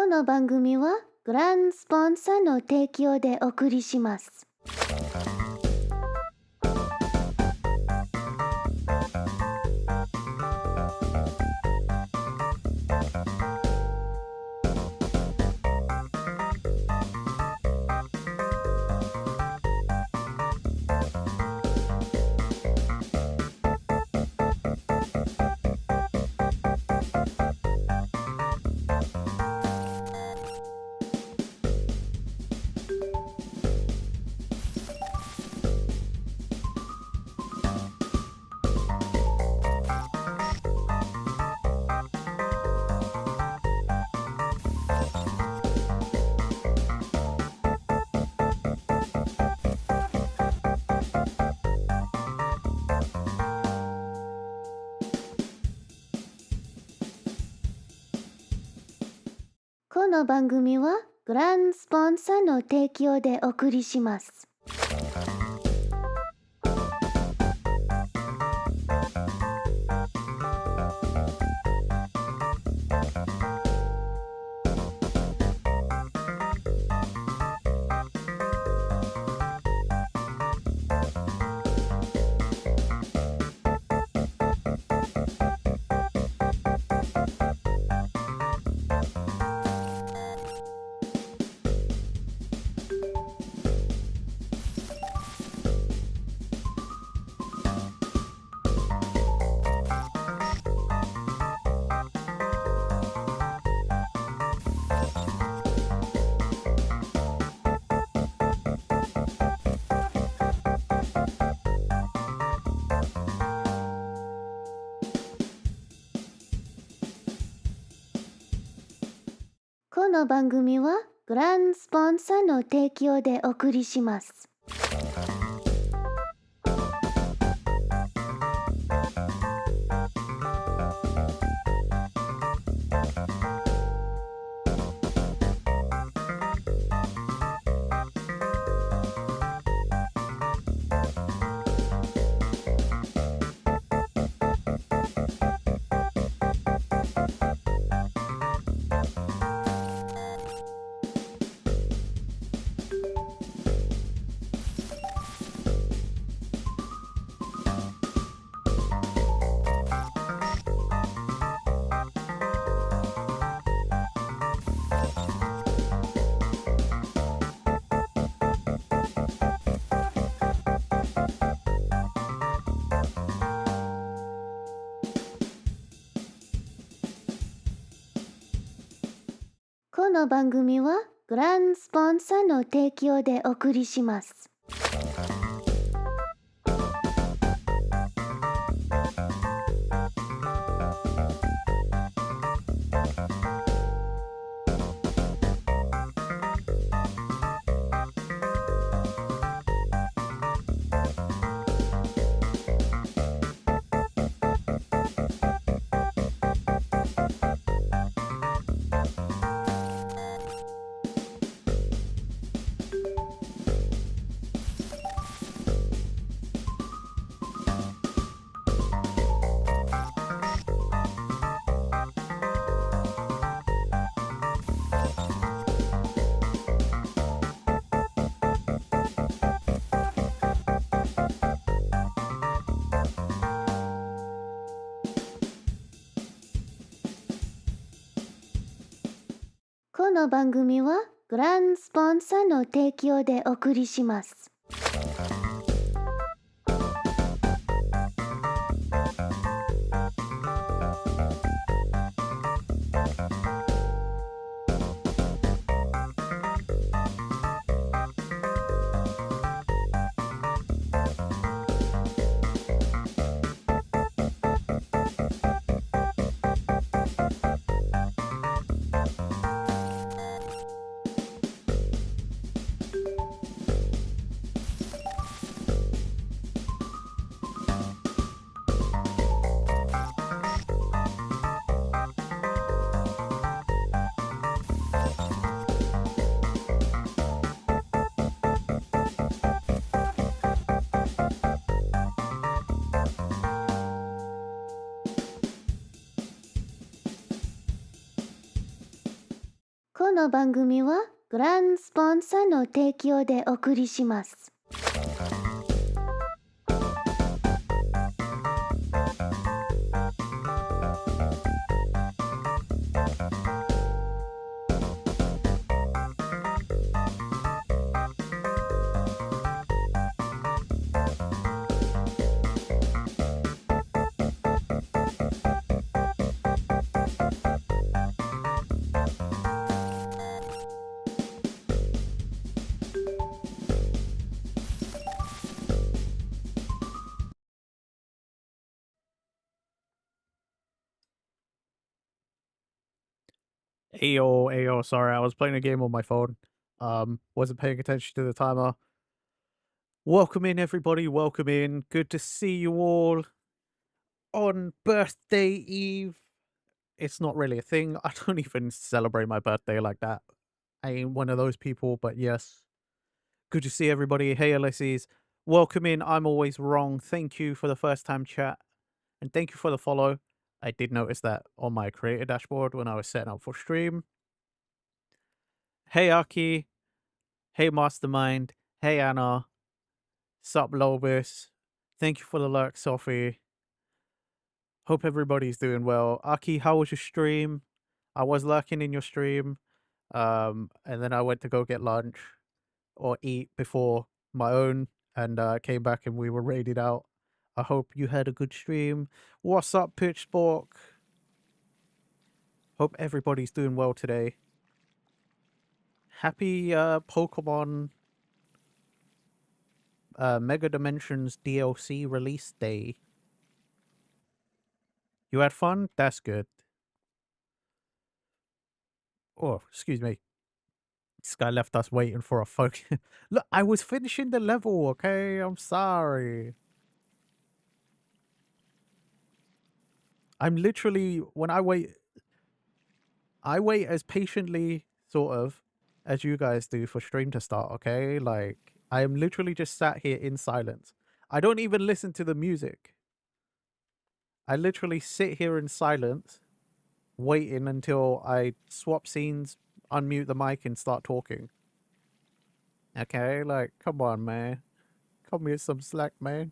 この番組はグランスポンサーの提供でお送りします。この番組はグランスポンサーの提供でお送りします。この番組はグランスポンサーの提供でお送りします。この番組はグランスポンサーの提供でお送りします。この番組はグランスポンサーの提供でお送りします。この番組はグランスポンサーの提供でお送りします。Ayo, sorry, I was playing a game on my phone. Wasn't paying attention to the timer. Welcome in, everybody. Welcome in. Good to see you all on birthday eve. It's not really a thing. I don't even celebrate my birthday like that. I ain't one of those people, but yes. Good to see everybody. Hey, Ulysses. Welcome in. I'm always wrong. Thank you for the first time chat. And thank you for the follow. I did notice that on my creator dashboard when I was setting up for stream. Hey, Aki. Hey, Mastermind. Hey, Anna. Sup, Lobus. Thank you for the lurk, Sophie. Hope everybody's doing well. Aki, how was your stream? I was lurking in your stream. And then I went to go get lunch or eat before my own and came back and we were raided out. I hope you had a good stream. What's up, Pitch Spork? Hope everybody's doing well today. Happy Pokemon Mega Dimensions DLC release day. You had fun? That's good. Oh, excuse me. This guy left us waiting for a focus. Look, I was finishing the level, okay? I'm sorry. I'm literally, when I wait as patiently, sort of, as you guys do for stream to start, okay? Like, I am literally just sat here in silence. I don't even listen to the music. I literally sit here in silence, waiting until I swap scenes, unmute the mic, and start talking. Okay? Like, come on, man. Cut me some slack, man.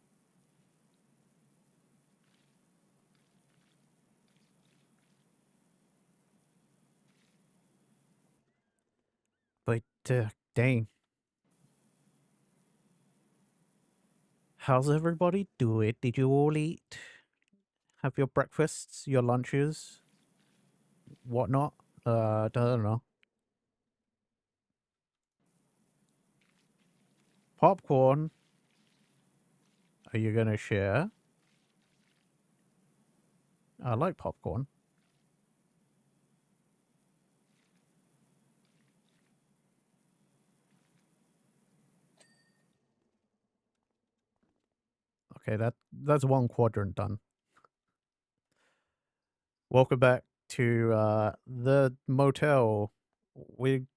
But, dang. How's everybody doing? Did you all eat? Have your breakfasts, your lunches, whatnot? Don't know. Popcorn? Are you gonna share? I like popcorn. Okay, that's one quadrant done. Welcome back to the motel. We're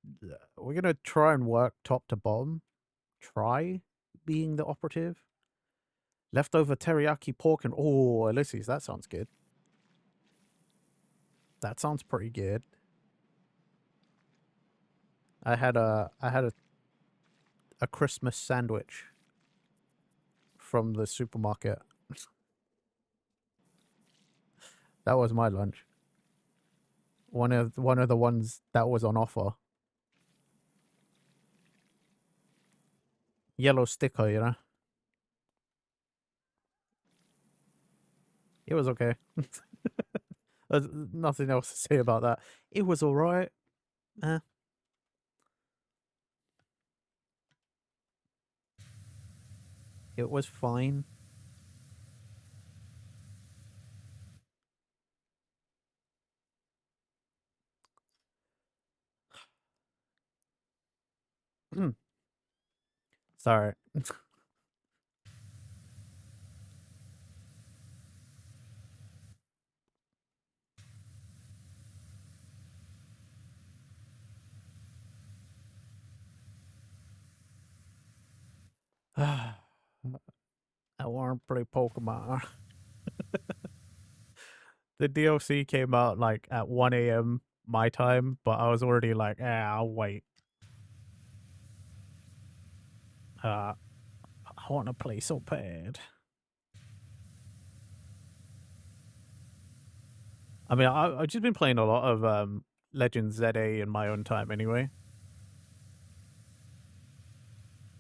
gonna try and work top to bottom. Try being the operative. Leftover teriyaki pork and oh, Ulysses, that sounds good. That sounds pretty good. I had a Christmas sandwich from the supermarket. That was my lunch. One of the ones that was on offer. Yellow sticker, you know. It was okay. There's nothing else to say about that. It was all right. It was fine. Sorry. I want to play Pokemon. The DLC came out like at 1 a.m. my time, but I was already like, I'll wait. I want to play so bad. I mean, I've just been playing a lot of Legends ZA in my own time anyway.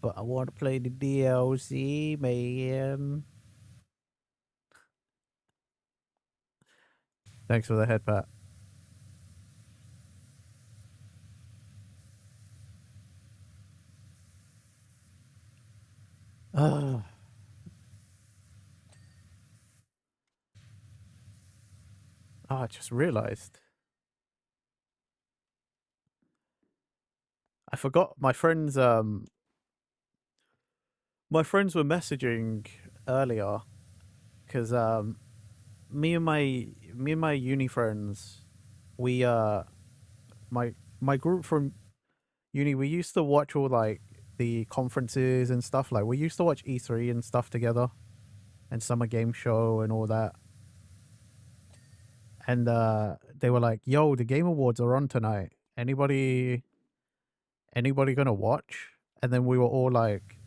But I want to play the DLC, man. Thanks for the head pat. Ah. Oh, I just realized. I forgot my friends were messaging earlier because me and my uni friends, we my group from uni, we used to watch all like the conferences and stuff. Like we used to watch E3 and stuff together, and Summer Game Show and all that. And they were like, "Yo, the Game Awards are on tonight. Anybody gonna watch?" And then we were all like,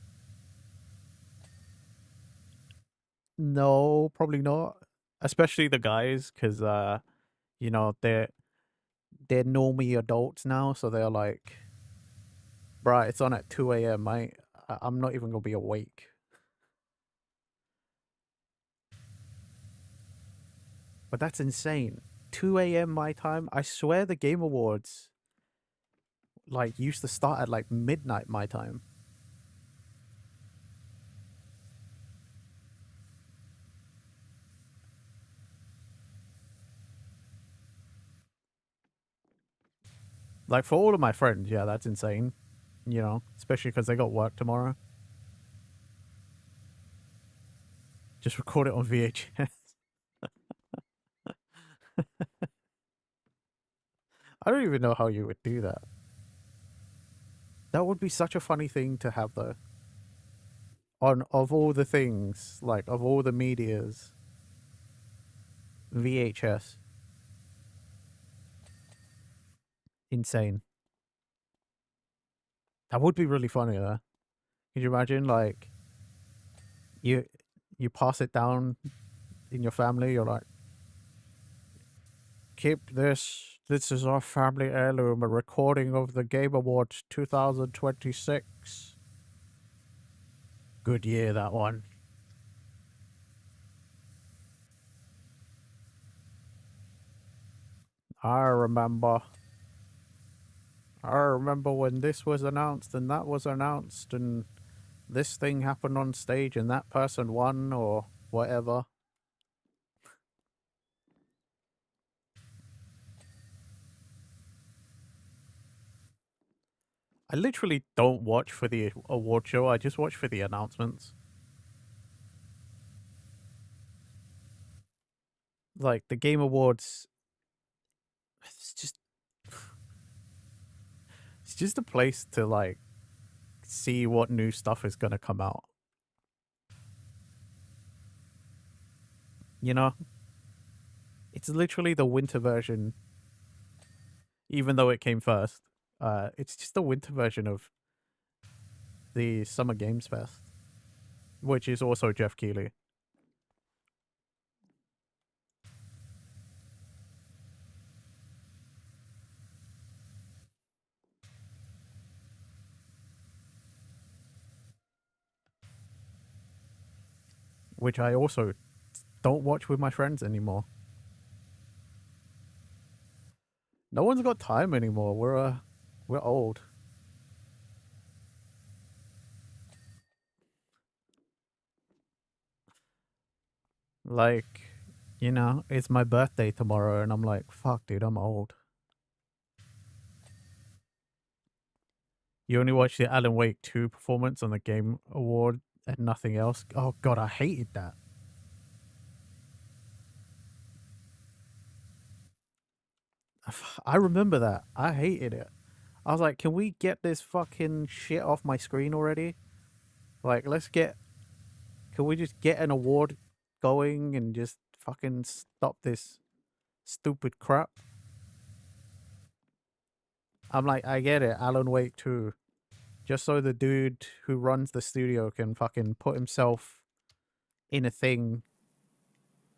"No, probably not." Especially the guys, because you know, they're normie adults now, so they're like, "Bruh, it's on at 2 a.m. mate. I'm not even gonna be awake." But that's insane. 2 a.m. my time. I swear the Game Awards like used to start at like midnight my time. Like for all of my friends, yeah, that's insane. You know, especially because they got work tomorrow. Just record it on VHS. I don't even know how you would do that. That would be such a funny thing to have though. On of all the things, like of all the medias, VHS. Insane. That would be really funny though. Could you imagine like you you pass it down in your family, you're like, keep this. This is our family heirloom, a recording of the Game Awards 2026. Good year, that one. I remember. I remember when this was announced and that was announced and this thing happened on stage and that person won or whatever. I literally don't watch for the award show. I just watch for the announcements. Like the Game Awards, it's just a place to like see what new stuff is gonna come out. You know, it's literally the winter version, even though it came first. It's just the winter version of the Summer Games Fest, which is also Jeff Keighley. Which I also don't watch with my friends anymore. No one's got time anymore. We're old. Like, you know, it's my birthday tomorrow, and I'm like, fuck, dude, I'm old. You only watch the Alan Wake 2 performance on the Game Award and nothing else. Oh god, I hated that. I remember that. I hated it. I was like, can we get this fucking shit off my screen already? Like, can we just get an award going and just fucking stop this stupid crap? I'm like, I get it, Alan Wake 2. Just so the dude who runs the studio can fucking put himself in a thing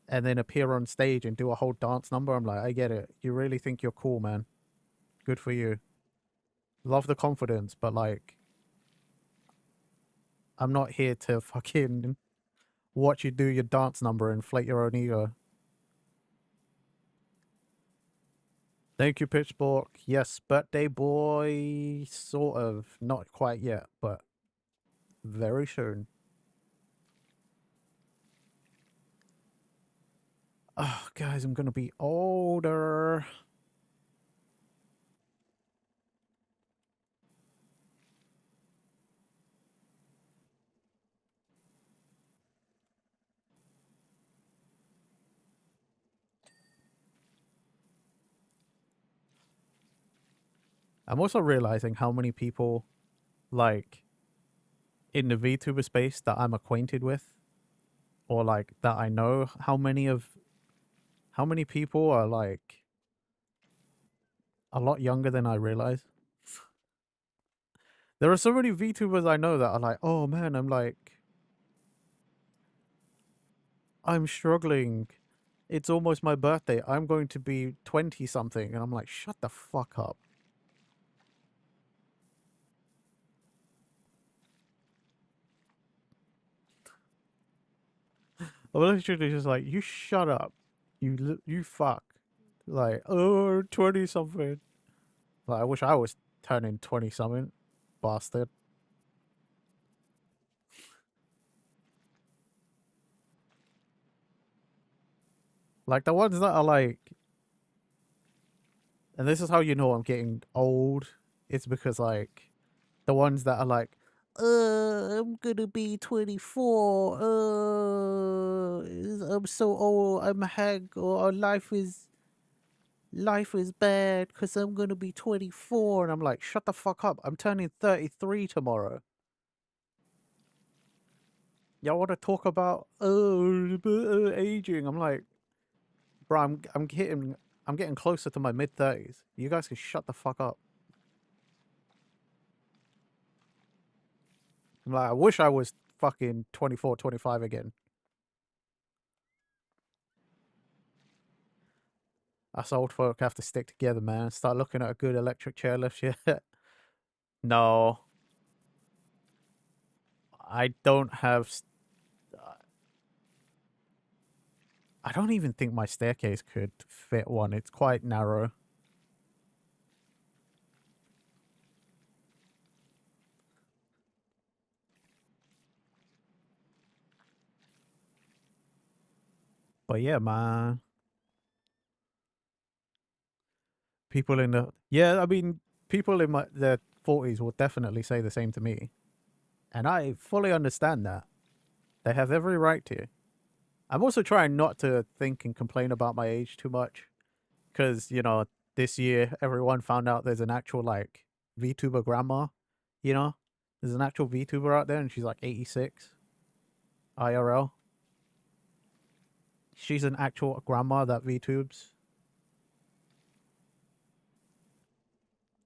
and then appear on stage and do a whole dance number. I'm like, I get it. You really think you're cool, man. Good for you. Love the confidence, but like, I'm not here to fucking watch you do your dance number and inflate your own ego. Thank you, Pitchfork. Yes, birthday boy. Sort of. Not quite yet, but very soon. Oh, guys, I'm gonna be older. I'm also realizing how many people, like, in the VTuber space that I'm acquainted with, or like that I know, how many people are like a lot younger than I realize. There are so many VTubers I know that are like, oh man, I'm struggling. It's almost my birthday. I'm going to be 20 something. And I'm like, shut the fuck up. I'm literally just like, you shut up. You fuck. Like, oh, 20 something. Like, I wish I was turning 20 something. Bastard. Like, the ones that are like, and this is how you know I'm getting old. It's because, like, the ones that are like, I'm gonna be 24. I'm so old. I'm a hag, or life is bad because I'm gonna be 24. And I'm like, shut the fuck up. I'm turning 33 tomorrow. Y'all want to talk about aging? I'm like, bro, I'm getting closer to my mid-30s. You guys can shut the fuck up. I'm like, I wish I was fucking 24, 25 again. Us old folk have to stick together, man. Start looking at a good electric chairlift yet. No, I don't have. I don't even think my staircase could fit one. It's quite narrow. But yeah, man. People in the I mean, people in their 40s will definitely say the same to me, and I fully understand that. They have every right to. I'm also trying not to think and complain about my age too much, because this year everyone found out there's an actual like VTuber grandma. You know, there's an actual VTuber out there, and she's like 86 IRL. She's an actual grandma that VTubes.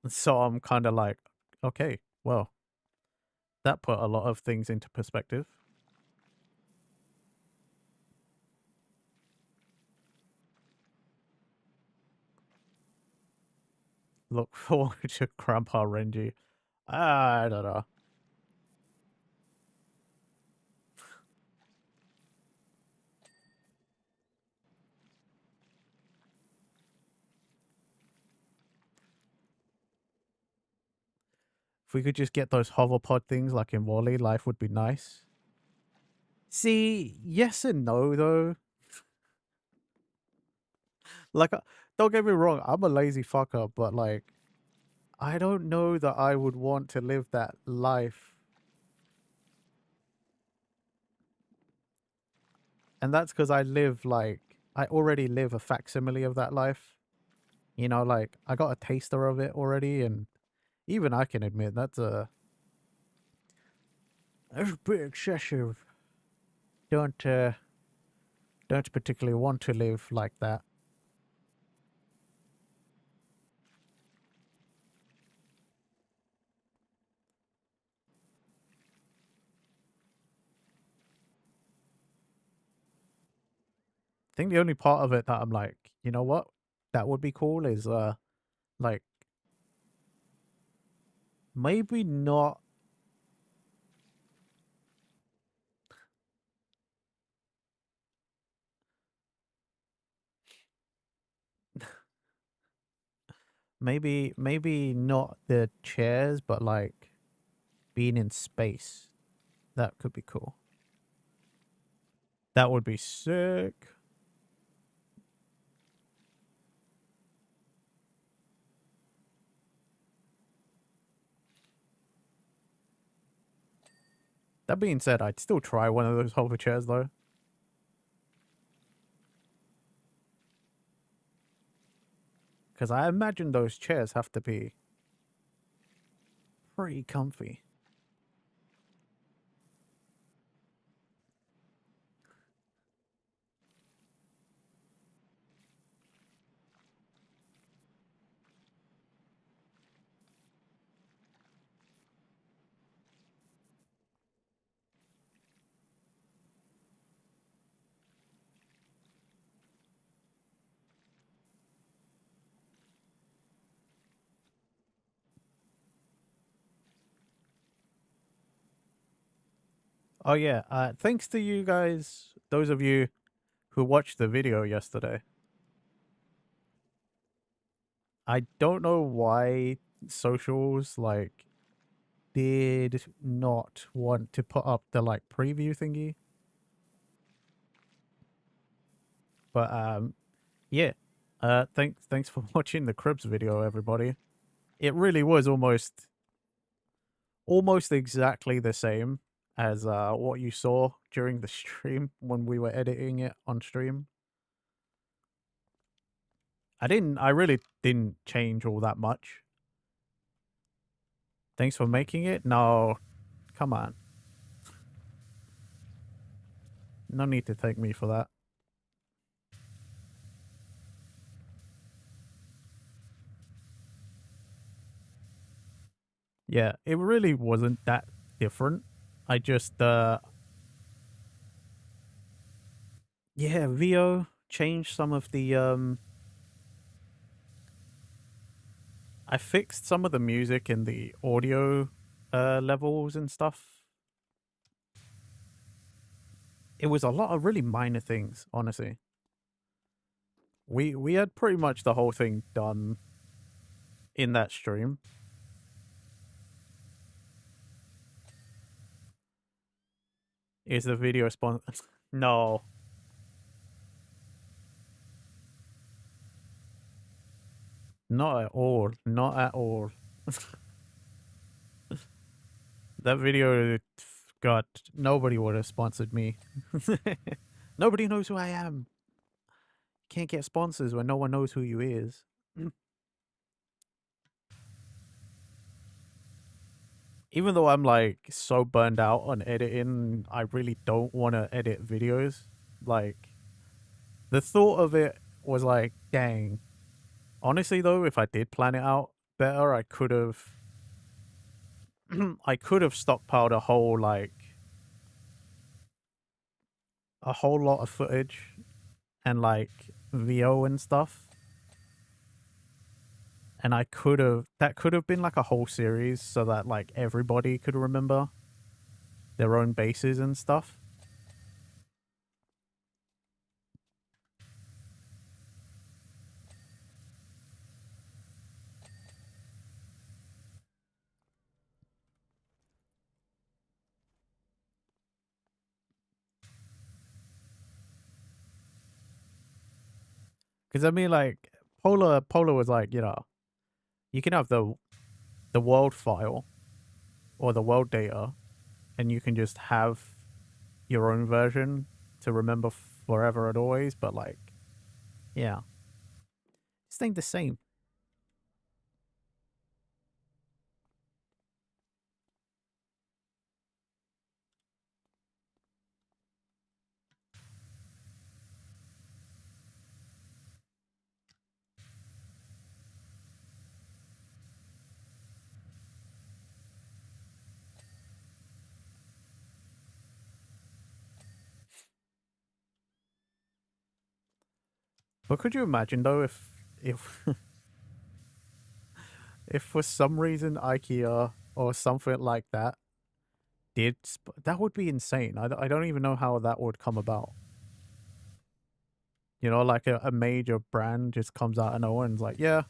So I'm kind of like, okay, well, that put a lot of things into perspective. Look forward to Grandpa Renji. I don't know. If we could just get those hoverpod things like in Wally, life would be nice. See, yes and no, though. Like, don't get me wrong, I'm a lazy fucker, but like, I don't know that I would want to live that life. And that's because I already live a facsimile of that life. Like, I got a taster of it already, and even I can admit that's a bit excessive. Don't particularly want to live like that. think the only part of it that I'm like, you know what, that would be cool is like maybe not. Maybe not the chairs, but like being in space. That could be cool. That would be sick. That being said, I'd still try one of those hover chairs though. Because I imagine those chairs have to be pretty comfy. Oh yeah, thanks to you guys, those of you who watched the video yesterday. I don't know why socials like did not want to put up the like preview thingy. But yeah. Thanks for watching the Cribs video, everybody. It really was almost exactly the same as what you saw during the stream when we were editing it on stream. I really didn't change all that much. Thanks for making it. No, come on. No need to thank me for that. Yeah, it really wasn't that different. I just yeah, VO changed some of the I fixed some of the music and the audio levels and stuff. It was a lot of really minor things, honestly. We had pretty much the whole thing done in that stream. Is the video sponsor? No. Not at all. Not at all. That video, God, nobody would have sponsored me. Nobody knows who I am. Can't get sponsors when no one knows who you is. Even though I'm like so burned out on editing, I really don't want to edit videos. Like, the thought of it was like, dang. Honestly, though, if I did plan it out better, I could have. I could have stockpiled a whole lot of footage and like VO and stuff. And that could have been like a whole series so that like everybody could remember their own bases and stuff. Because I mean, like Polar was like, you can have the world file or the world data, and you can just have your own version to remember forever and always. But like, yeah, it's ain't the same. But could you imagine though if if for some reason IKEA or something like that that would be insane. I don't even know how that would come about. You know, like a major brand just comes out of nowhere and is like, yeah,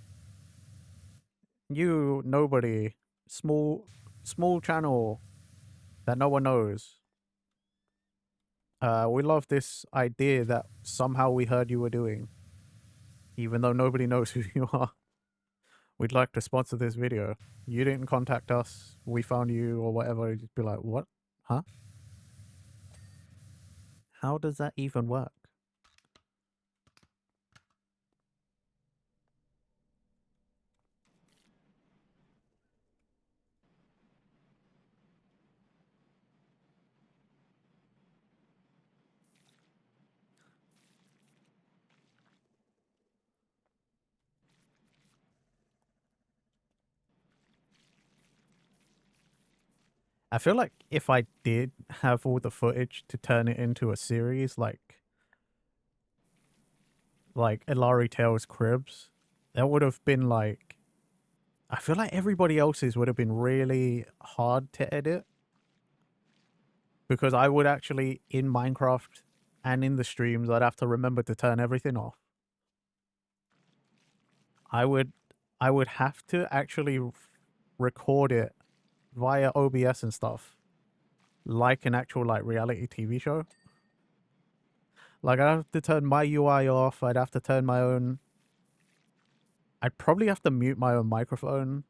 you nobody, small channel that no one knows. We love this idea that somehow we heard you were doing, even though nobody knows who you are. We'd like to sponsor this video. You didn't contact us. We found you or whatever. You'd just be like, what? Huh? How does that even work? I feel like if I did have all the footage to turn it into a series like Ilari Tales Cribs, that would have been like, I feel like everybody else's would have been really hard to edit because I would actually in Minecraft and in the streams I'd have to remember to turn everything off. I would have to actually record it via OBS and stuff like an actual like reality TV show. Like I'd have to turn my UI off, I'd have to turn my own, I'd probably have to mute my own microphone.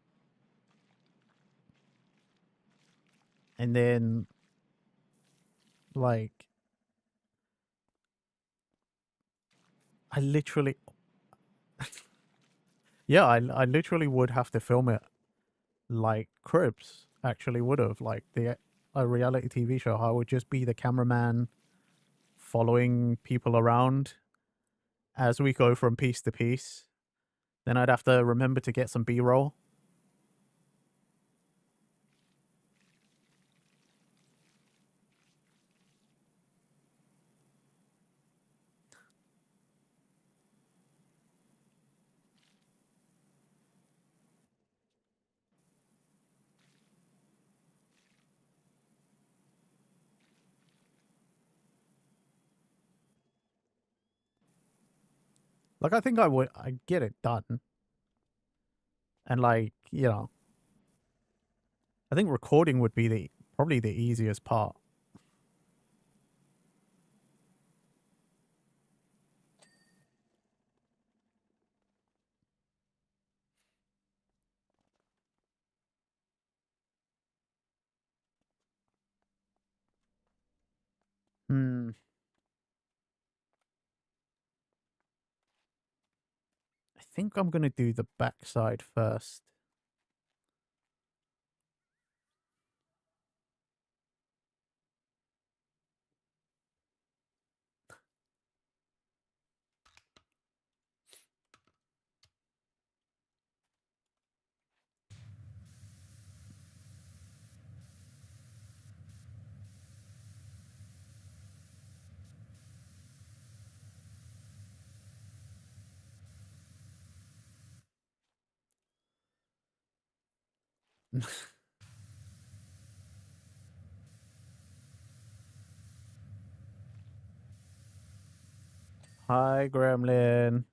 And then like I literally yeah, I literally would have to film it like Cribs actually would have, like a reality TV show. I would just be the cameraman following people around as we go from piece to piece. Then I'd have to remember to get some B-roll. Like I think I'd get it done. And like, you know, I think recording would be probably the easiest part. Hmm. I think I'm gonna do the backside first. Hi, Gremlin.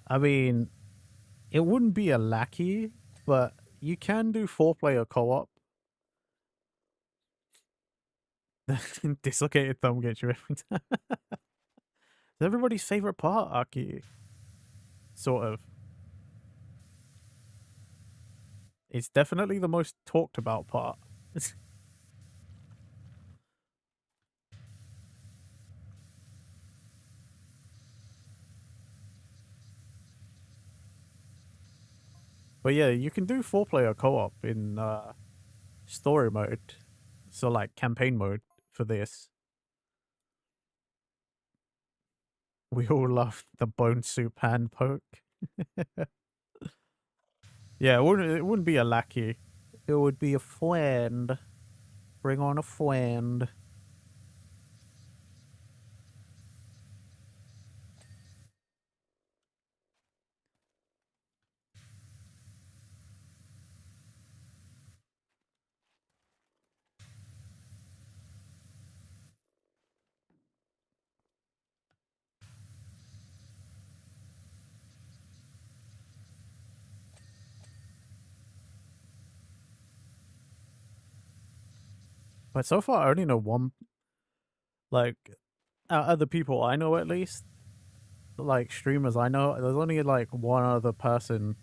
I mean, it wouldn't be a lackey, but you can do 4-player co-op. Dislocated thumb gets you every time. It's everybody's favorite part, Aki. Sort of. It's definitely the most talked about part. But yeah, you can do 4-player co-op in story mode. So like campaign mode for this. We all love the bone soup hand poke. Yeah, it wouldn't be a lackey. It would be a friend. Bring on a friend. But so far, I only know one. Like, out of the people I know, at least, like streamers I know, there's only like one other person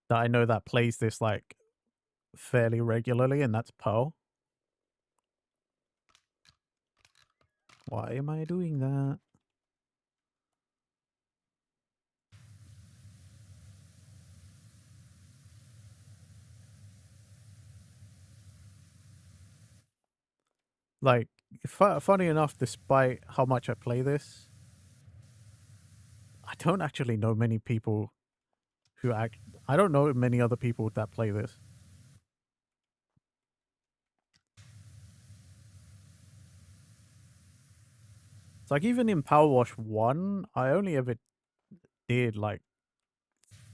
that I know that plays this like fairly regularly, and that's Poe. Why am I doing that? Like, funny enough, despite how much I play this, I don't actually know many people who act. I don't know many other people that play this. It's like even in PowerWash 1, I only ever did like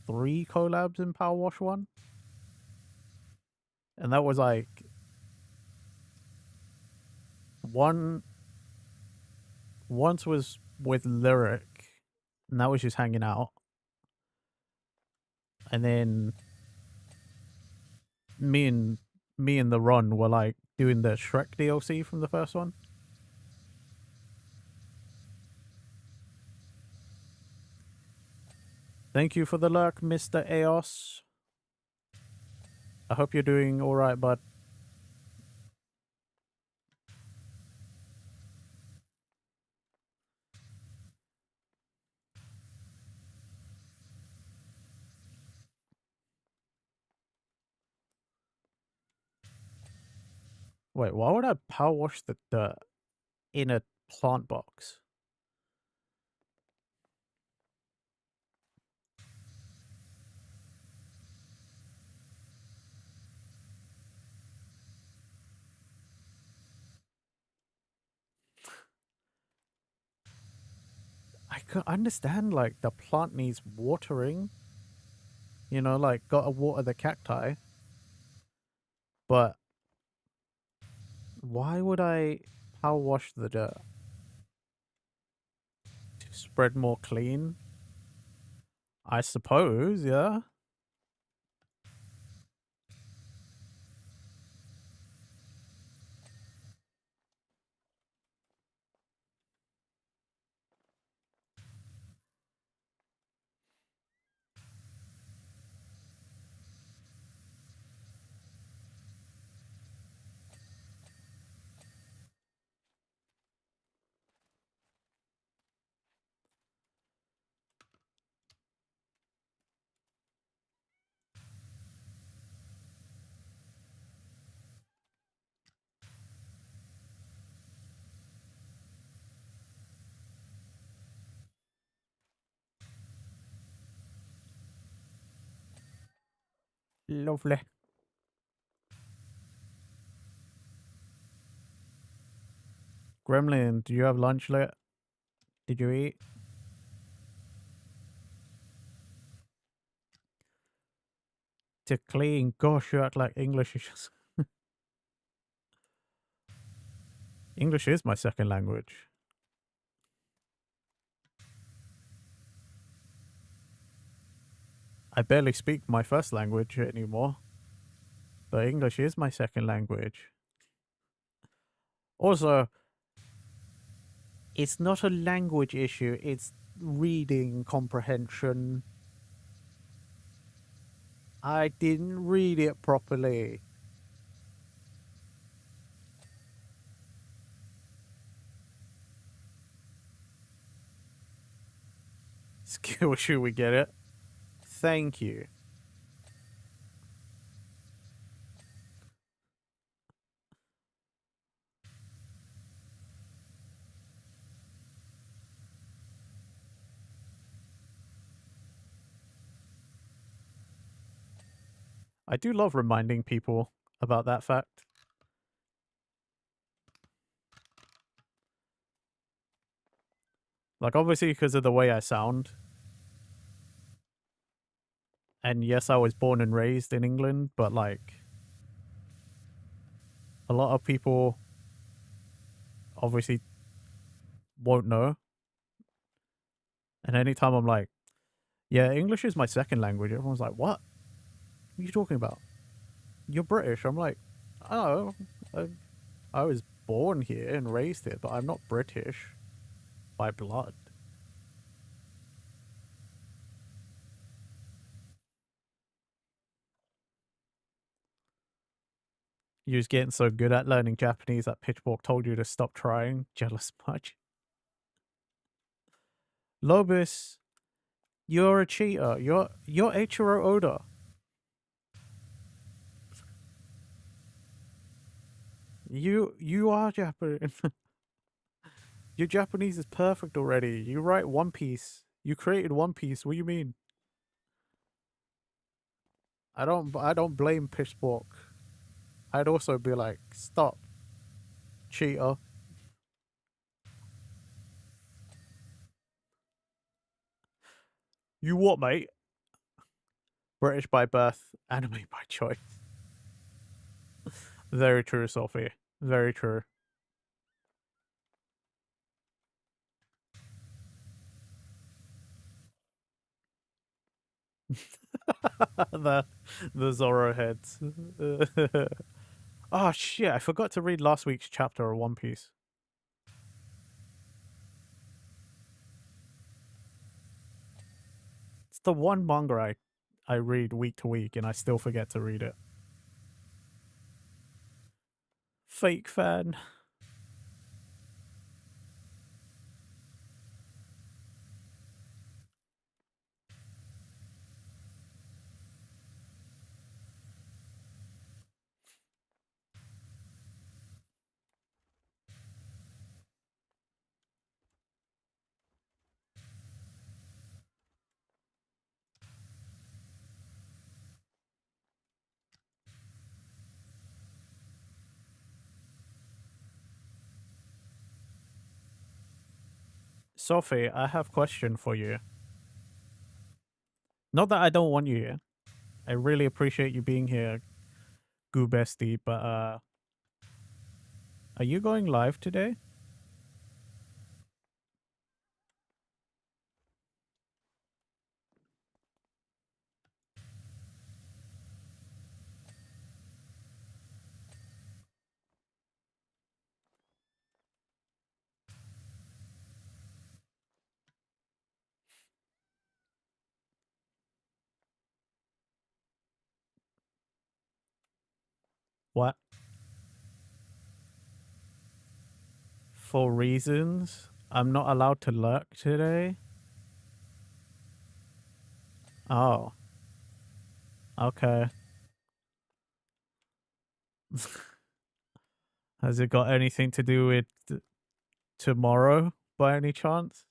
3 collabs in PowerWash 1. And that was like one once was with Lyric, and that was just hanging out. And then me and the Ron were like doing the Shrek DLC from the first one. Thank you for the lurk, Mr. Eos. I hope you're doing alright, bud. Wait, why would I power wash the dirt in a plant box? I can understand, like, the plant needs watering. You know, like, gotta water the cacti. But why would I power wash the dirt? To spread more clean? I suppose, yeah. Lovely. Gremlin, do you have lunch yet? Did you eat? To clean. Gosh, you act like English is just... English is my second language. I barely speak my first language anymore. But English is my second language. Also, it's not a language issue, it's reading comprehension. I didn't read it properly. Skill shoe, we get it. Thank you. I do love reminding people about that fact. Like, obviously, because of the way I sound. And yes, I was born and raised in England, but like, a lot of people obviously won't know. And anytime I'm like, yeah, English is my second language, everyone's like, what? What are you talking about? You're British. I'm like, oh, I was born here and raised here, but I'm not British by blood. You was getting so good at learning Japanese that Pitchfork told you to stop trying. Jealous much. Lobus, you're a cheater. You're Eiichiro Oda. You are Japanese. Your Japanese is perfect already. You write One Piece. You created One Piece. What do you mean? I don't blame Pitchfork. I'd also be like, stop, cheater. You what, mate? British by birth, anime by choice. Very true, Sophie. Very true. the Zorro heads. Oh shit! I forgot to read last week's chapter of One Piece. It's the one manga I read week to week, and I still forget to read it. Fake fan. Sophie, I have a question for you. Not that I don't want you here. I really appreciate you being here, Goo Bestie, but are you going live today? What? For reasons? I'm not allowed to lurk today? Oh. Okay. Has it got anything to do with tomorrow by any chance?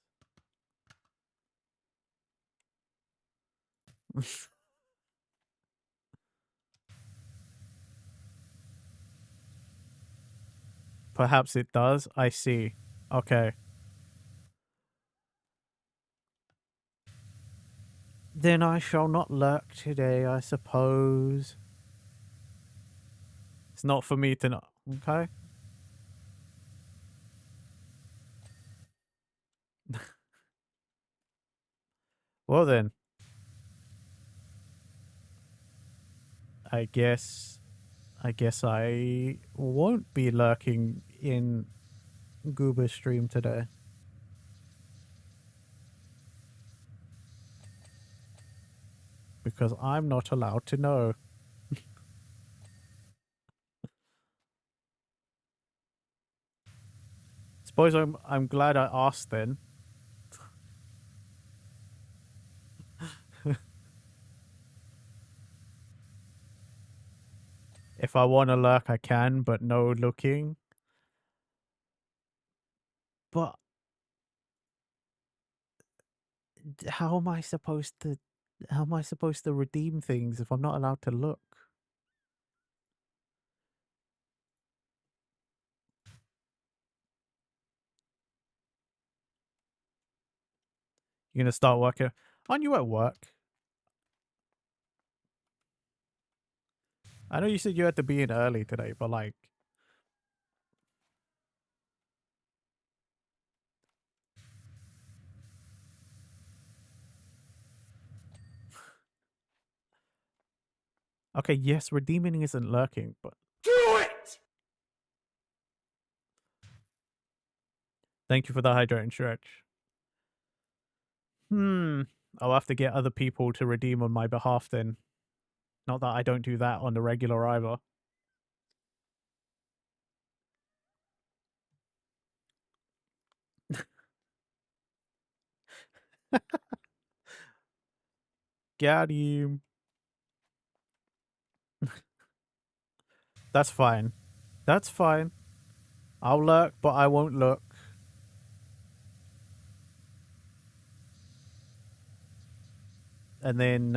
Perhaps it does. I see. Okay. Then I shall not lurk today, I suppose. It's not for me to know. Okay. Well then. I guess I won't be lurking in Goober's stream today. Because I'm not allowed to know. Suppose I'm glad I asked then. If I want to lurk, I can, but no looking. But how am I supposed to redeem things if I'm not allowed to look? You're gonna start working. Aren't you at work? I know you said you had to be in early today, but like, okay, yes, redeeming isn't lurking, but Do it! thank you for the hydrating stretch. I'll have to get other people to redeem on my behalf then. Not that I don't do that on the regular either. Got him. That's fine. That's fine. I'll lurk, but I won't look. And then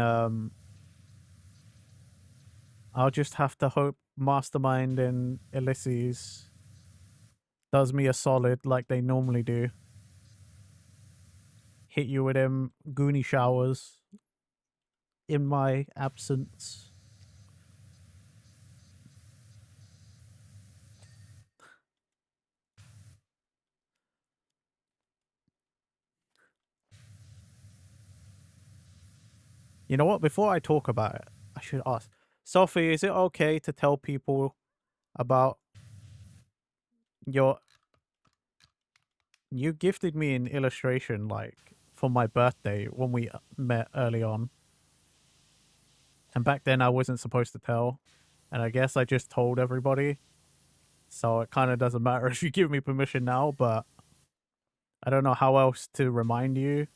I'll just have to hope Mastermind and Ulysses does me a solid like they normally do. Hit you with them Goonie showers in my absence. You know what? Before I talk about it, I should ask. Sophie, is it okay to tell people about your... You gifted me an illustration, like, for my birthday when we met early on. And back then I wasn't supposed to tell. And I guess I just told everybody. So it kind of doesn't matter if you give me permission now, but I don't know how else to remind you.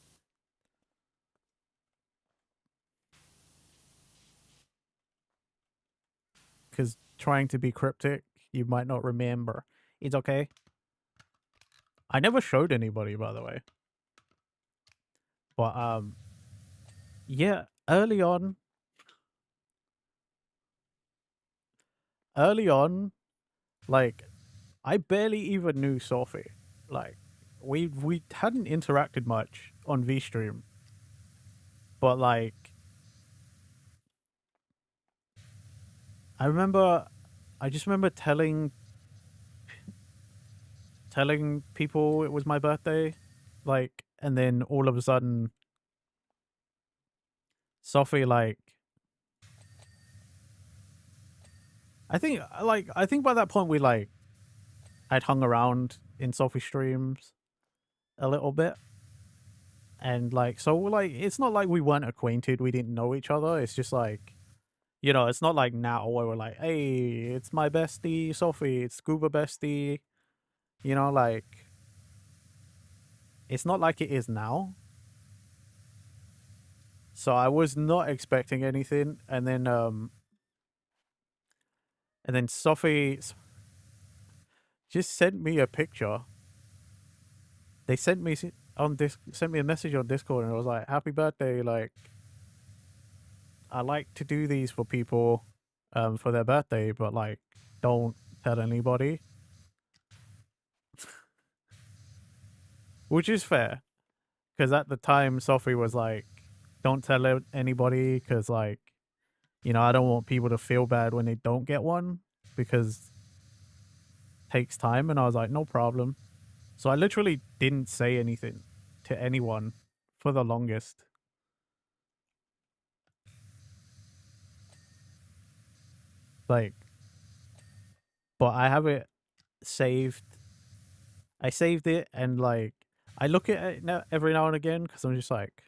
Because trying to be cryptic, you might not remember. It's okay. I never showed anybody, by the way. But, yeah, early on, like, I barely even knew Sophie. Like, we hadn't interacted much on VStream. But, like, I just remember telling people it was my birthday, like, and then all of a sudden, Sophie, like, I think by that point we, like, I'd hung around in Sophie streams a little bit, and, like, so, like, it's not like we weren't acquainted, we didn't know each other, it's just, like, you know, it's not like now where we're like, hey, it's my bestie Sophie, it's Scuba bestie, you know, like, it's not like it is now. So I was not expecting anything, and then Sophie just sent me a picture. They sent me sent me a message on Discord, and it was like, "Happy birthday!" Like, I like to do these for people, for their birthday, but like, don't tell anybody. Which is fair, because at the time Sophie was like, "Don't tell anybody," because like, you know, I don't want people to feel bad when they don't get one, because it takes time. And I was like, no problem. So I literally didn't say anything to anyone for the longest. Like, but I have it saved. I saved it, and like, I look at it now, every now and again, because I'm just like,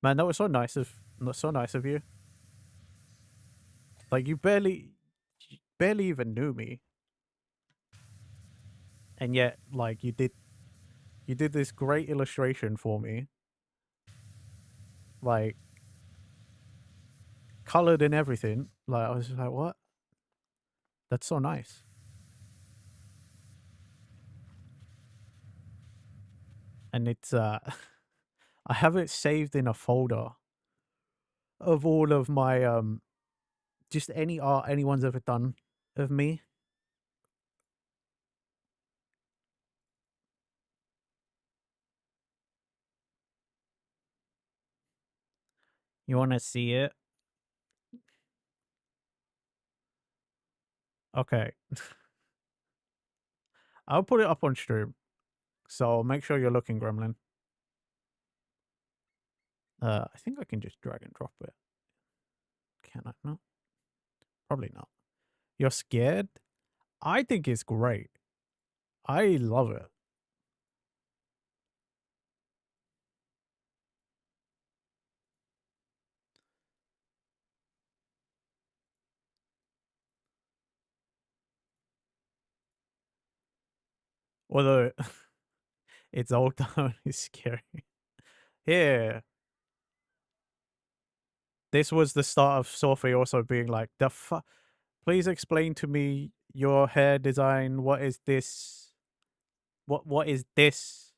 man, that was so nice of you. Like, you barely even knew me, and yet, like, you did this great illustration for me, like, colored and everything. Like, I was just like, what? That's so nice. And it's I have it saved in a folder of all of my just any art anyone's ever done of me. You want to see it? Okay. I'll put it up on stream. So make sure you're looking, Gremlin. I think I can just drag and drop it. Can I not? Probably not. You're scared? I think it's great. I love it. Although it's old down is scary. Here. This was the start of Sophie also being like, the fuck? Please explain to me your hair design. What is this? What is this?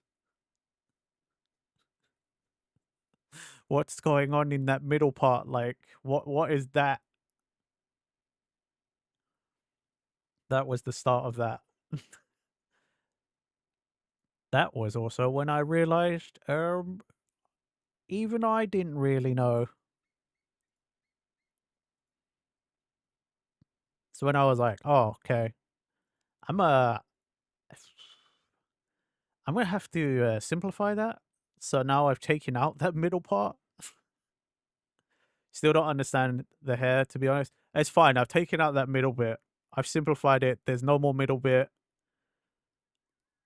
What's going on in that middle part? Like, what is that? That was the start of that. That was also when I realized, even I didn't really know. So when I was like, oh, okay, I'm I'm gonna have to simplify that. So now I've taken out that middle part. Still don't understand the hair, to be honest. It's fine. I've taken out that middle bit. I've simplified it. There's no more middle bit.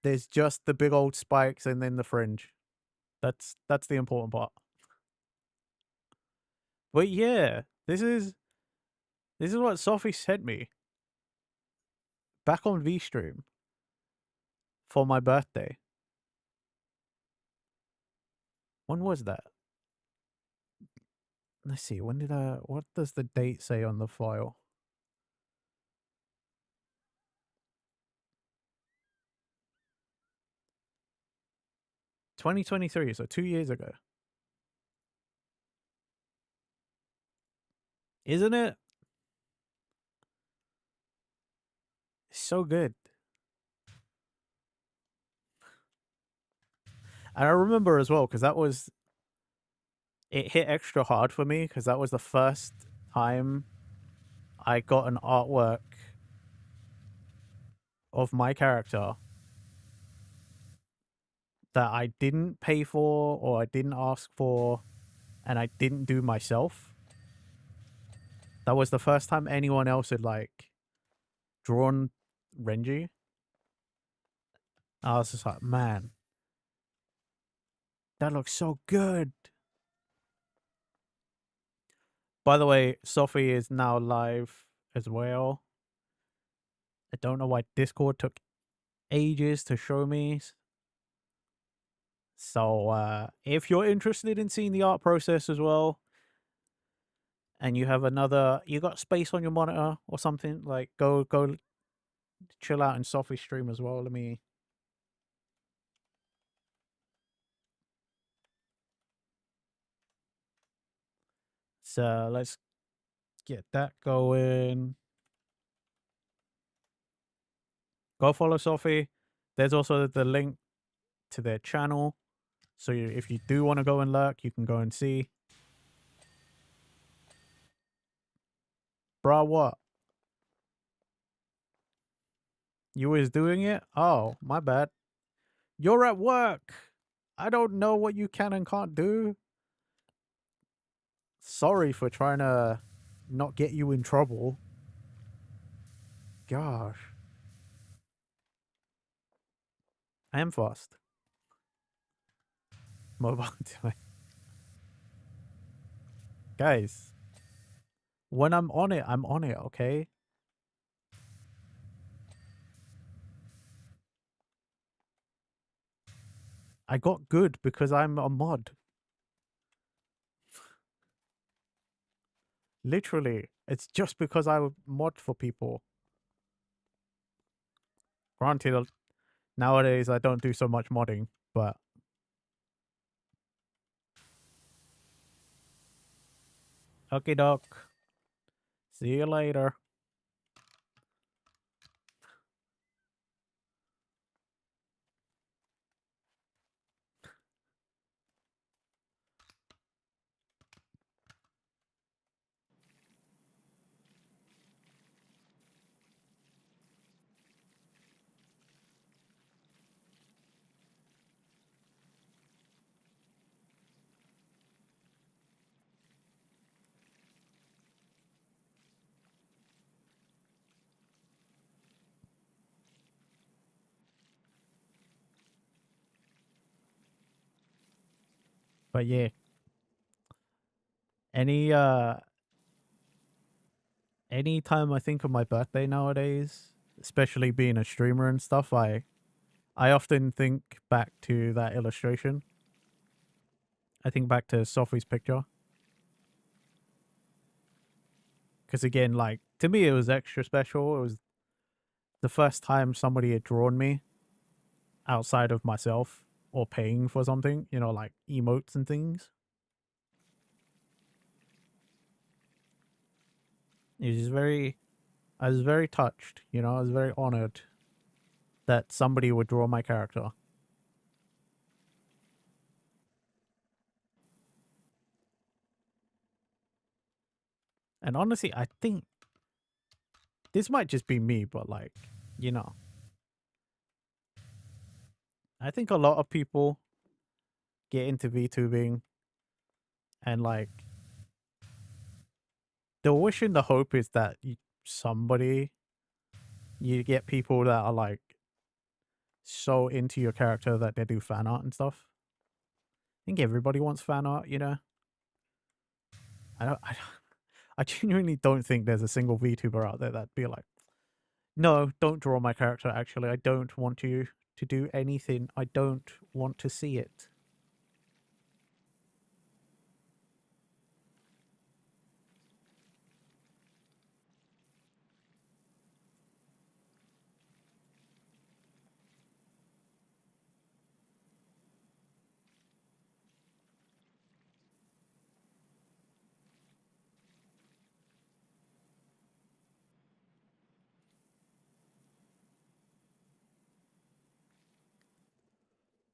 There's just the big old spikes and then the fringe. That's the important part. But yeah, this is what Sophie sent me back on VStream for my birthday. When was that? Let's see. When did what does the date say on the file? "2023", so 2 years ago. Isn't it? It's so good. And I remember as well, because it hit extra hard for me, because that was the first time I got an artwork of my character that I didn't pay for or I didn't ask for and I didn't do myself. That was the first time anyone else had like drawn Renji. I was just like, man, that looks so good. By the way, Sophie is now live as well. I don't know why Discord took ages to show me. So if you're interested in seeing the art process as well, and you have you got space on your monitor or something, like go chill out in Sophie's stream as well. Let's get that going. Go follow Sophie. There's also the link to their channel. So if you do want to go and lurk, you can go and see. Bruh, what? You was doing it? Oh, my bad. You're at work. I don't know what you can and can't do. Sorry for trying to not get you in trouble. Gosh. I am fast. Mobile delay. Guys, when I'm on it, okay? I got good because I'm a mod. Literally, it's just because I mod for people. Granted, nowadays I don't do so much modding, but okay, doc. See you later. But yeah. Any anytime I think of my birthday nowadays, especially being a streamer and stuff, I often think back to that illustration. I think back to Sophie's picture. Because again, like, to me, it was extra special. It was the first time somebody had drawn me outside of myself or paying for something, you know, like emotes and things. It was very, I was very touched, you know, I was very honored that somebody would draw my character. And honestly, I think this might just be me, but like, you know, I think a lot of people get into VTubing and like the wish and the hope is that you get people that are like so into your character that they do fan art and stuff. I think everybody wants fan art, you know. I genuinely don't think there's a single VTuber out there that'd be like, no, don't draw my character. Actually, I don't want you to do anything. I don't want to see it.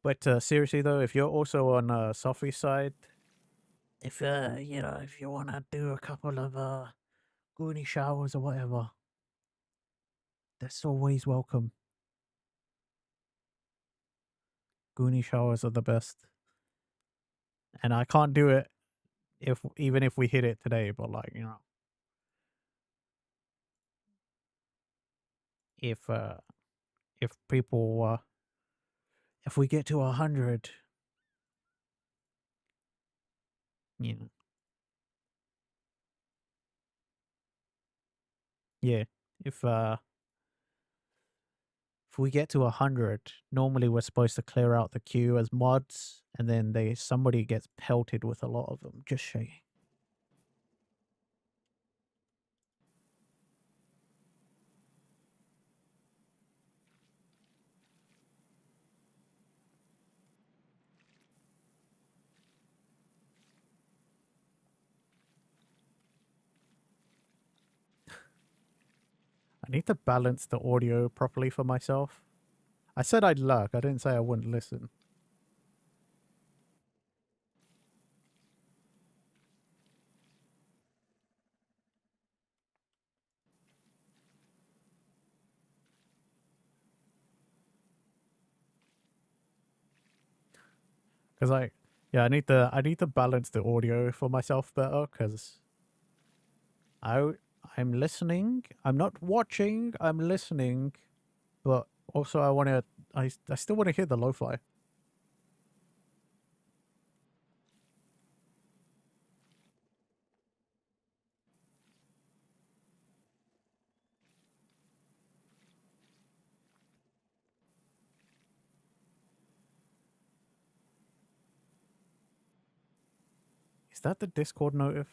But seriously though, if you're also on Sophie's side, if you know, if you wanna do a couple of Goonie showers or whatever, that's always welcome. Goonie showers are the best. And I can't do it even if we hit it today, but like, you know, if people if we get to 100, you know, yeah, if if we get to 100, normally we're supposed to clear out the queue as mods, and then somebody gets pelted with a lot of them. Just saying. I need to balance the audio properly for myself. I said I'd lurk. I didn't say I wouldn't listen. Because yeah, I need to balance the audio for myself better. Because I'm listening. I'm not watching. I'm listening, but also I still want to hear the lo-fi. Is that the Discord notif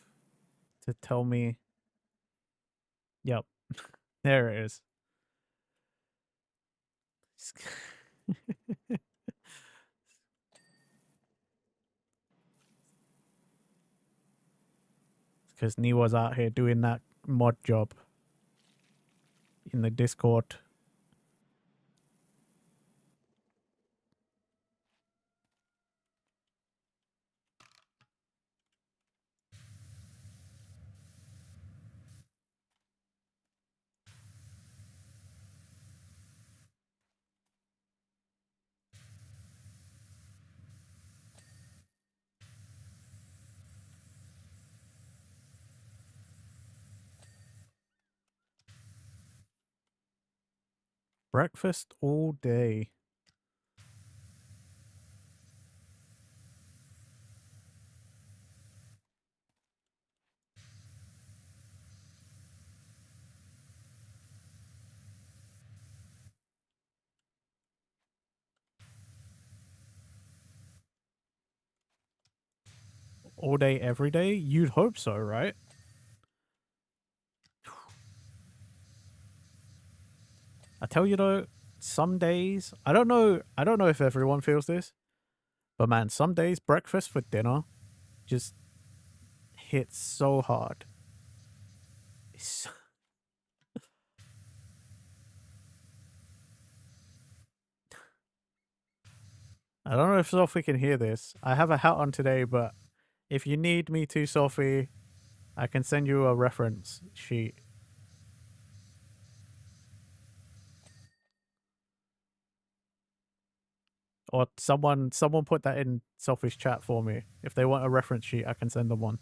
to tell me? Yep, there it is. Because Niwa's out here doing that mod job in the Discord. Breakfast all day. all day, every day? You'd hope so, right? I tell you though, some days, I don't know if everyone feels this, but man, some days breakfast for dinner just hits so hard. It's, I don't know if Sophie can hear this. I have a hat on today, but if you need me to, Sophie, I can send you a reference sheet. Or someone put that in Sophie's chat for me. If they want a reference sheet, I can send them one.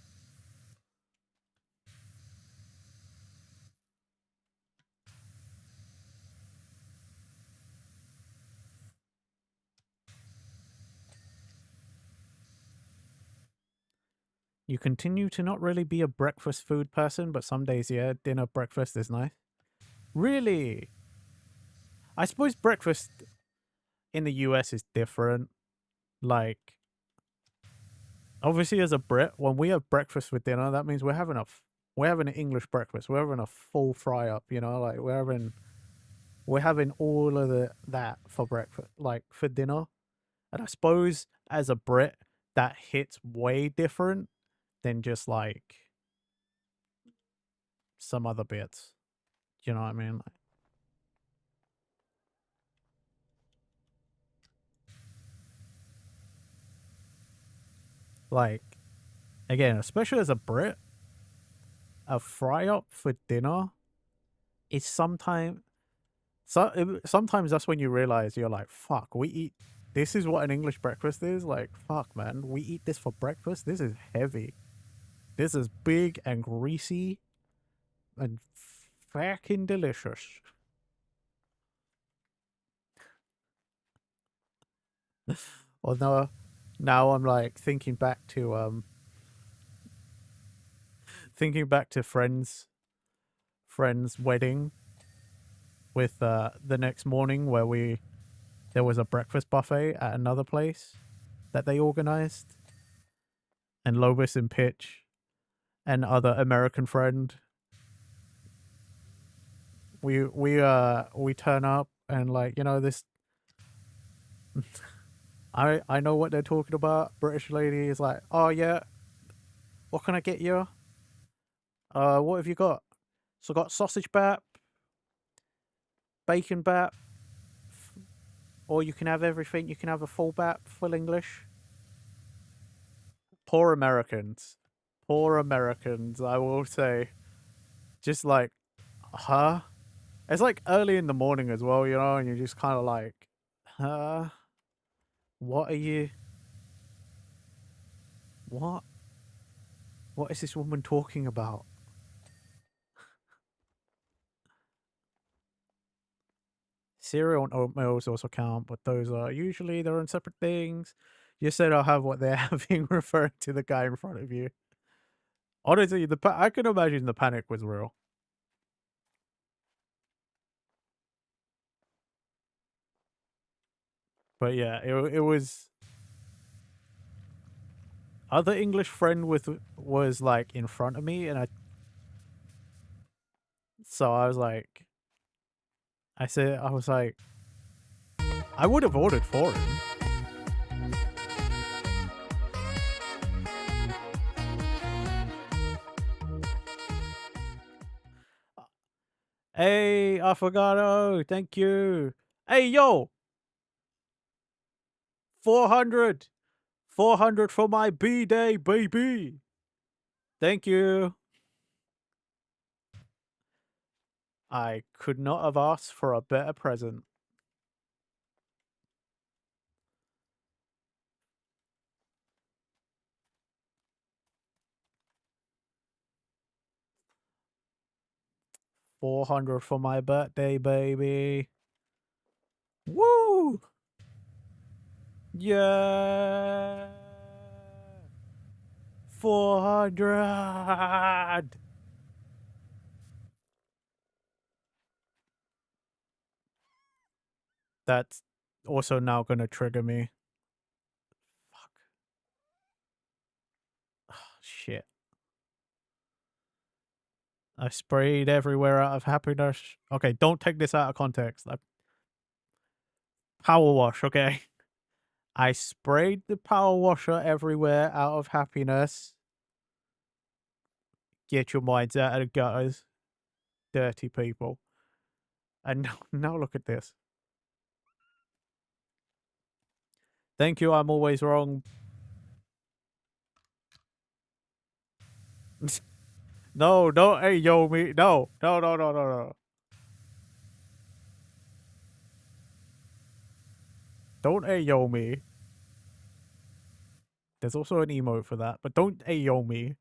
You continue to not really be a breakfast food person, but some days, yeah, dinner, breakfast is nice. Really? I suppose breakfast in the US is different. Like, obviously, as a Brit, when we have breakfast for dinner, that means we're having an English breakfast. We're having a full fry up, you know, like we're having all of that for breakfast, like for dinner. And I suppose as a Brit, that hits way different than just like some other bits. You know what I mean? Like again, especially as a Brit, a fry up for dinner is sometimes that's when you realize you're like, fuck, we eat this is what an English breakfast is. Like, fuck, man, we eat this for breakfast. This is heavy. This is big and greasy and fucking delicious. Although now I'm like thinking back to friend's wedding with the next morning where there was a breakfast buffet at another place that they organized, and Lobus and Pitch and other American friend, we turn up and like, you know, this I know what they're talking about. British lady is like, oh yeah, what can I get you? What have you got? So I got sausage bap, bacon bap, or you can have everything. You can have a full bap, full English. Poor Americans. Poor Americans, I will say. Just like, huh? It's like early in the morning as well, you know, and you're just kind of like, huh? What are you? What? What is this woman talking about? Cereal and oatmeals also count, but those are usually their own separate things. You said I'll have what they're having, referring to the guy in front of you. Honestly, I can imagine the panic was real. But yeah, it was. Other English friend was like in front of me, and so I was like, I was like, I would have ordered for him. Hey, Affogato, thank you. Hey, yo, 400, 400 for my B-Day, baby. Thank you. I could not have asked for a better present. $400 for my birthday, baby. Woo! Yeah! 400! That's also now gonna trigger me. Fuck. shit. I sprayed everywhere out of happiness. Okay, don't take this out of context. Power wash, okay? I sprayed the power washer everywhere out of happiness. Get your minds out of the gutters, dirty people. And now look at this. Thank you, I'm always wrong. No, don't hey yo me. No. Don't ayo me. There's also an emote for that, but don't ayo me.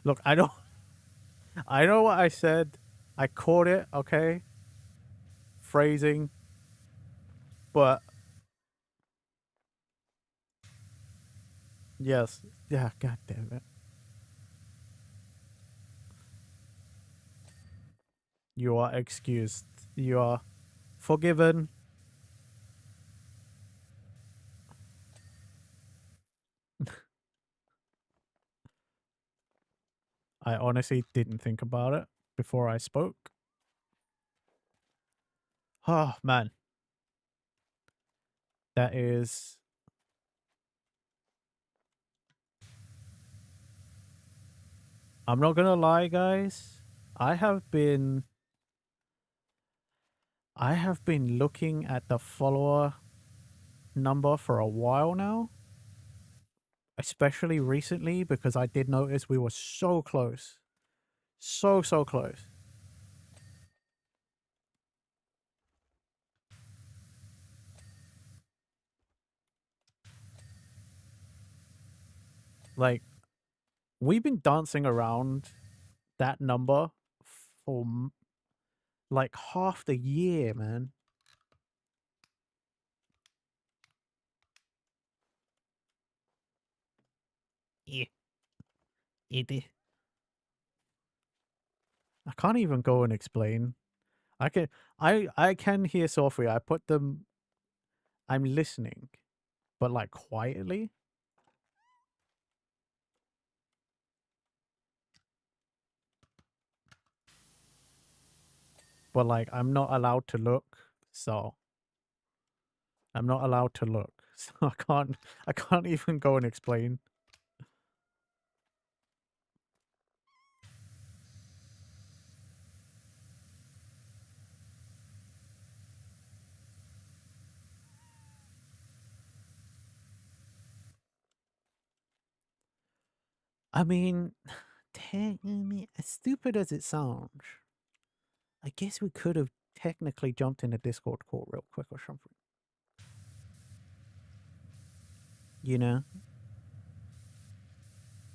Look, I know what I said. I caught it, okay? Phrasing, but yes. Yeah, god damn it. You are excused. You are forgiven. I honestly didn't think about it before I spoke. Oh, man. That is... I'm not gonna lie, guys. I have been looking at the follower number for a while now. Especially recently, because I did notice we were so close. So close. Like, we've been dancing around that number for like half the year, man. Yeah, it is. I can't even go and explain. I can hear Sophia. I put them. I'm listening, but like quietly. But like I'm not allowed to look, so I'm not allowed to look. So I can't even go and explain. I mean, as stupid as it sounds, I guess we could have technically jumped in a Discord call real quick or something. You know?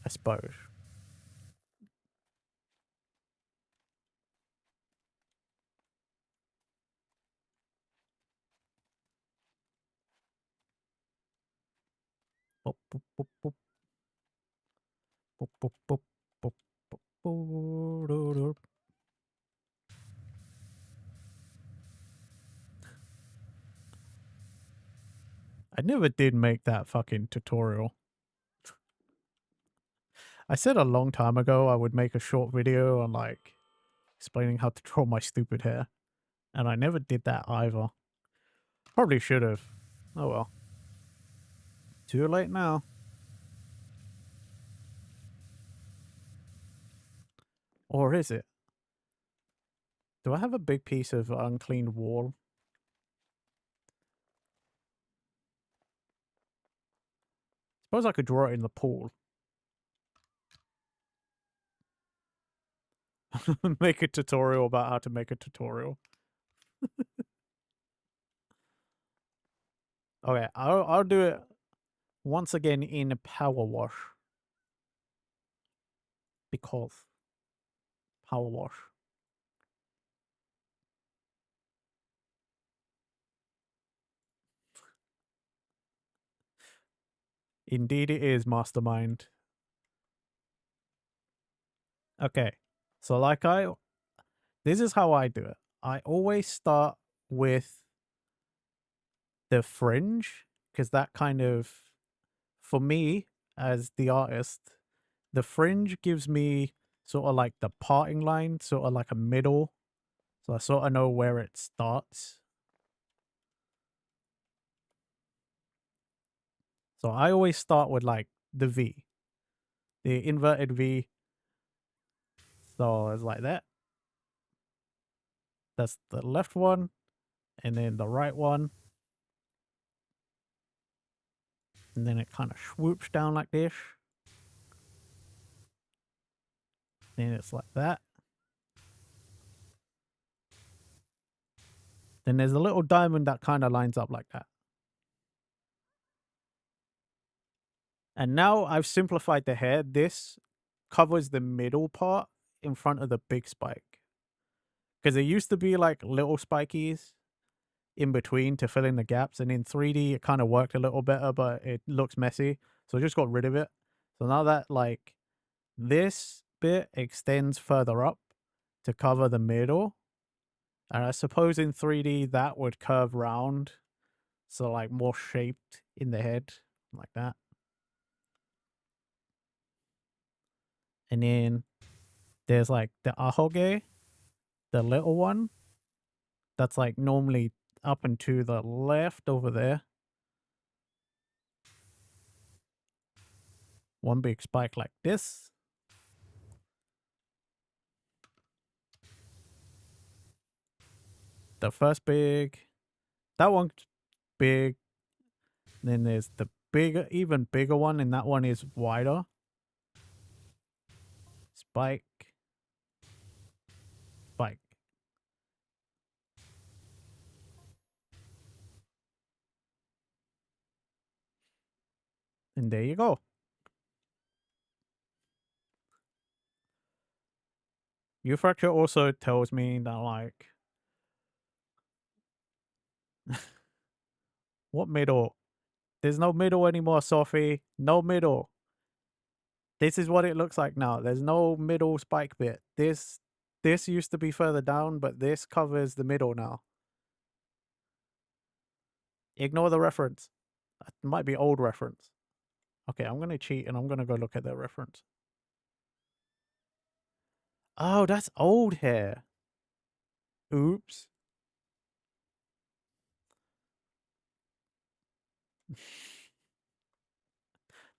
I suppose. Boop, boop, boop, boop. Boop, boop, boop, boop, boop, boop, doo, doo. I never did make that fucking tutorial. I said a long time ago I would make a short video on like explaining how to draw my stupid hair. And I never did that either. Probably should have. Oh well. Too late now. Or is it? Do I have a big piece of uncleaned wall? Suppose I could draw it in the pool. Make a tutorial about how to make a tutorial. Okay, I'll do it once again in PowerWash. Because PowerWash. Indeed it is, mastermind. Okay. So this is how I do it. I always start with the fringe, because that kind of, for me as the artist, the fringe gives me sort of like the parting line, sort of like a middle. So I sort of know where it starts. So I always start with like the V, the inverted V. So it's like that. That's the left one. And then the right one. And then it kind of swoops down like this. Then it's like that. Then there's a little diamond that kind of lines up like that. And now I've simplified the hair. This covers the middle part in front of the big spike. Because there used to be like little spikies in between to fill in the gaps. And in 3D, it kind of worked a little better, but it looks messy. So I just got rid of it. So now that like this bit extends further up to cover the middle. And I suppose in 3D that would curve round. So like more shaped in the head like that. And then there's like the ahoge, the little one. That's like normally up and to the left over there. One big spike like this. The first big, that one's big. Then there's the bigger, even bigger one, and that one is wider. Spike. Spike. And there you go. U-Fracture also tells me that like, what middle? There's no middle anymore, Sophie. No middle. This is what it looks like now. There's no middle spike bit. This used to be further down, but this covers the middle now. Ignore the reference. It might be old reference. Okay, I'm going to cheat and I'm going to go look at the reference. Oh, that's old hair. Oops.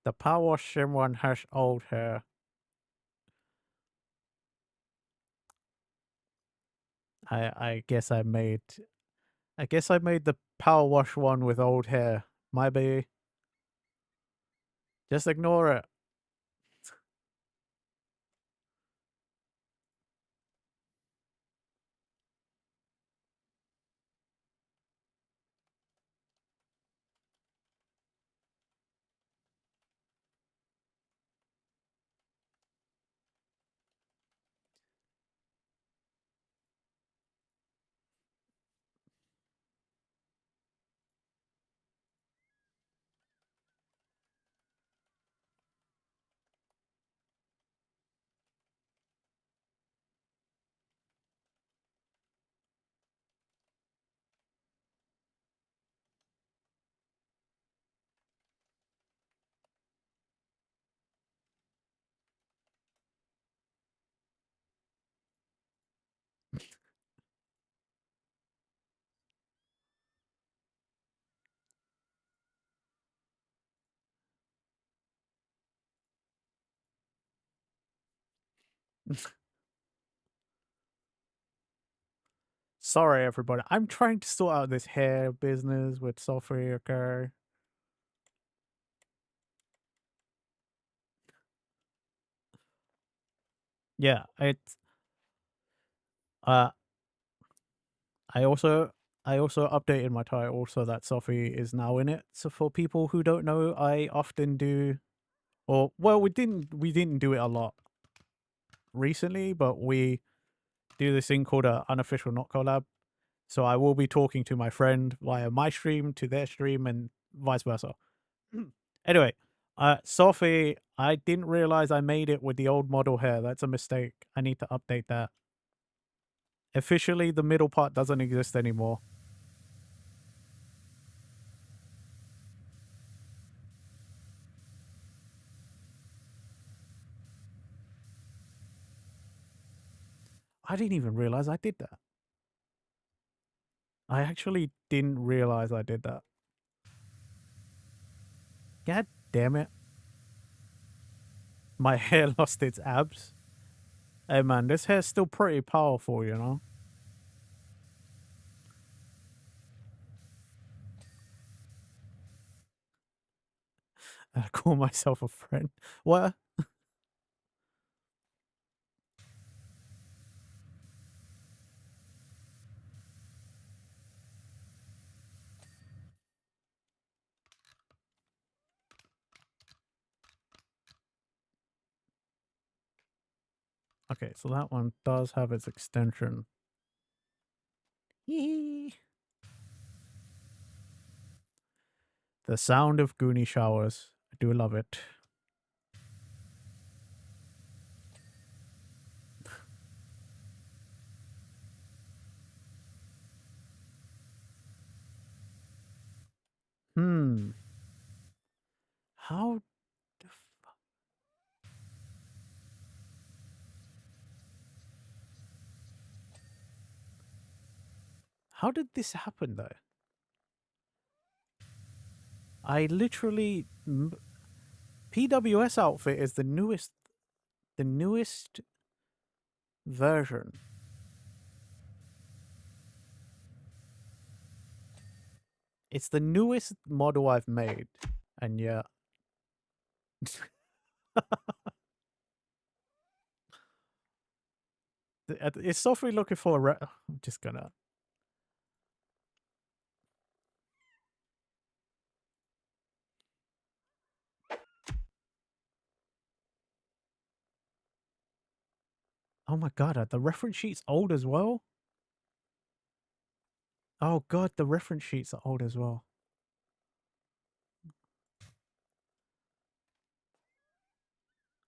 The PowerWash Sim one has old hair. I guess I made the PowerWash one with old hair. My baby. Just ignore it. Sorry, everybody. I'm trying to sort out this hair business with Sophie, okay? Yeah, it's uh I also updated my title so that Sophie is now in it. So for people who don't know, I often do, or well, we didn't do it a lot recently, but we do this thing called a unofficial not collab. So I will be talking to my friend via my stream to their stream and vice versa. Anyway, Sophie, I didn't realize I made it with the old model hair. That's a mistake. I need to update that. Officially, the middle part doesn't exist anymore. I didn't even realize I did that. I actually didn't realize I did that. God damn it. My hair lost its abs. Hey man, this hair's still pretty powerful, you know? I call myself a friend. What? Okay, so that one does have its extension. Yee. The sound of Goonie showers. I do love it. Hmm. How the fuck? How did this happen though? I literally PWS outfit is the newest version. It's the newest model I've made, and yeah. Is Sophie looking for a I'm just gonna. Oh my god, are the reference sheets old as well? Oh god, the reference sheets are old as well.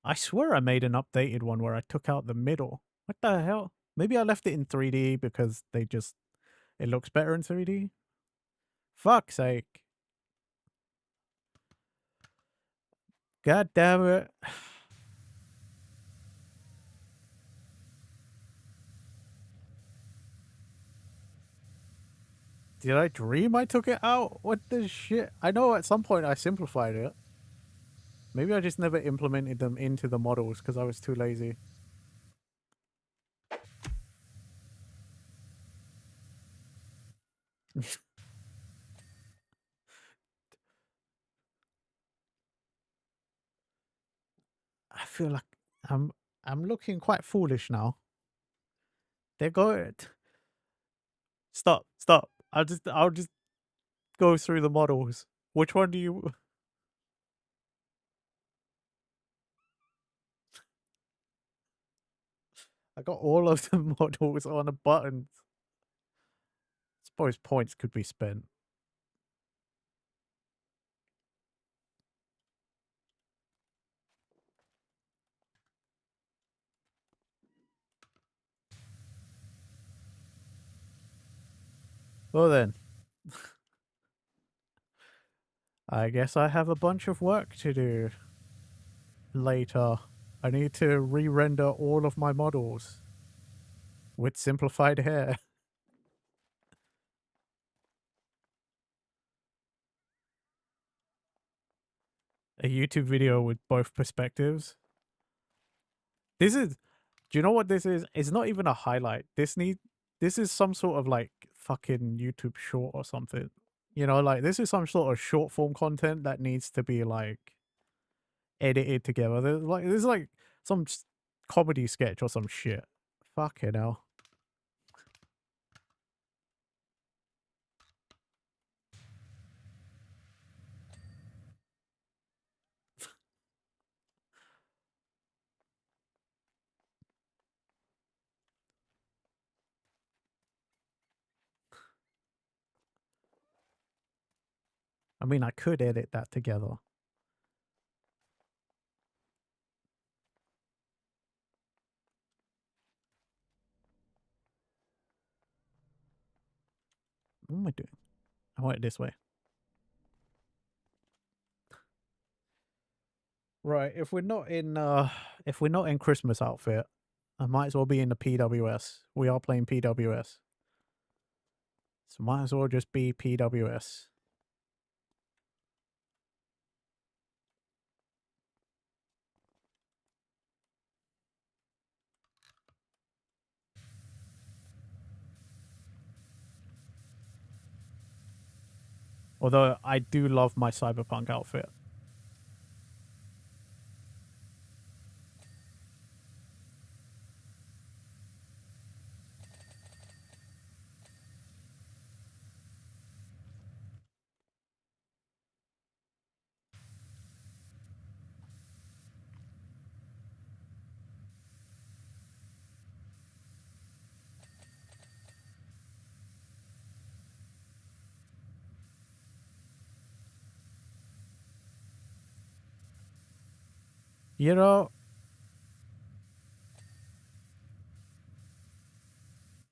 I swear I made an updated one where I took out the middle. What the hell? Maybe I left it in 3D because it looks better in 3D. Fuck's sake. God damn it. Did I dream I took it out? What the shit? I know at some point I simplified it. Maybe I just never implemented them into the models because I was too lazy. I feel like I'm looking quite foolish now. They're going. Stop. I'll just go through the models. Which one do you? I got all of the models on a button. Suppose points could be spent. Well then, I guess I have a bunch of work to do later. I need to re-render all of my models with simplified hair. A YouTube video with both perspectives. This is, do you know what this is? It's not even a highlight. This is some sort of like fucking YouTube short or something. You know, like this is some sort of short form content that needs to be like edited together. There's like some comedy sketch or some shit. Fucking hell. I mean, I could edit that together. am I doing? I want it this way. Right, if we're not in Christmas outfit, I might as well be in the PWS. We are playing PWS. So might as well just be PWS. Although I do love my cyberpunk outfit. You know,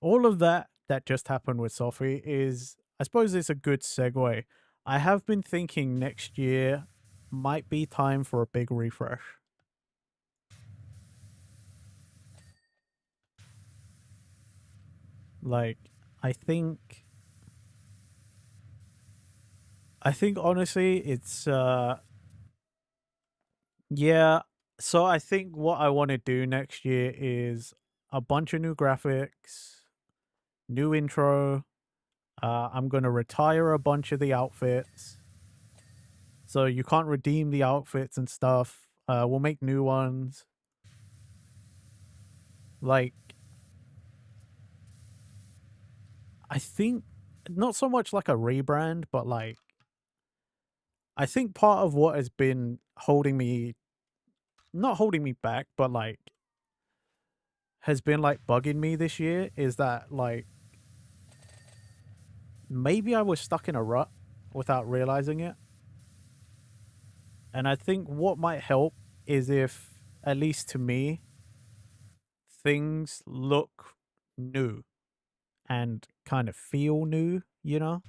all of that just happened with Sophie is, I suppose it's a good segue. I have been thinking next year might be time for a big refresh. Like, I think honestly it's yeah, so I think what I want to do next year is a bunch of new graphics, new intro. I'm going to retire a bunch of the outfits. So you can't redeem the outfits and stuff. We'll make new ones. Like, I think not so much like a rebrand, but like, I think part of what has been holding me, not holding me back, but like, has been like bugging me this year is that like, maybe I was stuck in a rut without realizing it. And I think what might help is if, at least to me, things look new and kind of feel new, you know?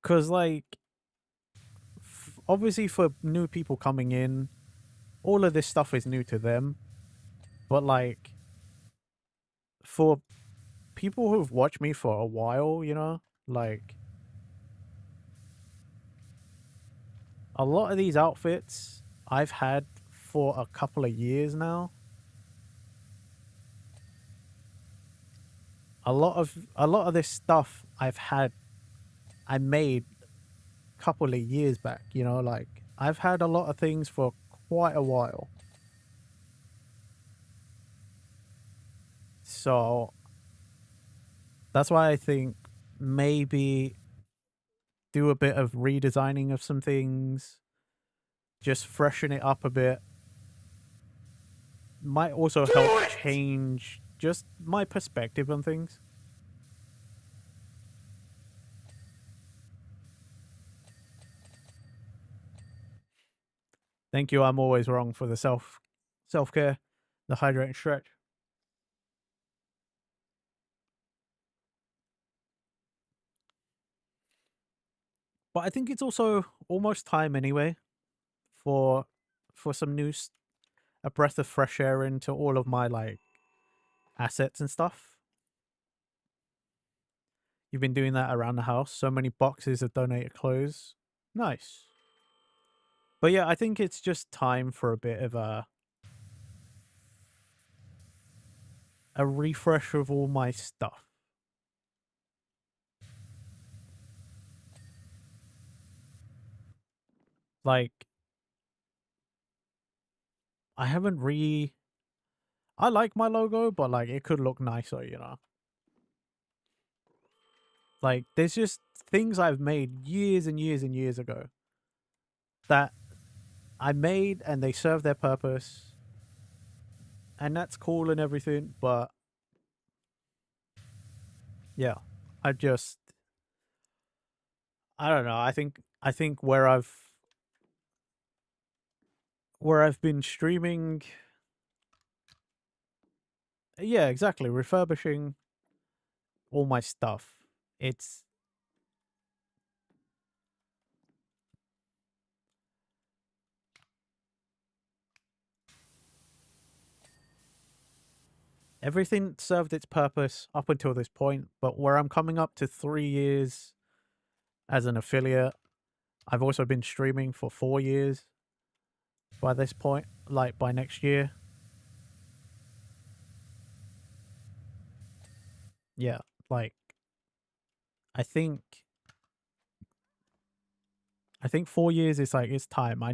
Because, like, obviously for new people coming in, all of this stuff is new to them. But, like, for people who've watched me for a while, you know, like, a lot of these outfits I've had for a couple of years now. A lot of this stuff I made a couple of years back, you know, like I've had a lot of things for quite a while. So that's why I think maybe do a bit of redesigning of some things, just freshen it up a bit. Might also help change just my perspective on things. Thank you. I'm always wrong for the self-care, the hydrate and stretch. But I think it's also almost time anyway for some new a breath of fresh air into all of my like assets and stuff. You've been doing that around the house. So many boxes of donated clothes. Nice. But yeah, I think it's just time for a bit of a refresh of all my stuff. Like, I haven't I like my logo, but like it could look nicer, you know. Like, there's just things I've made years and years and years ago that I made and they serve their purpose. And that's cool and everything, but yeah, I don't know. I think where I've been streaming Yeah, exactly. Refurbishing all my stuff. It's everything served its purpose up until this point, but where I'm coming up to 3 years as an affiliate, I've also been streaming for 4 years by this point, like by next year. Yeah, like I think I think 4 years is like it's time. I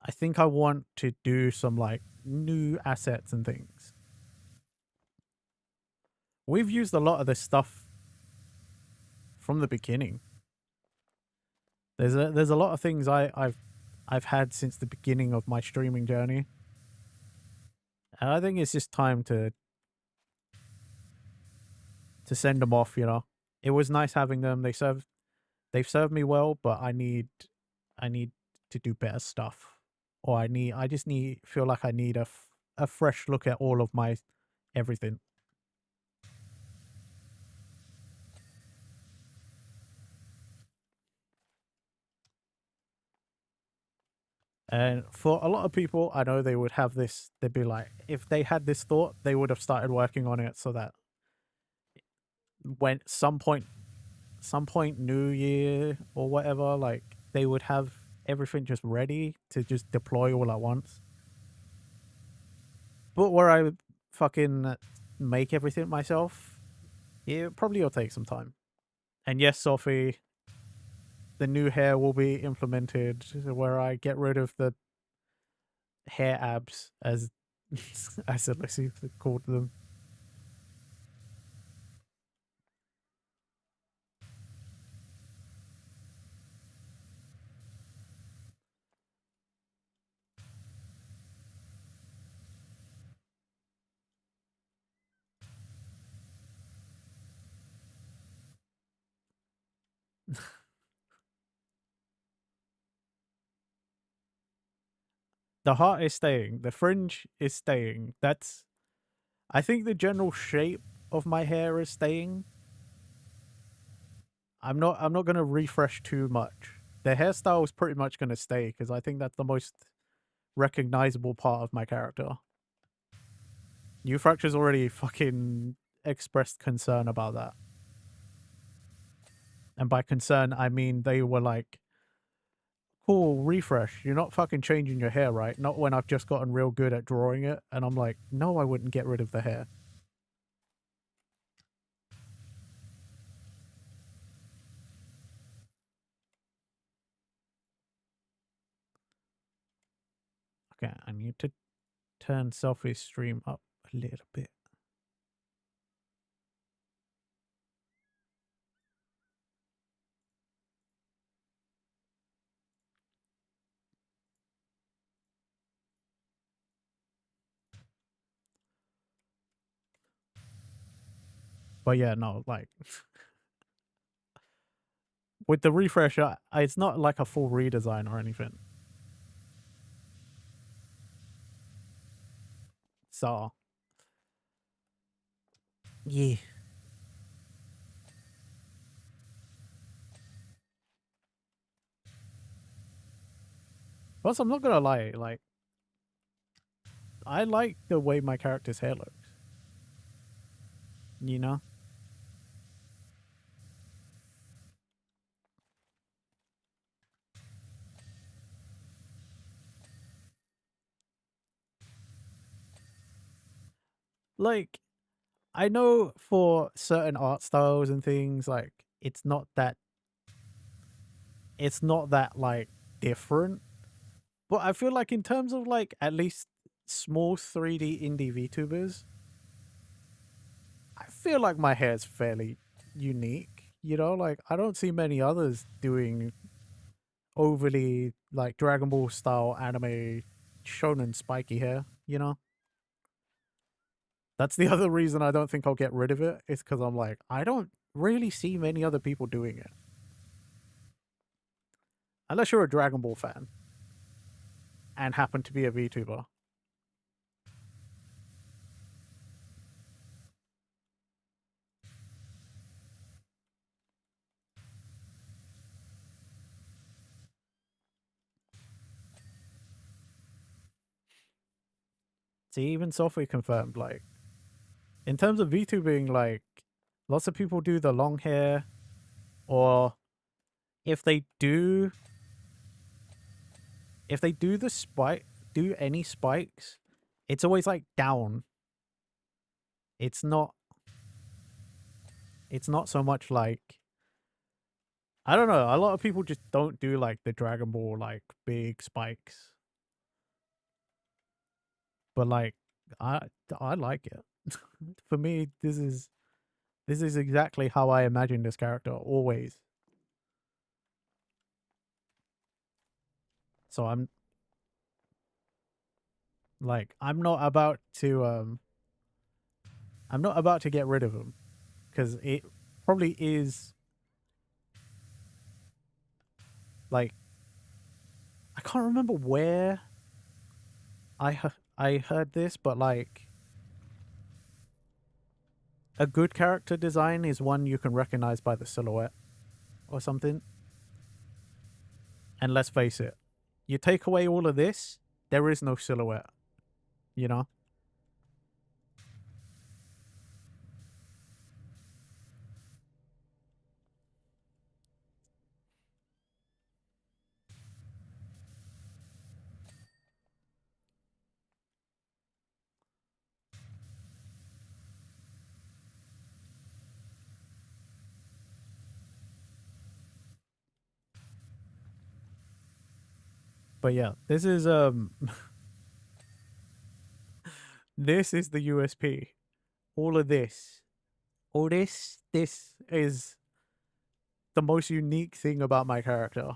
think I want to do some like new assets and things. We've used a lot of this stuff from the beginning. There's a lot of things I've had since the beginning of my streaming journey. And I think it's just time to send them off, you know. It was nice having them. They've served me well, but I need to do better stuff. Or I just feel like I need a fresh look at all of my everything. And for a lot of people, I know they would have this, they'd be like, if they had this thought, they would have started working on it so that when some point New Year or whatever, like they would have everything just ready to just deploy all at once. But where I fucking make everything myself, it probably will take some time. And yes, Sophie, the new hair will be implemented where I get rid of the hair abs, as as Alyssa called them. The heart is staying. The fringe is staying. I think the general shape of my hair is staying. I'm not gonna refresh too much. The hairstyle is pretty much gonna stay because I think that's the most recognizable part of my character. New Fracture's already fucking expressed concern about that. And by concern, I mean they were like, cool, refresh. You're not fucking changing your hair, right? Not when I've just gotten real good at drawing it. And I'm like, no, I wouldn't get rid of the hair. Okay, I need to turn selfie stream up a little bit. But yeah, no, like with the refresh, it's not like a full redesign or anything. So yeah. Plus, I'm not gonna lie, like I like the way my character's hair looks. You know? Like, I know for certain art styles and things, like it's not that like different. But I feel like in terms of like at least small 3D indie VTubers, I feel like my hair is fairly unique. You know, like I don't see many others doing overly like Dragon Ball style anime shonen spiky hair, you know? That's the other reason I don't think I'll get rid of it, is because I'm like, I don't really see many other people doing it. Unless you're a Dragon Ball fan and happen to be a VTuber. See, even Sophie confirmed, like, in terms of VTubing, like, lots of people do the long hair, or if they do do any spikes, it's always like down. It's not so much like, I don't know, a lot of people just don't do like the Dragon Ball like big spikes. But like I like it. For me, this is exactly how I imagine this character always. So I'm not about to get rid of him, because it probably is like, I can't remember where I heard this, but like, a good character design is one you can recognize by the silhouette or something. And let's face it, you take away all of this, there is no silhouette, you know? But yeah, this is this is the USP. All of this. All this is the most unique thing about my character.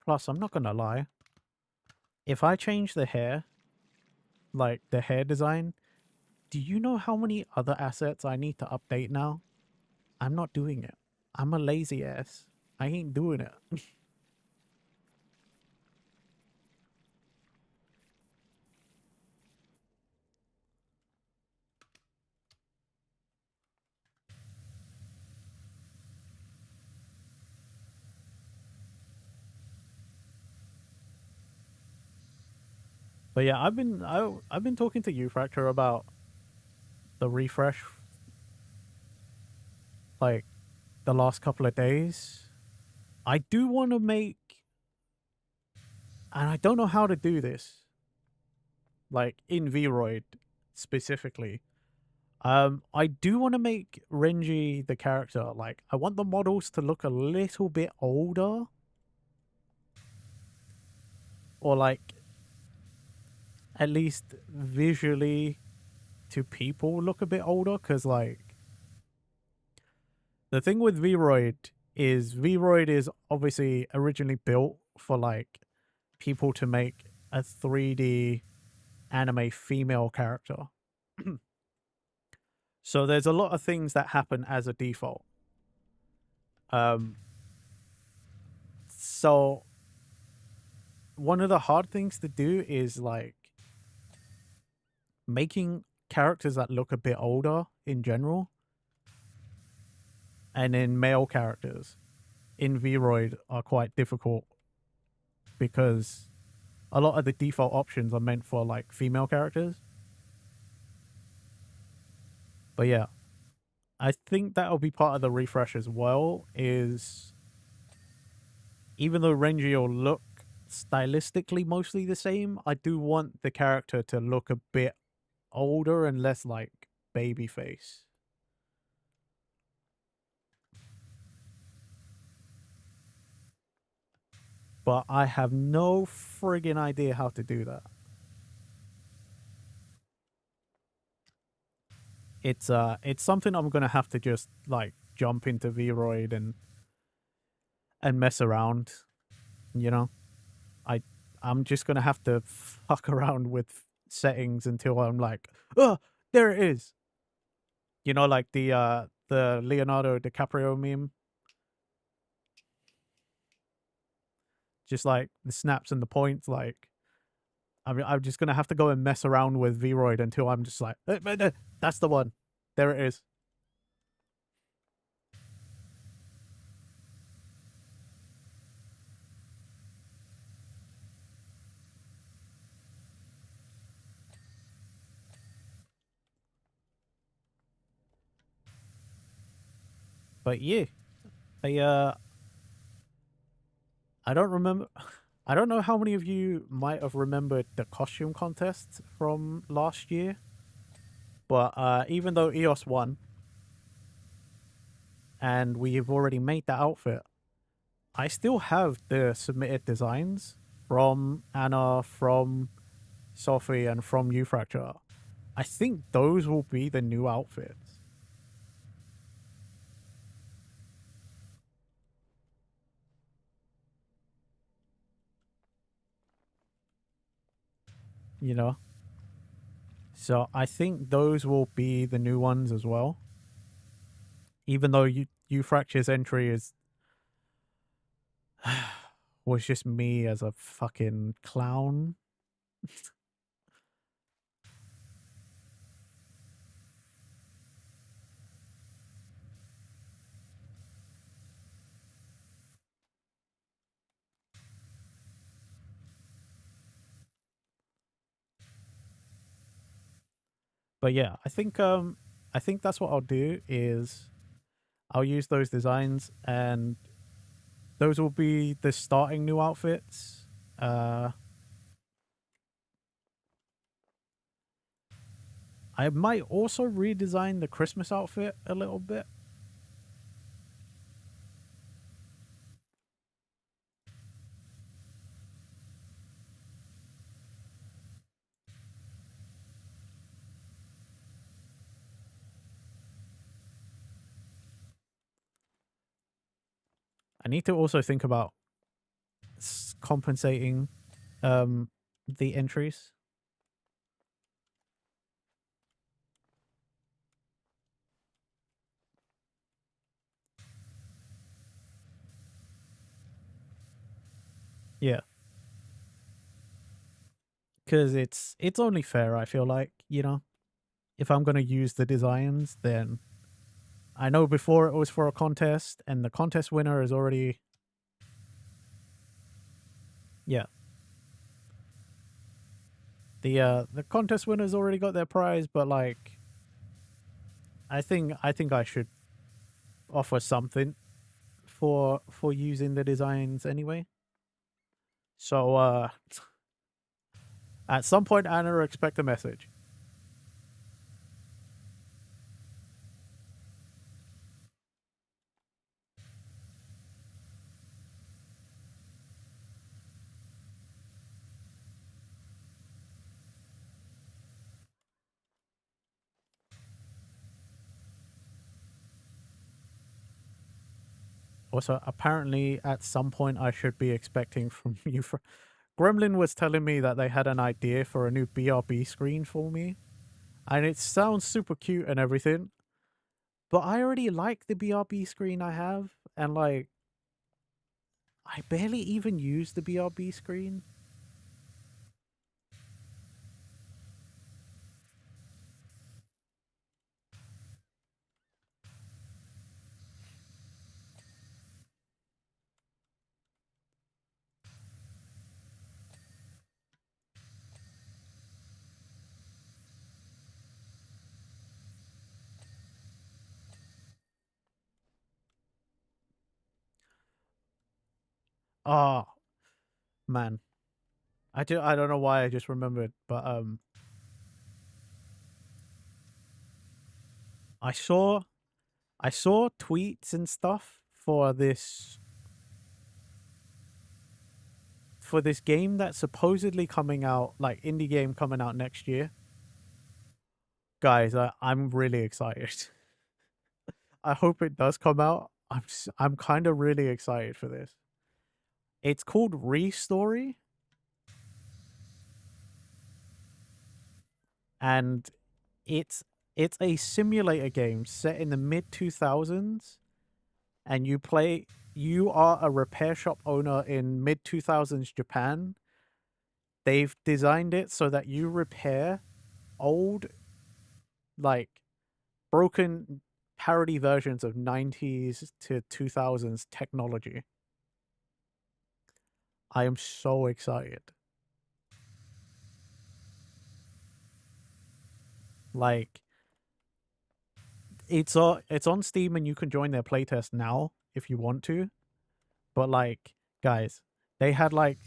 Plus, I'm not gonna lie. If I change the hair, like the hair design, do you know how many other assets I need to update now? I'm not doing it. I'm a lazy ass. I ain't doing it. But yeah, I've been talking to you, Fracture, about the refresh, like the last couple of days. I do want to make, and I don't know how to do this, like in Vroid specifically. I do want to make Renji the character, like, I want the models to look a little bit older, or like at least visually to people look a bit older, because like, the thing with Vroid is obviously originally built for like people to make a 3D anime female character. So there's a lot of things that happen as a default. So one of the hard things to do is like making characters that look a bit older in general, and then male characters in Vroid are quite difficult because a lot of the default options are meant for like female characters. But yeah, I think that'll be part of the refresh as well, is even though Renji will look stylistically mostly the same, I do want the character to look a bit older and less like baby face. But I have no friggin' idea how to do that. It's something I'm gonna have to just like jump into Vroid and mess around, you know? I'm just gonna have to fuck around with settings until I'm like, oh, there it is. You know, like the Leonardo DiCaprio meme. Just like the snaps and the points, like I'm just gonna have to go and mess around with Vroid until I'm just like, that's the one. There it is. But yeah, I I don't remember. I don't know how many of you might have remembered the costume contest from last year, but even though EOS won and we've already made that outfit, I still have the submitted designs from Anna, from Sophie, and from Fracture. I think those will be the new outfits. You know? So I think those will be the new ones as well. Even though Fracture's entry is was just me as a fucking clown. But yeah, I think that's what I'll do is I'll use those designs and those will be the starting new outfits. I might also redesign the Christmas outfit a little bit. I need to also think about compensating the entries. Yeah. Cuz it's only fair, I feel like, you know. If I'm going to use the designs, then I know before it was for a contest and the contest winner is already yeah. The contest winner's already got their prize, but like I think I should offer something for using the designs anyway. So at some point Anna will expect a message. Also, apparently at some point I should be expecting from you for Gremlin was telling me that they had an idea for a new BRB screen for me. And it sounds super cute and everything. But I already like the BRB screen I have, and like I barely even use the BRB screen. Oh man. I don't know why I just remembered, but I saw tweets and stuff for this game that's supposedly coming out, like indie game coming out next year. Guys, I'm really excited. I hope it does come out. I'm kind of really excited for this. It's called Restory, and it's a simulator game set in the mid 2000s, and you are a repair shop owner in mid 2000s Japan. They've designed it so that you repair old, like broken parody versions of 90s to 2000s technology. I am so excited. Like it's on Steam and you can join their playtest now if you want to. But like, guys, they had like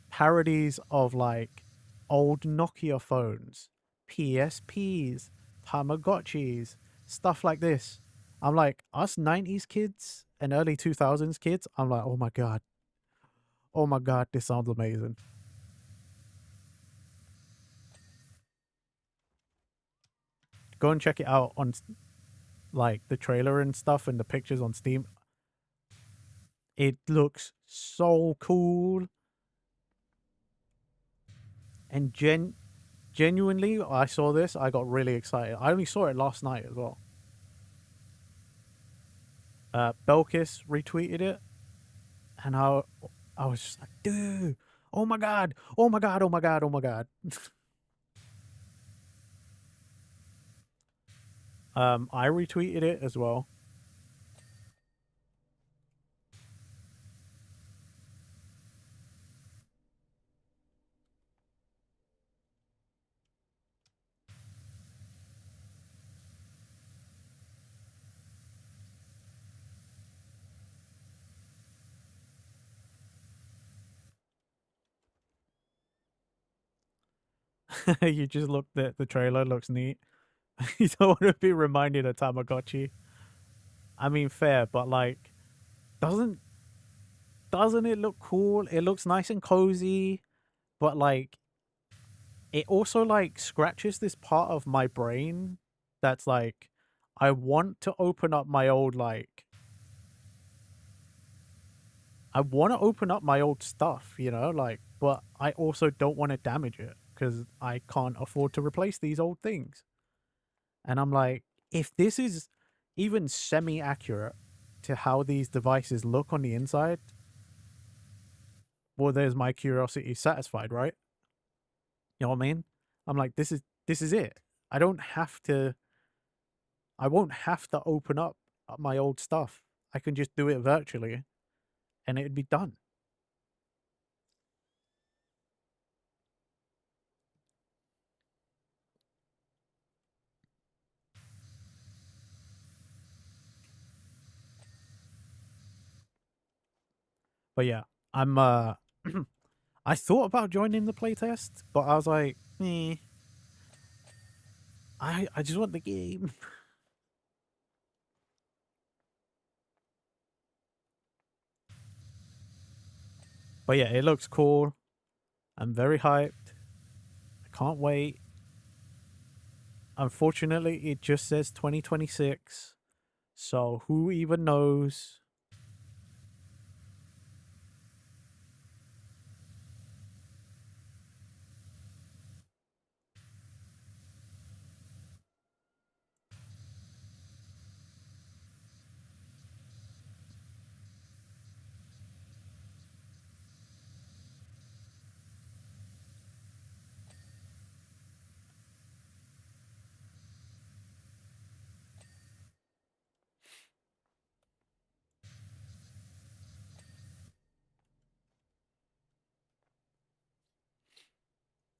parodies of like old Nokia phones, PSPs, Tamagotchis, stuff like this. I'm like, us 90s kids and early 2000s kids, I'm like, oh my god, this sounds amazing. Go and check it out on like the trailer and stuff and the pictures on Steam. It looks so cool. And genuinely, I saw this, I got really excited. I only saw it last night as well. Belkis retweeted it, and I was just like, dude, oh my god, oh my god, oh my god, oh my god. I retweeted it as well. You just looked at the trailer, looks neat. You don't want to be reminded of Tamagotchi. I mean, fair, but like, doesn't doesn't it look cool? It looks nice and cozy, but like, it also like scratches this part of my brain that's like, I want to open up my old like, I want to open up my old stuff, you know, like, but I also don't want to damage it because I can't afford to replace these old things. And I'm like, if this is even semi accurate to how these devices look on the inside, well, there's my curiosity satisfied, right? You know what I mean? I'm like, this is it. I don't have to. I won't have to open up my old stuff. I can just do it virtually, and it'd be done. But yeah, I'm I thought about joining the playtest, but I was like, I just want the game. But yeah, it looks cool. I'm very hyped. I can't wait. Unfortunately, it just says 2026. So who even knows?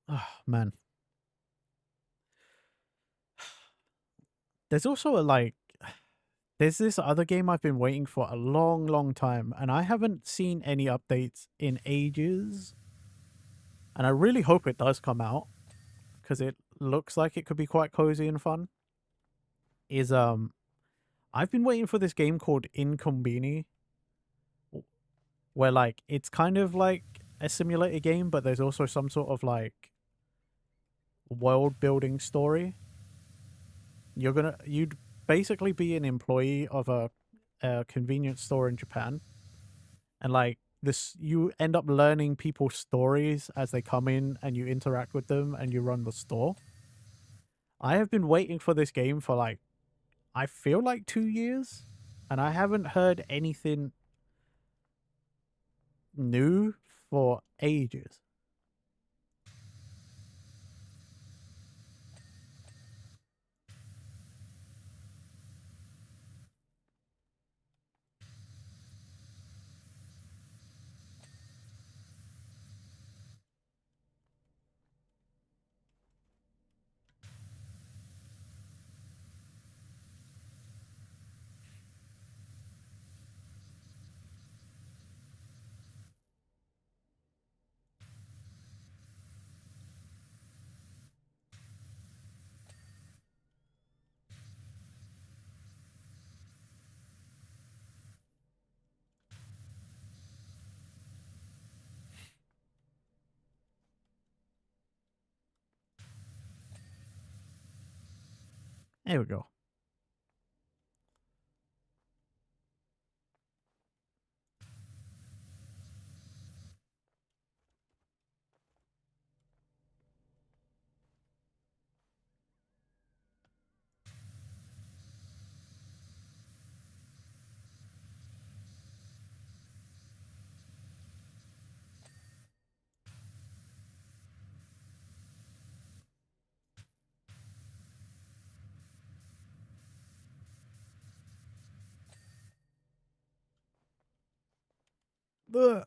Oh, man. There's also a like there's this other game I've been waiting for a long, long time, and I haven't seen any updates in ages. And I really hope it does come out because it looks like it could be quite cozy and fun. Is I've been waiting for this game called Incombini, where like it's kind of like a simulator game, but there's also some sort of like world building story. You'd basically be an employee of a convenience store in Japan, and like this, you end up learning people's stories as they come in, and you interact with them, and you run the store. I have been waiting for this game for like I feel like 2 years, and I haven't heard anything new for ages. There we go. Ugh.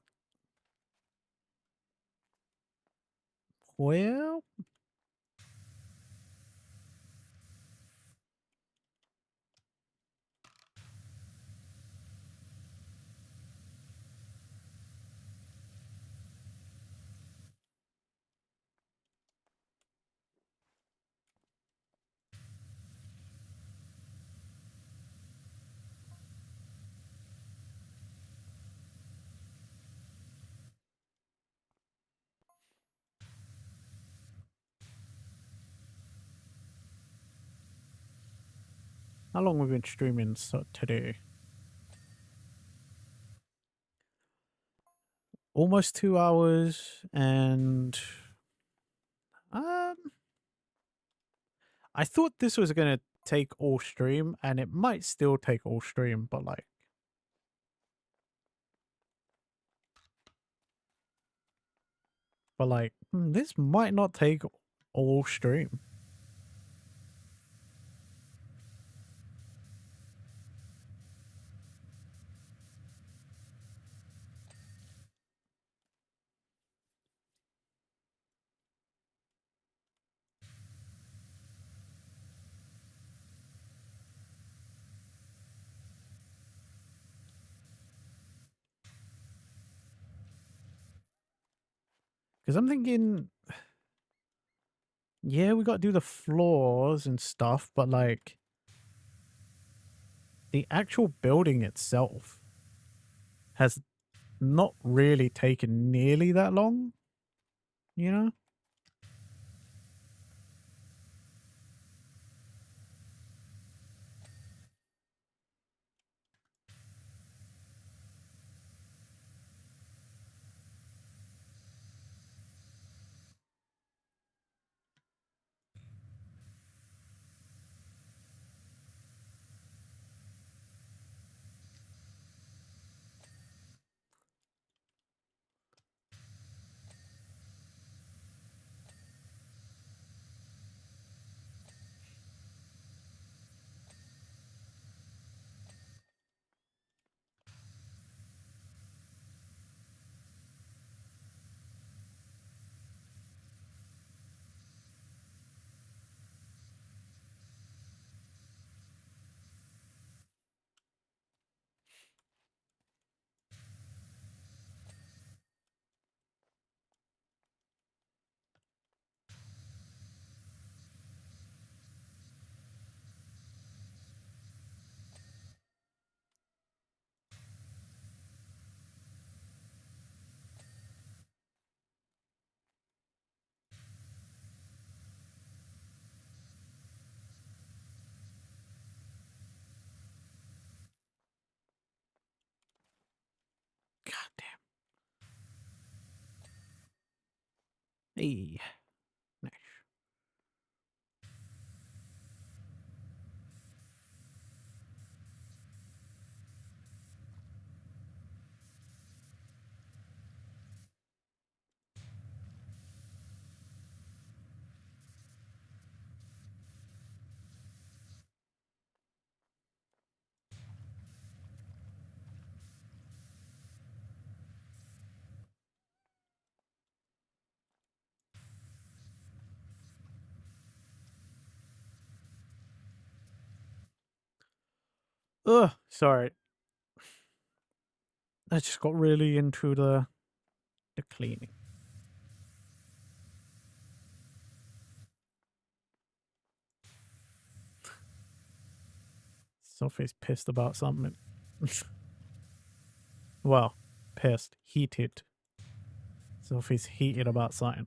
Well, how long have we been streaming today? Almost 2 hours, and um, I thought this was gonna take all stream, and it might still take all stream, but this might not take all stream. Because I'm thinking, yeah, we got to do the floors and stuff, but like the actual building itself has not really taken nearly that long, you know? God damn. Hey. Nice. Ugh, sorry. I just got really into the cleaning. Sophie's pissed about something. Well, pissed. Heated. Sophie's heated about something.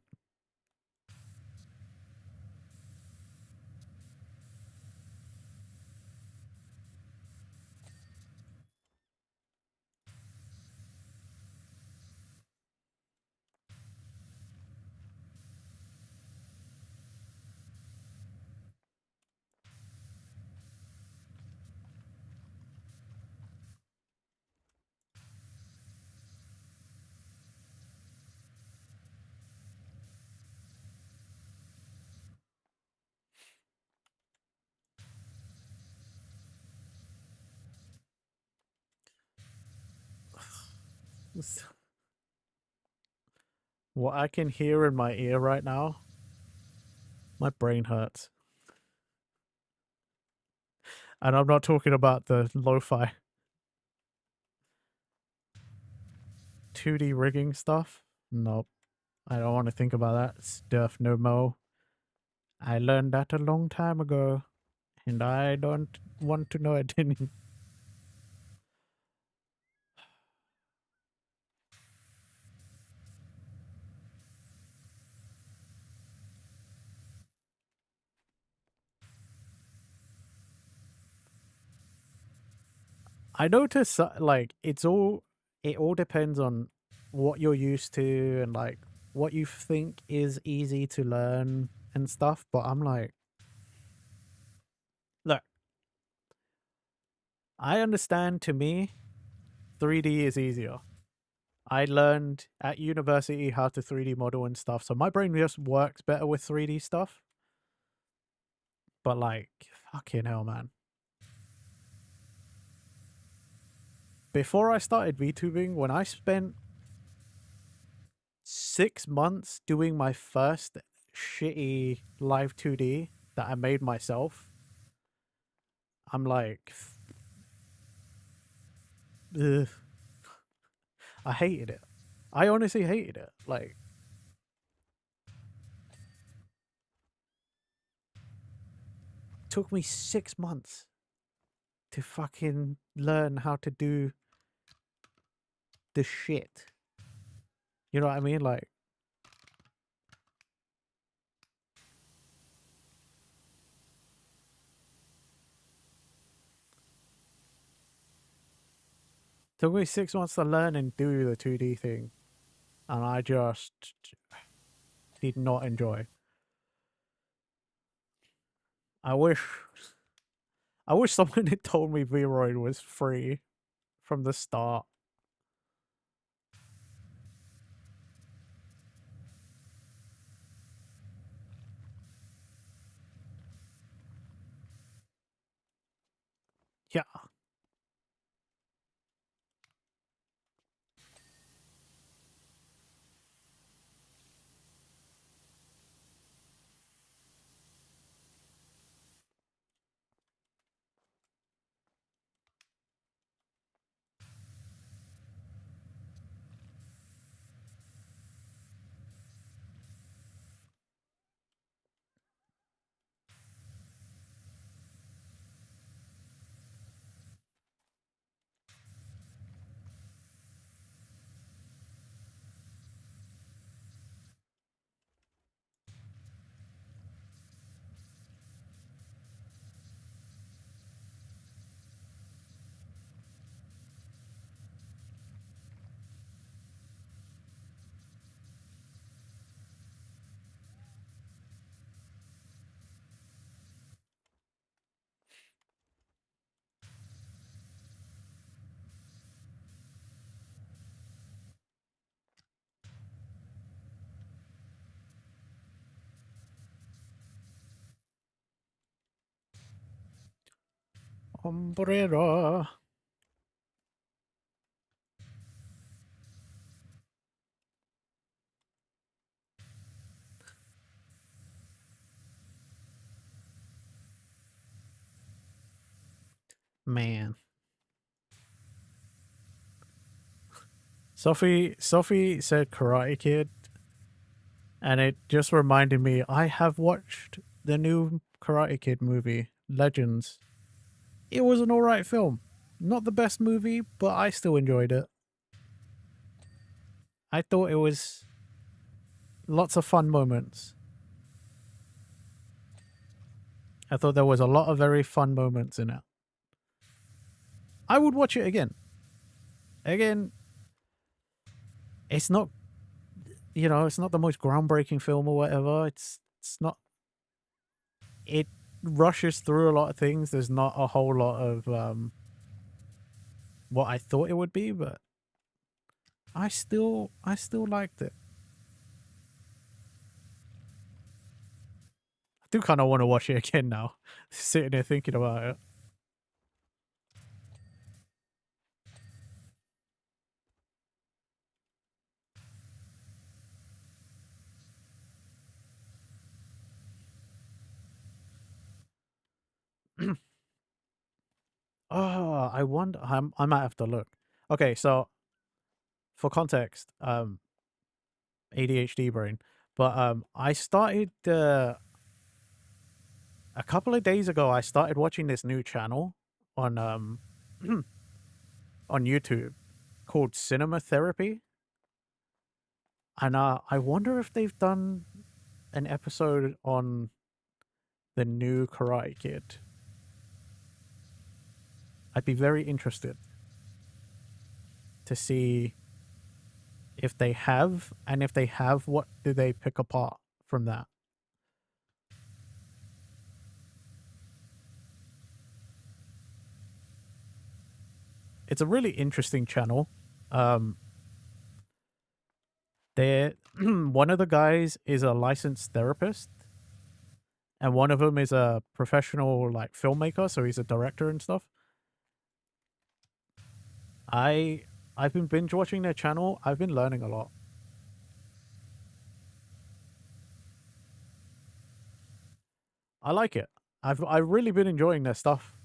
What I can hear in my ear right now, my brain hurts. And I'm not talking about the lo-fi 2D rigging stuff. Nope. I don't want to think about that stuff no more. I learned that a long time ago, and I don't want to know it anymore. I notice like it all depends on what you're used to and like what you think is easy to learn and stuff. But I'm like, look, I understand. To me, 3D is easier. I learned at university how to 3D model and stuff, so my brain just works better with 3D stuff. But like, fucking hell, man. Before I started VTubing, when I spent 6 months doing my first shitty live 2D that I made myself, I'm like, ugh. I hated it. I honestly hated it. Like, took me 6 months to fucking learn how to do the shit. You know what I mean? Like, took me 6 months to learn and do the 2D thing. And I just did not enjoy. I wish someone had told me V-Roid was free from the start. Yeah. Umbrella. Man. Sophie said Karate Kid, and it just reminded me I have watched the new Karate Kid movie, Legends. It was an alright film. Not the best movie, but I still enjoyed it. I thought it was lots of fun moments. I thought there was a lot of very fun moments in it. I would watch it again. Again, it's not, you know, it's not the most groundbreaking film or whatever. It's not. It rushes through a lot of things. There's not a whole lot of what I thought it would be, but I still liked it. I do kind of want to watch it again now. Sitting there thinking about it. Oh, I wonder. I might have to look. Okay, so for context, ADHD brain, but I started a couple of days ago. I started watching this new channel on on YouTube called Cinema Therapy, and I wonder if they've done an episode on the new Karate Kid. I'd be very interested to see if they have, and if they have, what do they pick apart from that? It's a really interesting channel. They one of the guys is a licensed therapist, and one of them is a professional like filmmaker, so he's a director and stuff. I've been binge watching their channel. I've been learning a lot. I like it. I've really been enjoying their stuff.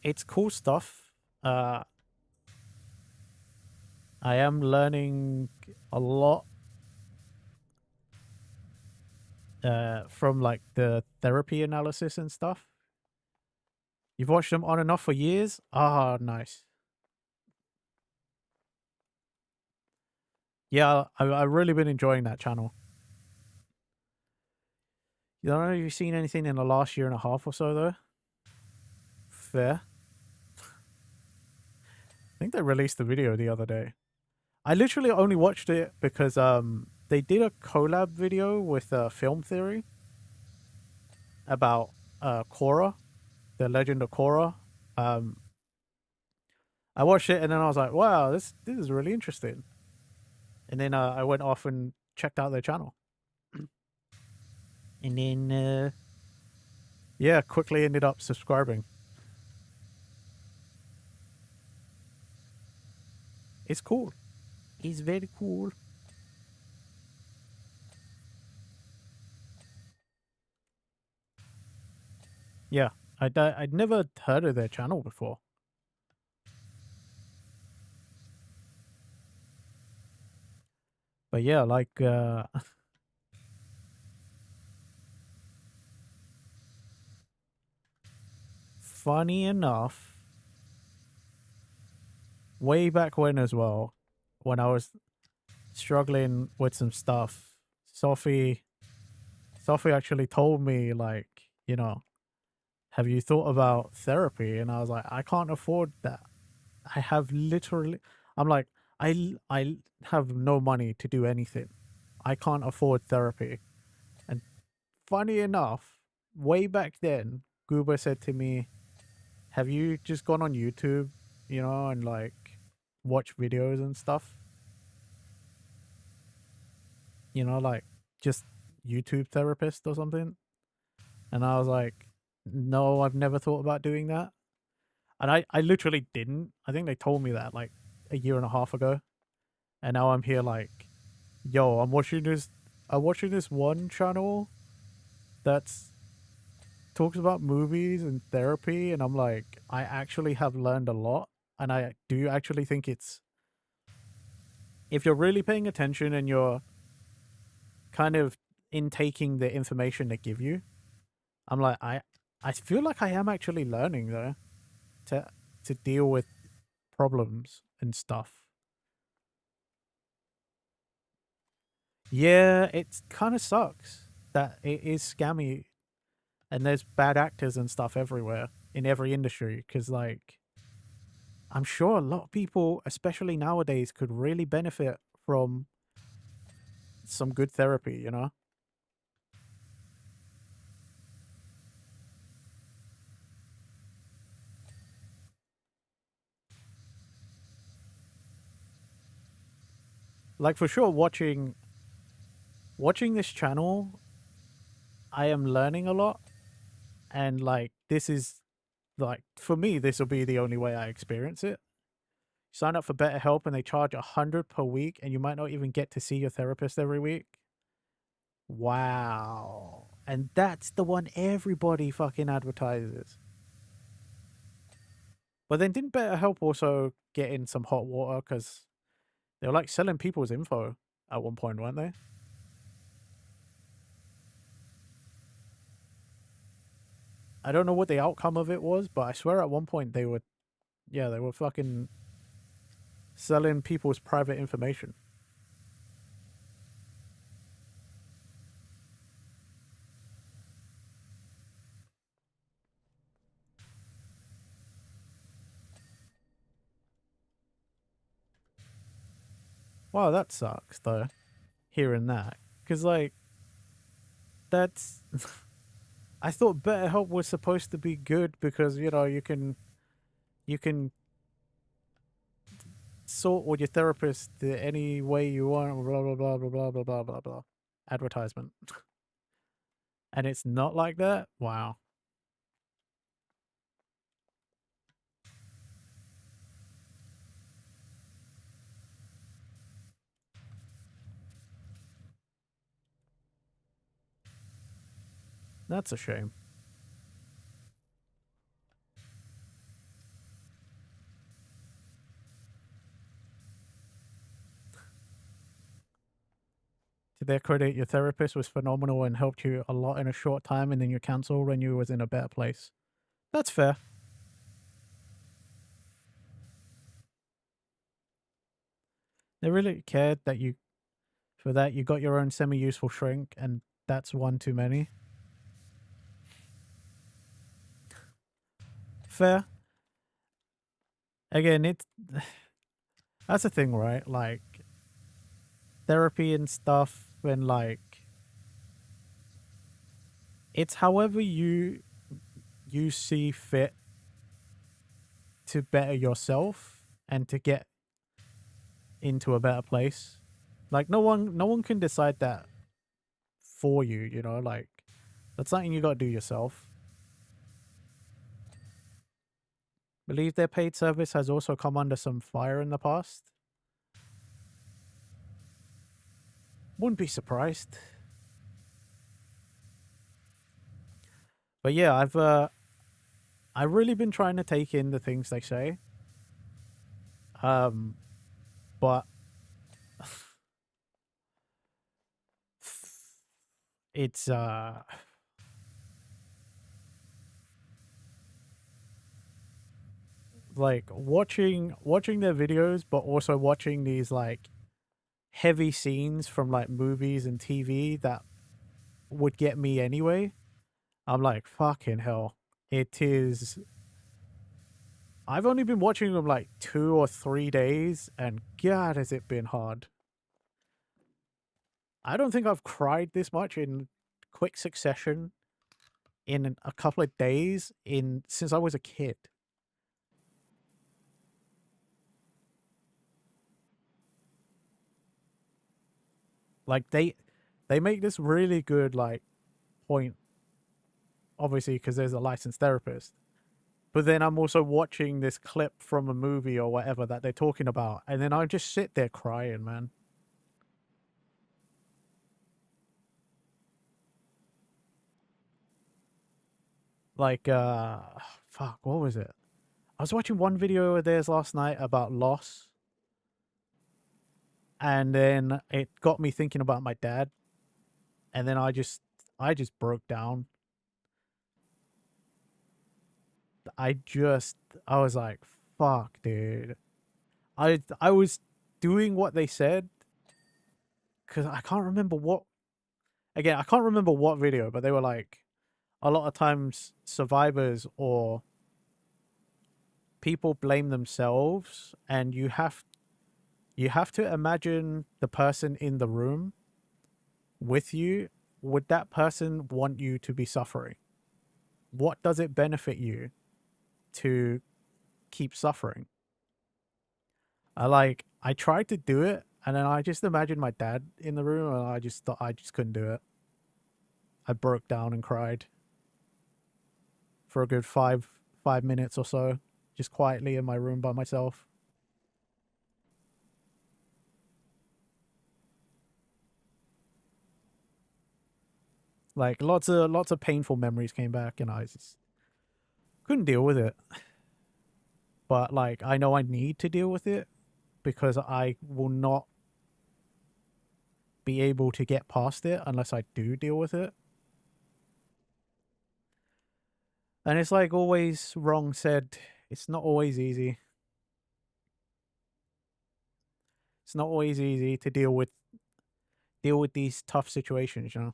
It's cool stuff. I am learning a lot from like the therapy analysis and stuff. You've watched them on and off for years? Ah, nice. Yeah, I've really been enjoying that channel. You don't know if you've seen anything in the last year and a half or so, though? Fair. I think they released the video the other day. I literally only watched it because they did a collab video with Film Theory about Korra, the Legend of Korra. I watched it and then I was like, wow, this is really interesting. And then I went off and checked out their channel. And then yeah, quickly ended up subscribing. It's cool. It's very cool. Yeah, I'd never heard of their channel before. But yeah, like funny enough, way back when as well, when I was struggling with some stuff, Sophie actually told me, like, you know, have you thought about therapy? And I was like, I can't afford that. I have literally, I'm like, I have no money to do anything. I can't afford therapy. And funny enough, way back then, Goober said to me, have you just gone on YouTube, you know, and like watch videos and stuff? You know, like just YouTube therapist or something? And I was like, no, I've never thought about doing that. And I literally didn't. I think they told me that like a year and a half ago. And now I'm here like, yo, I'm watching this one channel that's talks about movies and therapy, and I'm like, I actually have learned a lot. And I do actually think it's, if you're really paying attention and you're kind of intaking the information they give you, I'm like, I feel like I am actually learning though to deal with problems and stuff. Yeah, it kind of sucks that it is scammy and there's bad actors and stuff everywhere in every industry, because like I'm sure a lot of people, especially nowadays, could really benefit from some good therapy, you know? Like for sure watching this channel, I am learning a lot, and like this is like, for me, this will be the only way I experience it. Sign up for BetterHelp and they charge 100 per week, and you might not even get to see your therapist every week. Wow. And that's the one everybody fucking advertises. But then didn't BetterHelp also get in some hot water because they were like selling people's info at one point, weren't they? I don't know what the outcome of it was, but I swear at one point they were, yeah, they were fucking selling people's private information. Wow, that sucks though, hearing that. Because, like, that's. I thought BetterHelp was supposed to be good because, you know, you can sort with your therapist any way you want, blah, blah, blah, blah, blah, blah, blah, blah, blah. Advertisement. And it's not like that? Wow. That's a shame. To their credit, your therapist was phenomenal and helped you a lot in a short time, and then you cancel when you was in a better place. That's fair. They really cared that you, for that, you got your own semi-useful shrink, and that's one too many. Fair. Again, it's that's the thing, right? Like therapy and stuff, and like it's however you see fit to better yourself and to get into a better place. Like no one can decide that for you, you know, like that's something you got to do yourself. Believe their paid service has also come under some fire in the past. Wouldn't be surprised. But yeah, I've really been trying to take in the things they say. But it's like watching their videos, but also watching these like heavy scenes from like movies and TV that would get me anyway. I'm like, fucking hell. It is. I've only been watching them like 2 or 3 days, and God, has it been hard. I don't think I've cried this much in quick succession in a couple of days in since I was a kid. Like they make this really good like point, obviously because there's a licensed therapist. But then I'm also watching this clip from a movie or whatever that they're talking about, and then I just sit there crying, man. Like fuck, what was it? I was watching one video of theirs last night about loss, and then it got me thinking about my dad, and then I just broke down. I was like, fuck, dude. I was doing what they said because I can't remember what. Again, I can't remember what video, but they were like, a lot of times survivors or people blame themselves, and you have to imagine the person in the room with you. Would that person want you to be suffering? What does it benefit you to keep suffering? I tried to do it, and then I just imagined my dad in the room, and I just thought I just couldn't do it. I broke down and cried for a good five minutes or so, just quietly in my room by myself. Like lots of painful memories came back, and I just couldn't deal with it. But like I know I need to deal with it because I will not be able to get past it unless I do deal with it. And it's like always wrong said, it's not always easy. It's not always easy to deal with these tough situations, you know.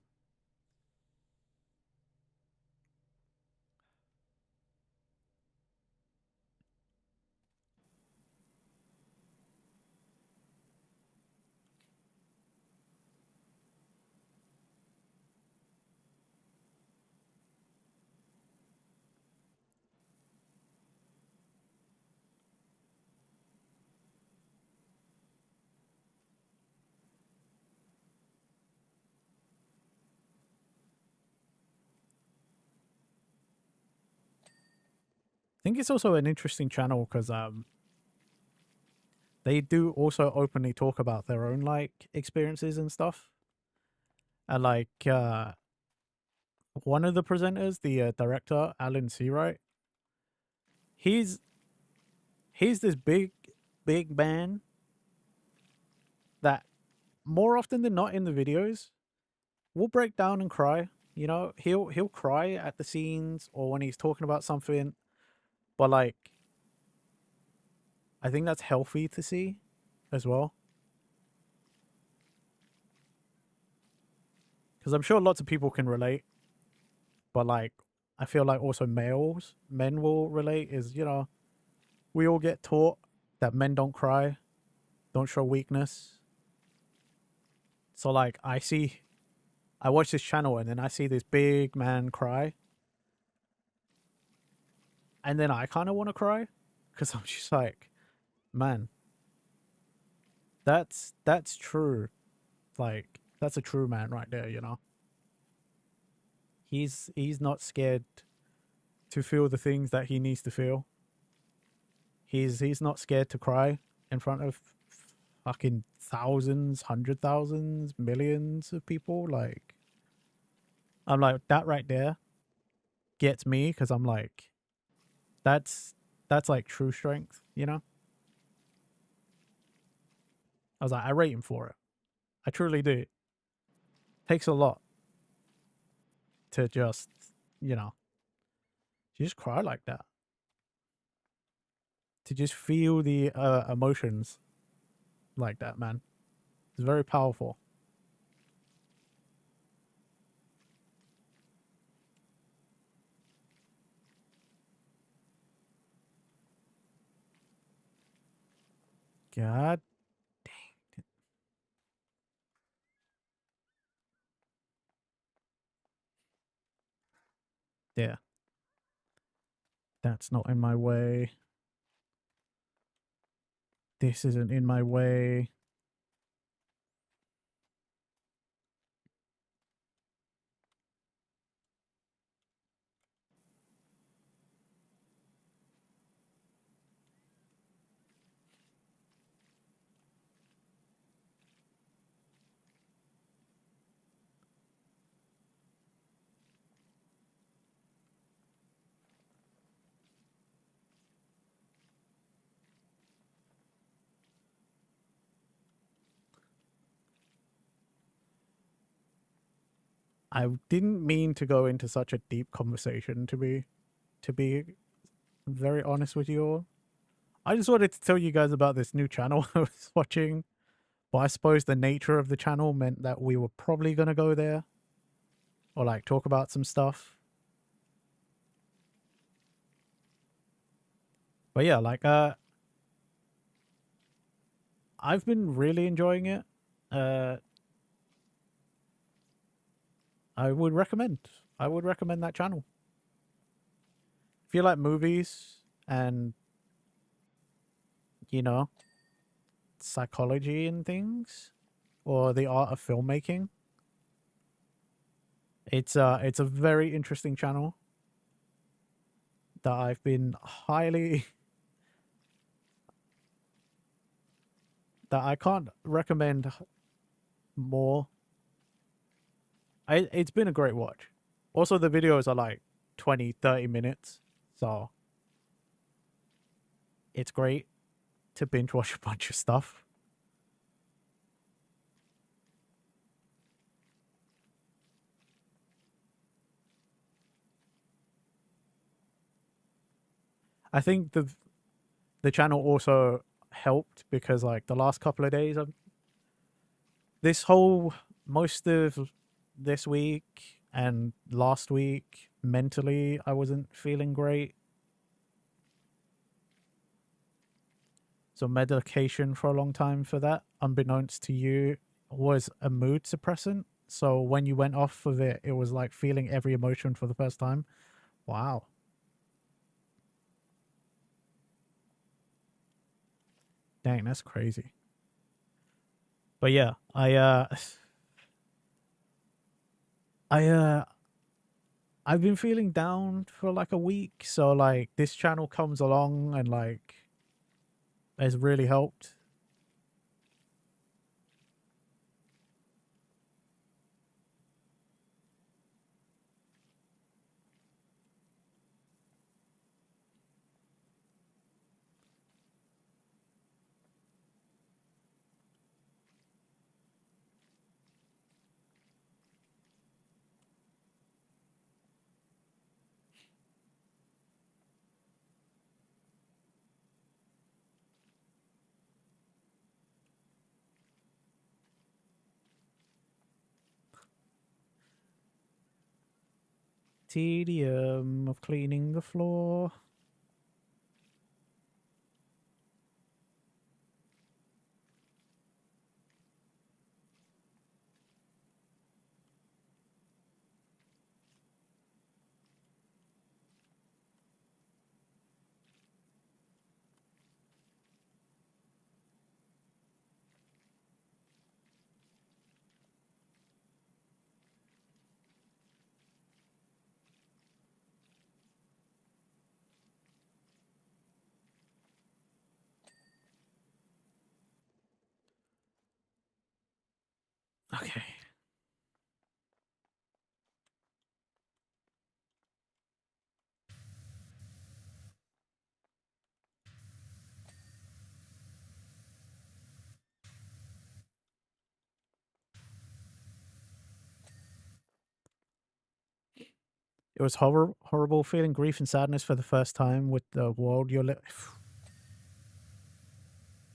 I think it's also an interesting channel because they do also openly talk about their own like experiences and stuff. And like one of the presenters, the director Alan Seawright, he's this big man that more often than not in the videos will break down and cry. You know, he'll cry at the scenes or when he's talking about something, but like I think that's healthy to see as well. Because I'm sure lots of people can relate, but like I feel like also men will relate. Is, you know, we all get taught that men don't cry, don't show weakness. So like I watch this channel and then I see this big man cry, and then I kind of want to cry because I'm just like, man, that's true. Like that's a true man right there, you know. He's not scared to feel the things that he needs to feel. He's not scared to cry in front of fucking thousands, hundred thousands, millions of people. Like I'm like that right there gets me because I'm like that's like true strength, you know. I was like I rate him for it. I truly do. It takes a lot to just, you know, just cry like that. To just feel the emotions like that, man. It's very powerful. God dang it. Yeah. That's not in my way. This isn't in my way. I didn't mean to go into such a deep conversation to be very honest with you all. I just wanted to tell you guys about this new channel I was watching. But I suppose the nature of the channel meant that we were probably gonna go there or like talk about some stuff. But yeah, like I've been really enjoying it. Uh I would recommend. I would recommend that channel. If you like movies and, you know, psychology and things or the art of filmmaking, it's a very interesting channel that I've been highly that I can't recommend more. It's been a great watch. Also, the videos are like 20-30 minutes, so it's great to binge watch a bunch of stuff. I think the channel also helped because like the last couple of days of this whole most of this week and last week mentally I wasn't feeling great. So medication for a long time for that, unbeknownst to you, was a mood suppressant. So when you went off of it, it was like feeling every emotion for the first time. Wow. Dang, that's crazy. But yeah, I I've been feeling down for like a week, so like this channel comes along and like has really helped. Tedium of cleaning the floor. Okay. It was horrible feeling grief and sadness for the first time with the world you're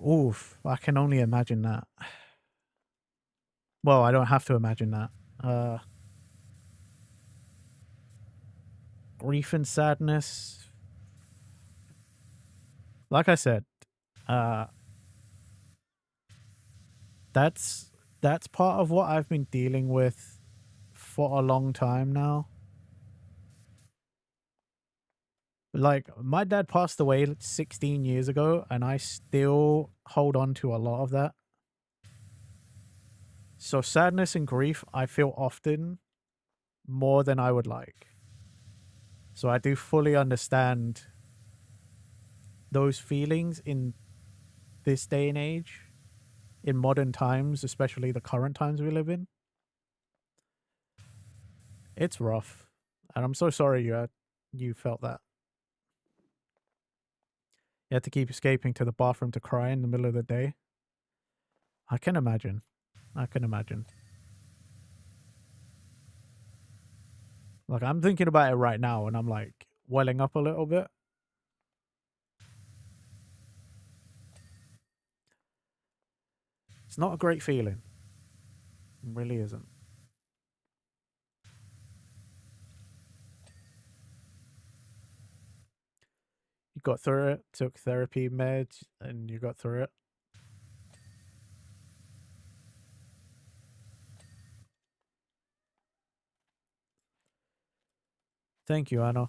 Oof, I can only imagine that. Well, I don't have to imagine that. Uh, Grief and sadness. Like I said, uh, that's that's part of what I've been dealing with for a long time now. Like my dad passed away 16 years ago, and I still hold on to a lot of that. So sadness and grief, I feel often more than I would like. So I do fully understand those feelings in this day and age, in modern times, especially the current times we live in. It's rough, and I'm so sorry you felt that. You had to keep escaping to the bathroom to cry in the middle of the day. I can imagine. I can imagine. Like I'm thinking about it right now, and I'm like welling up a little bit. It's not a great feeling. It really isn't. You got through it, took therapy meds, and you got through it. Thank you, Anna.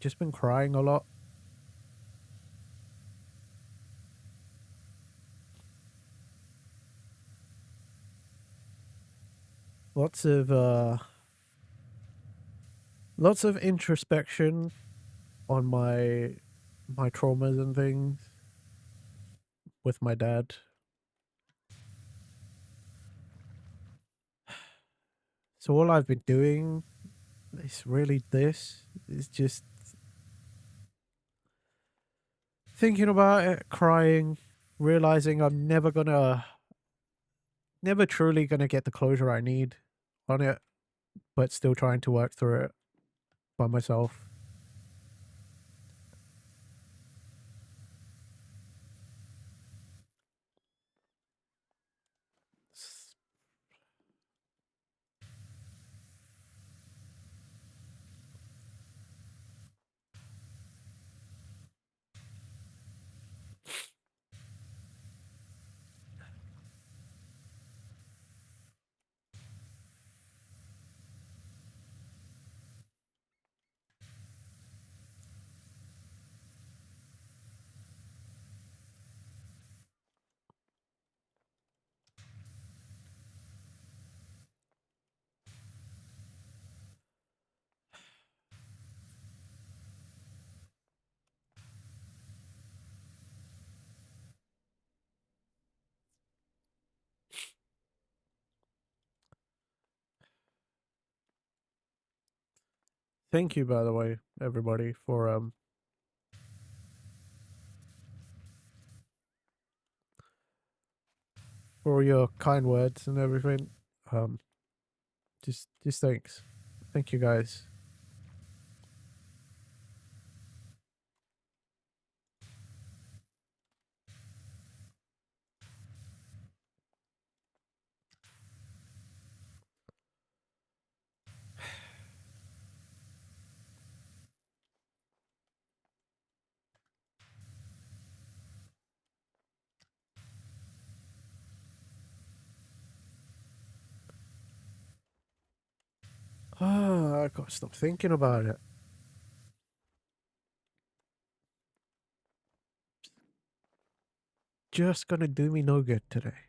just been crying a lot. Lots of introspection on my traumas and things with my dad. So all I've been doing is really this. Is just thinking about it, crying, realizing I'm never truly gonna get the closure I need on it, but still trying to work through it by myself. Thank you, by the way, everybody, for your kind words and everything. Um, just thanks. Thank you, guys. Ah, I gotta stop thinking about it. Just gonna do me no good today.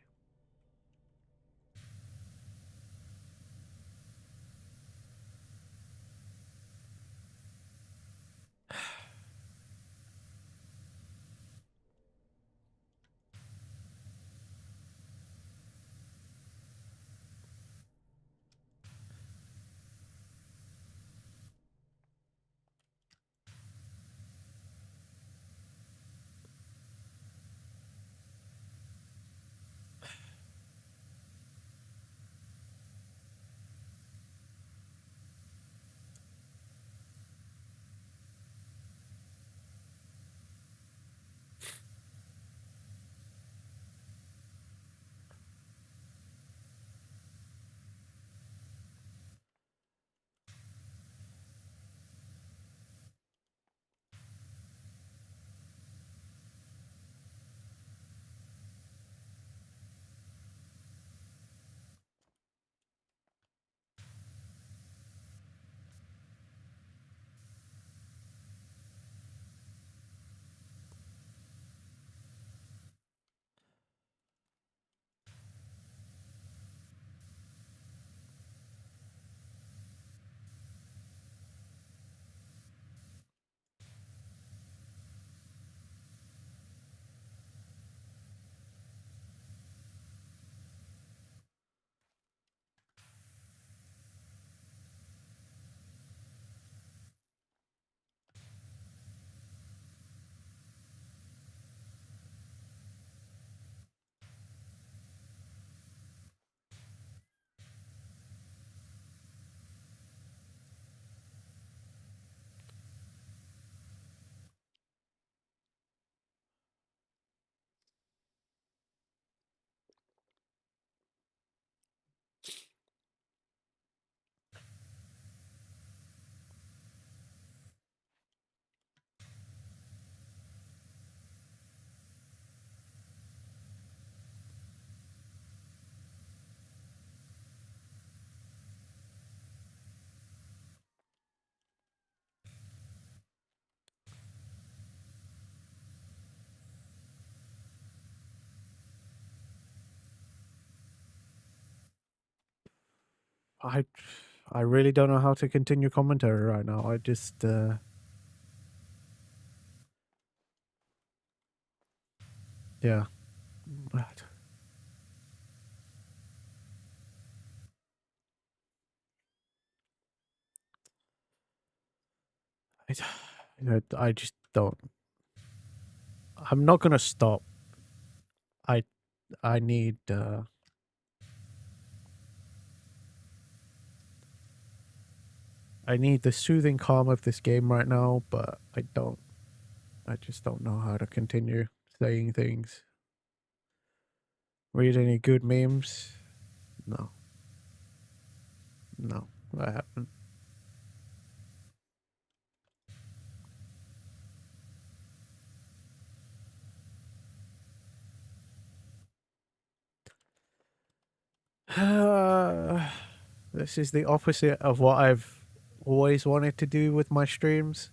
I really don't know how to continue commentary right now. I just yeah. But I just don't. I'm not gonna stop. I I need I need the soothing calm of this game right now, but I don't. I just don't know how to continue saying things. Read any good memes? No. No, I haven't. This is the opposite of what I've always wanted to do with my streams.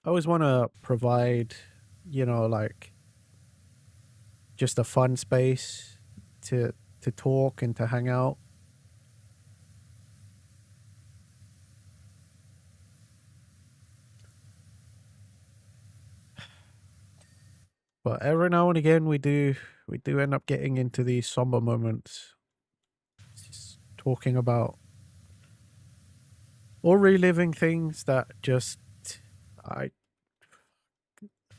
I always want to provide, like just a fun space to talk and to hang out. But every now and again we do end up getting into these somber moments. Just talking about or reliving things that just I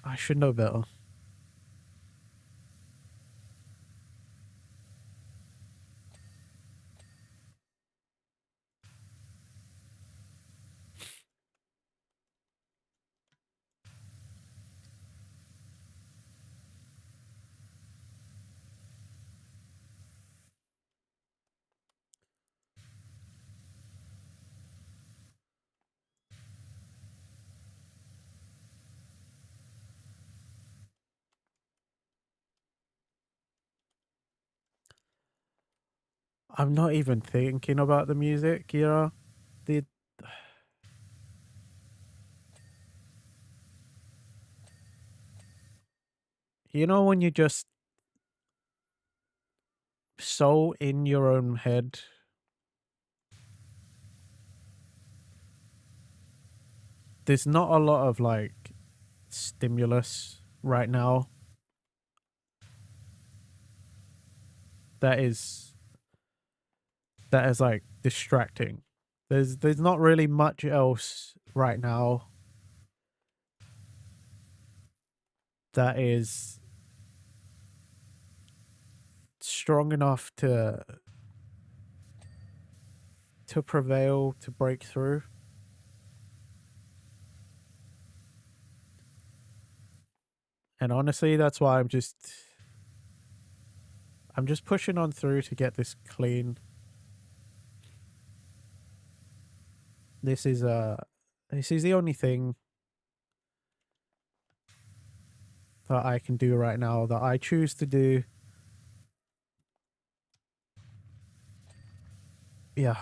I should know better. I'm not even thinking about the music, The when you just so in your own head. There's not a lot of like stimulus right now that is like distracting. There's not really much else right now that is strong enough to prevail, to break through. And honestly, that's why I'm just pushing on through to get this clean. This is the only thing that I can do right now, that I choose to do. Yeah.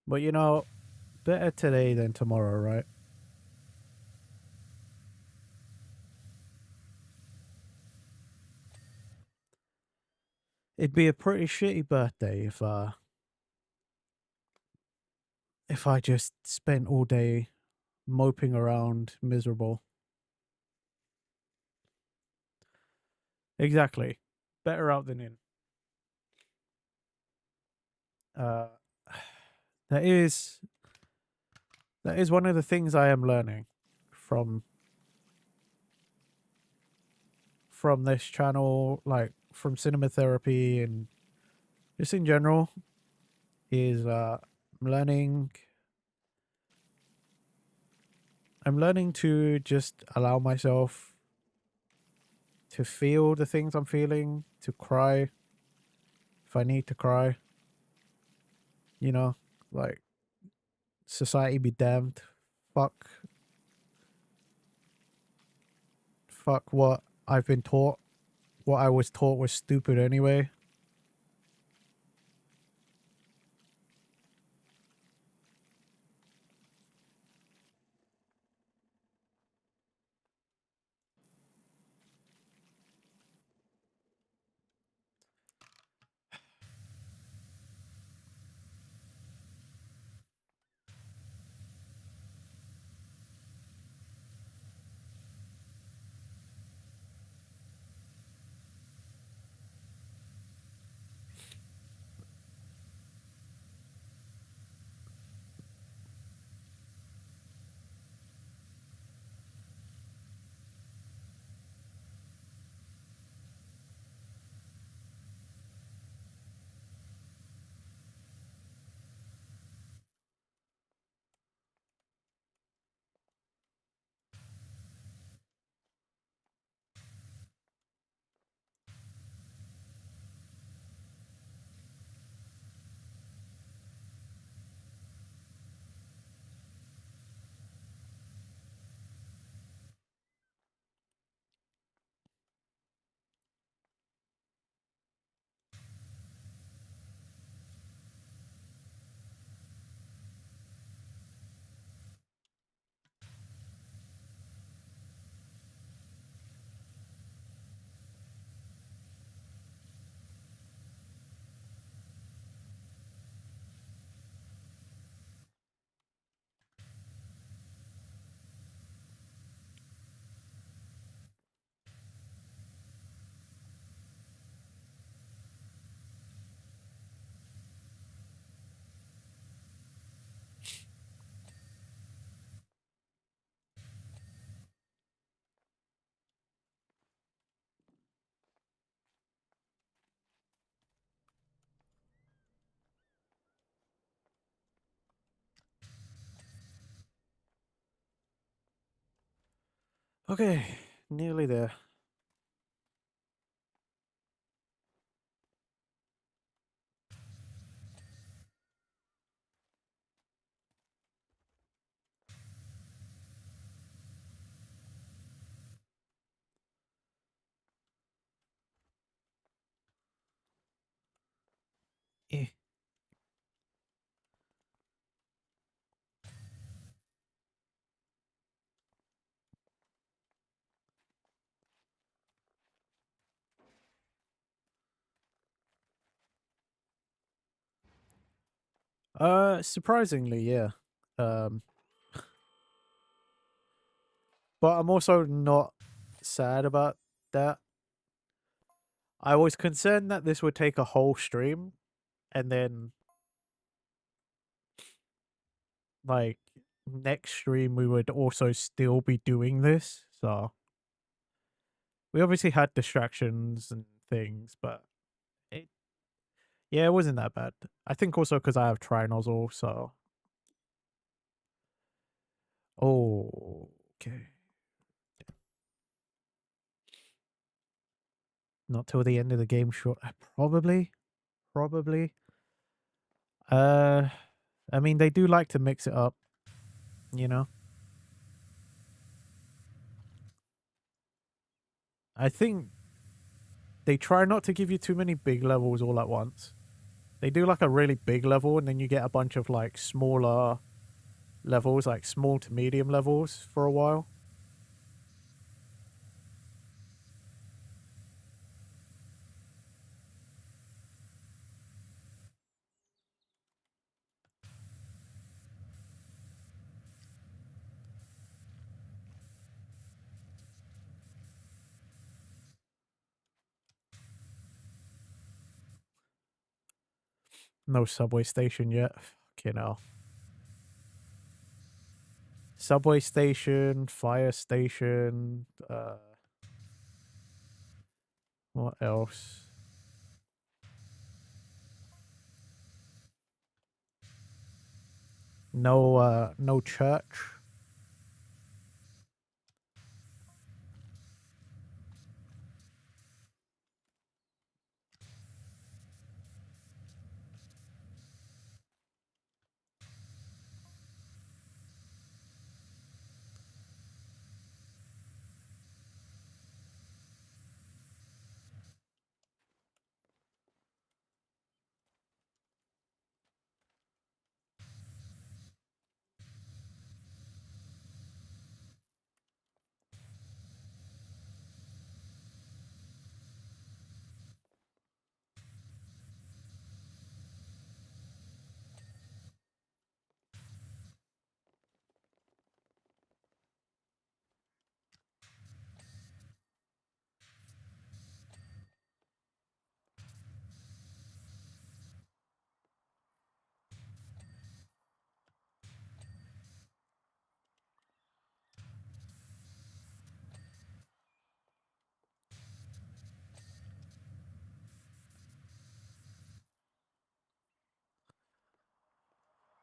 But you know, better today than tomorrow, right? It'd be a pretty shitty birthday if I just spent all day moping around miserable. Exactly. Better out than in. Uh that is one of the things I am learning from this channel, like from cinema therapy and just in general, is I'm learning to just allow myself to feel the things I'm feeling, to cry if I need to cry. You know, like society be damned. Fuck what I've been taught. What I was taught was stupid anyway. Okay, nearly there. Eh. Surprisingly, yeah. Um, but I'm also not sad about that. I was concerned that this would take a whole stream, and then like next stream we would also still be doing this. So we obviously had distractions and things, but it, yeah, it wasn't that bad. I think also because I have tri-nozzle, so oh, okay. Not till the end of the game, sure. Probably. Uh, I mean, they do like to mix it up, you know. I think they try not to give you too many big levels all at once. They do like a really big level, and then you get a bunch of like smaller levels, like small to medium levels for a while. No subway station yet. Fucking hell. Subway station, fire station, what else? No church.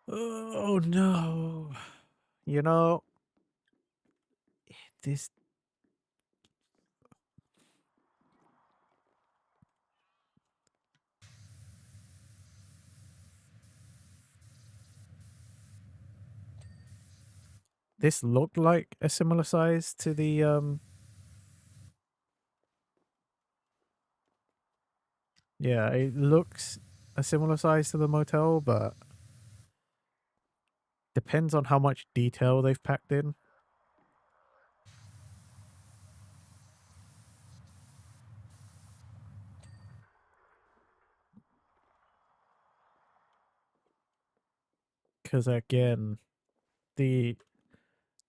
Oh no. You know, this this looked like a similar size to the yeah, it looks a similar size to the motel, but depends on how much detail they've packed in. Because again, the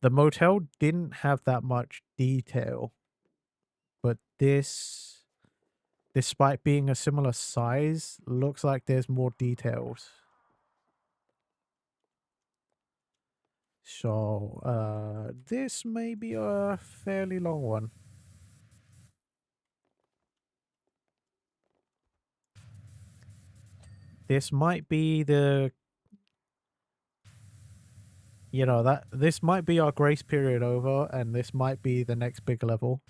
motel didn't have that much detail, but this, despite being a similar size, looks like there's more details. So, this may be a fairly long one. This might be the, you know, that this might be our grace period over, and this might be the next big level.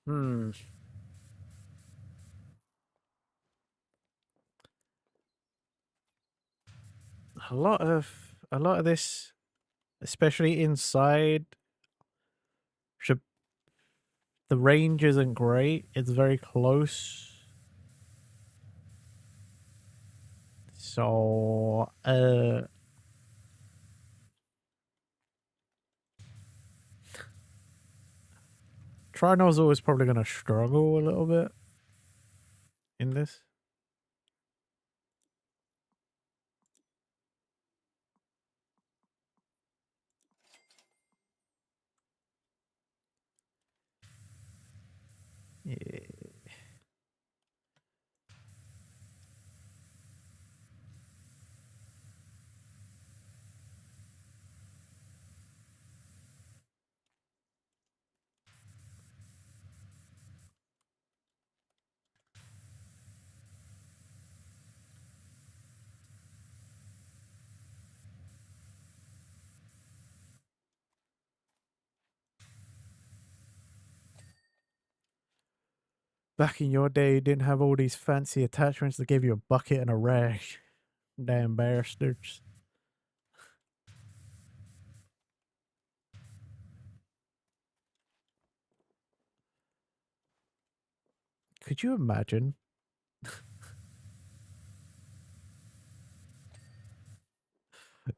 Hmm. A lot of this, especially inside, should the range isn't great. It's very close. So, Trinosaur is probably going to struggle a little bit in this. Yeah. Back in your day, you didn't have all these fancy attachments that gave you a bucket and a rag. Damn bastards. Could you imagine?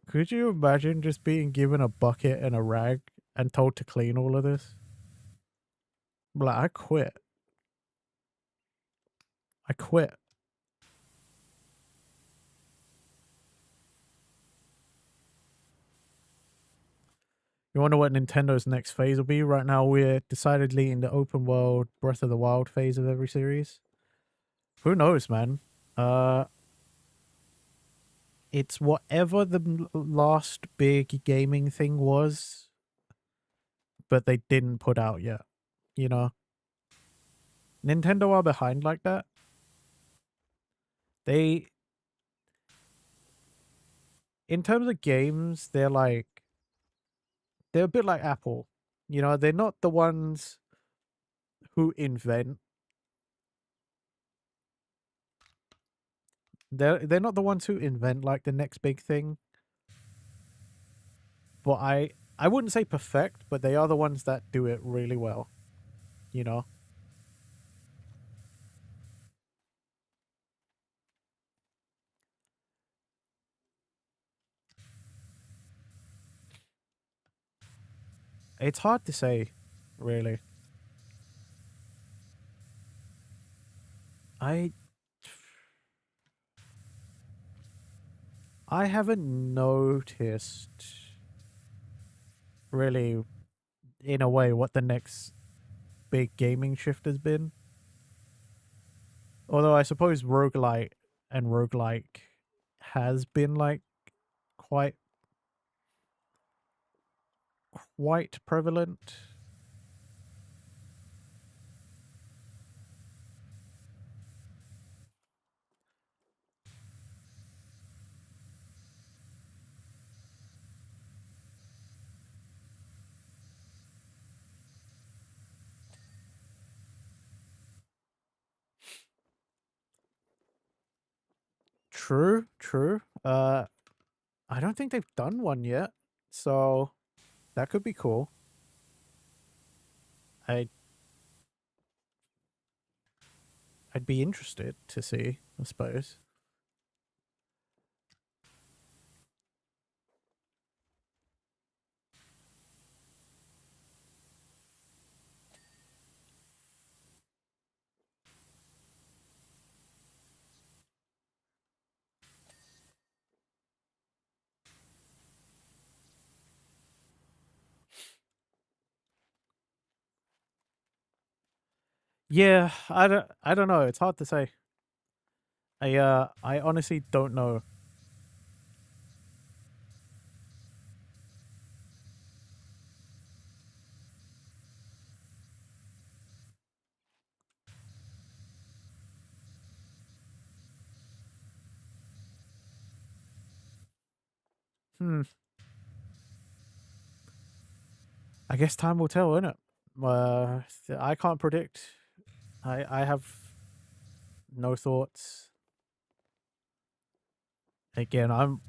Could you imagine just being given a bucket and a rag and told to clean all of this? Like, I quit. I quit. You wonder what Nintendo's next phase will be? Right now, we're decidedly in the open world, Breath of the Wild phase of every series. Who knows, man? It's whatever the last big gaming thing was, but they didn't put out yet. You know, Nintendo are behind like that. They, in terms of games, they're a bit like Apple. You know, they're not the ones who invent. They're not the ones who invent like the next big thing. But I wouldn't say perfect, but they are the ones that do it really well. You know. It's hard to say, really. I haven't noticed really in a way what the next big gaming shift has been. Although I suppose roguelite and roguelike has been like quite prevalent. True, true. I don't think they've done one yet, so that could be cool. I I'd be interested to see, I suppose. Yeah, I don't know. It's hard to say. I honestly don't know. Hmm. I guess time will tell, innit? I can't predict. I have no thoughts. Again,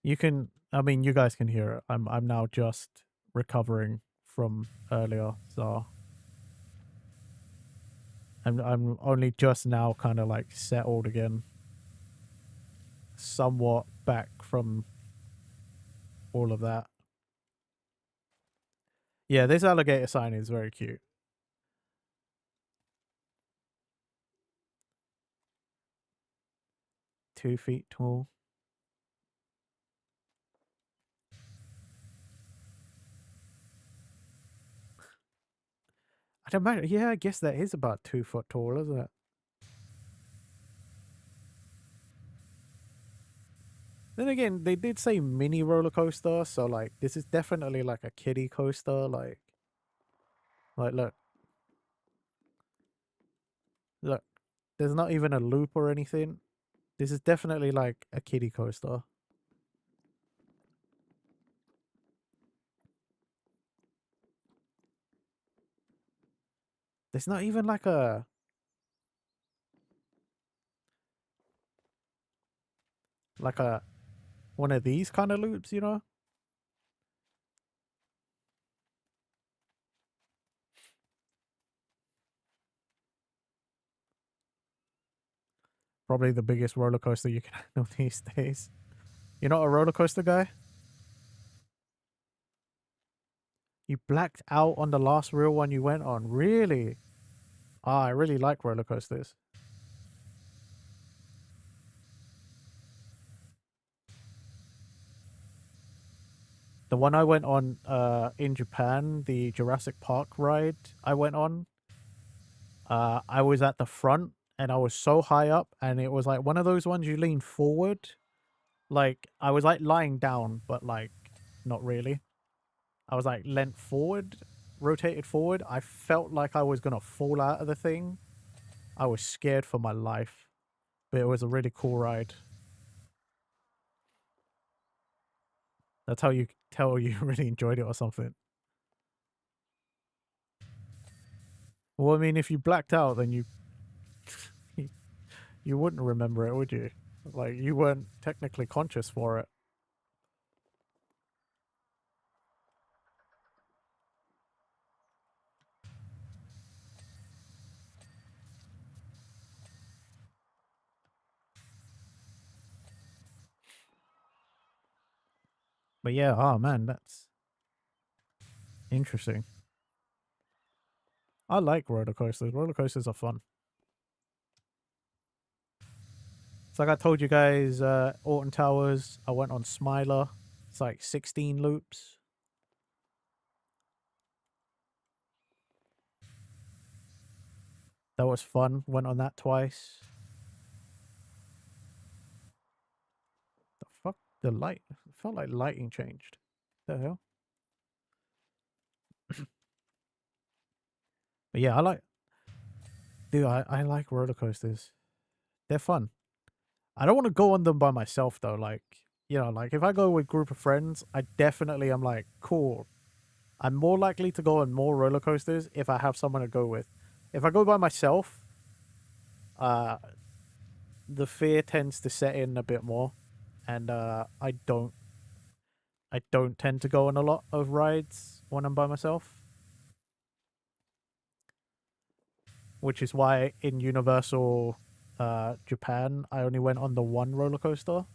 you can, I mean, you guys can hear it. I'm now just recovering from earlier, so I'm only just now kind of like settled again, somewhat back from all of that. Yeah, this alligator sign is very cute. Two feet tall. I don't know. Yeah, I guess that is about 2 foot tall, isn't it? Then again, they did say mini roller coaster, so like this is definitely like a kiddie coaster. Like look, look. There's not even a loop or anything. This is definitely like a kiddie coaster. There's not even like a one of these kind of loops, you know? Probably the biggest roller coaster you can handle these days. You're not a roller coaster guy? You blacked out on the last real one you went on. Really? Ah, I really like roller coasters. The one I went on in Japan, the Jurassic Park ride I went on, I was at the front and I was so high up, and it was like one of those ones you lean forward. Like I was like lying down, but like not really. I was like leant forward, rotated forward. I felt like I was gonna fall out of the thing. I was scared for my life, but it was a really cool ride. That's how you tell you really enjoyed it or something. Well, I mean, if you blacked out, then you wouldn't remember it, would you? Like you weren't technically conscious for it. But yeah, oh man, that's interesting. I like roller coasters. Roller coasters are fun. It's like I told you guys, Alton Towers, I went on Smiler. It's like 16 loops. That was fun. Went on that twice. The fuck? The light? It felt like lighting changed. The hell? But yeah, dude, I like roller coasters. They're fun. I don't want to go on them by myself though. Like, you know, like if I go with a group of friends, I definitely am like, cool. I'm more likely to go on more roller coasters if I have someone to go with. If I go by myself, the fear tends to set in a bit more, and I don't tend to go on a lot of rides when I'm by myself. Which is why in Universal Japan, I only went on the one roller coaster.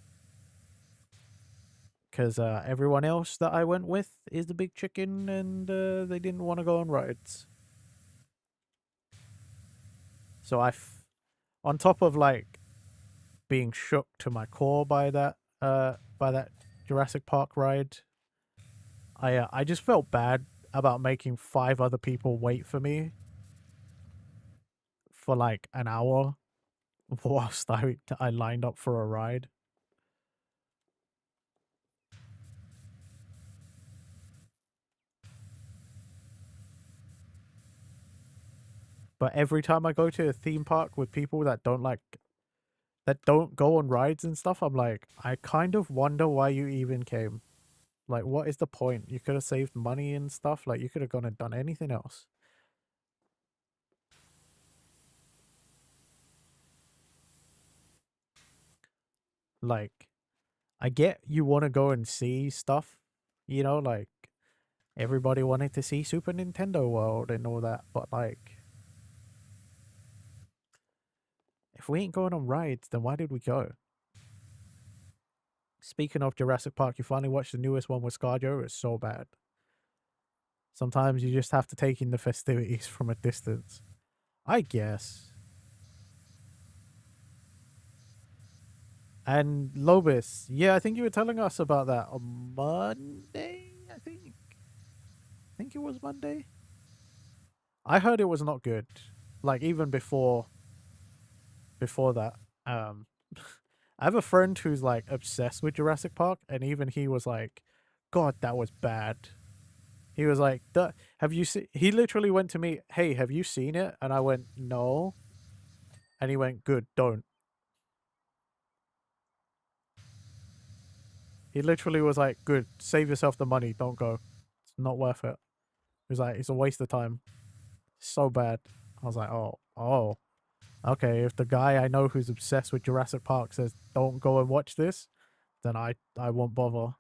Because everyone else that I went with is the big chicken, and they didn't want to go on rides. So on top of like being shook to my core by that Jurassic Park ride, I just felt bad about making 5 other people wait for me for like an hour whilst I lined up for a ride. But every time I go to a theme park with people that don't go on rides and stuff, I'm like, I kind of wonder why you even came. Like, what is the point? You could have saved money and stuff. Like, you could have gone and done anything else. Like, I get you want to go and see stuff, you know, like everybody wanted to see Super Nintendo World and all that, but like, if we ain't going on rides, then why did we go? Speaking of Jurassic Park, you finally watched the newest one with ScarJo. It's so bad. Sometimes you just have to take in the festivities from a distance. I guess. And Lobis, yeah, I think you were telling us about that on Monday, I think. I think it was Monday. I heard it was not good. Like even before that. Um I have a friend who's like obsessed with Jurassic Park, and even he was like, God, that was bad. He was like, have you seen, he literally went to me, hey, have you seen it? And I went, no. And he went, good, don't. He literally was like, good, save yourself the money, don't go. It's not worth it. He was like, it's a waste of time. So bad. I was like, oh. Okay, if the guy I know who's obsessed with Jurassic Park says don't go and watch this, then I won't bother.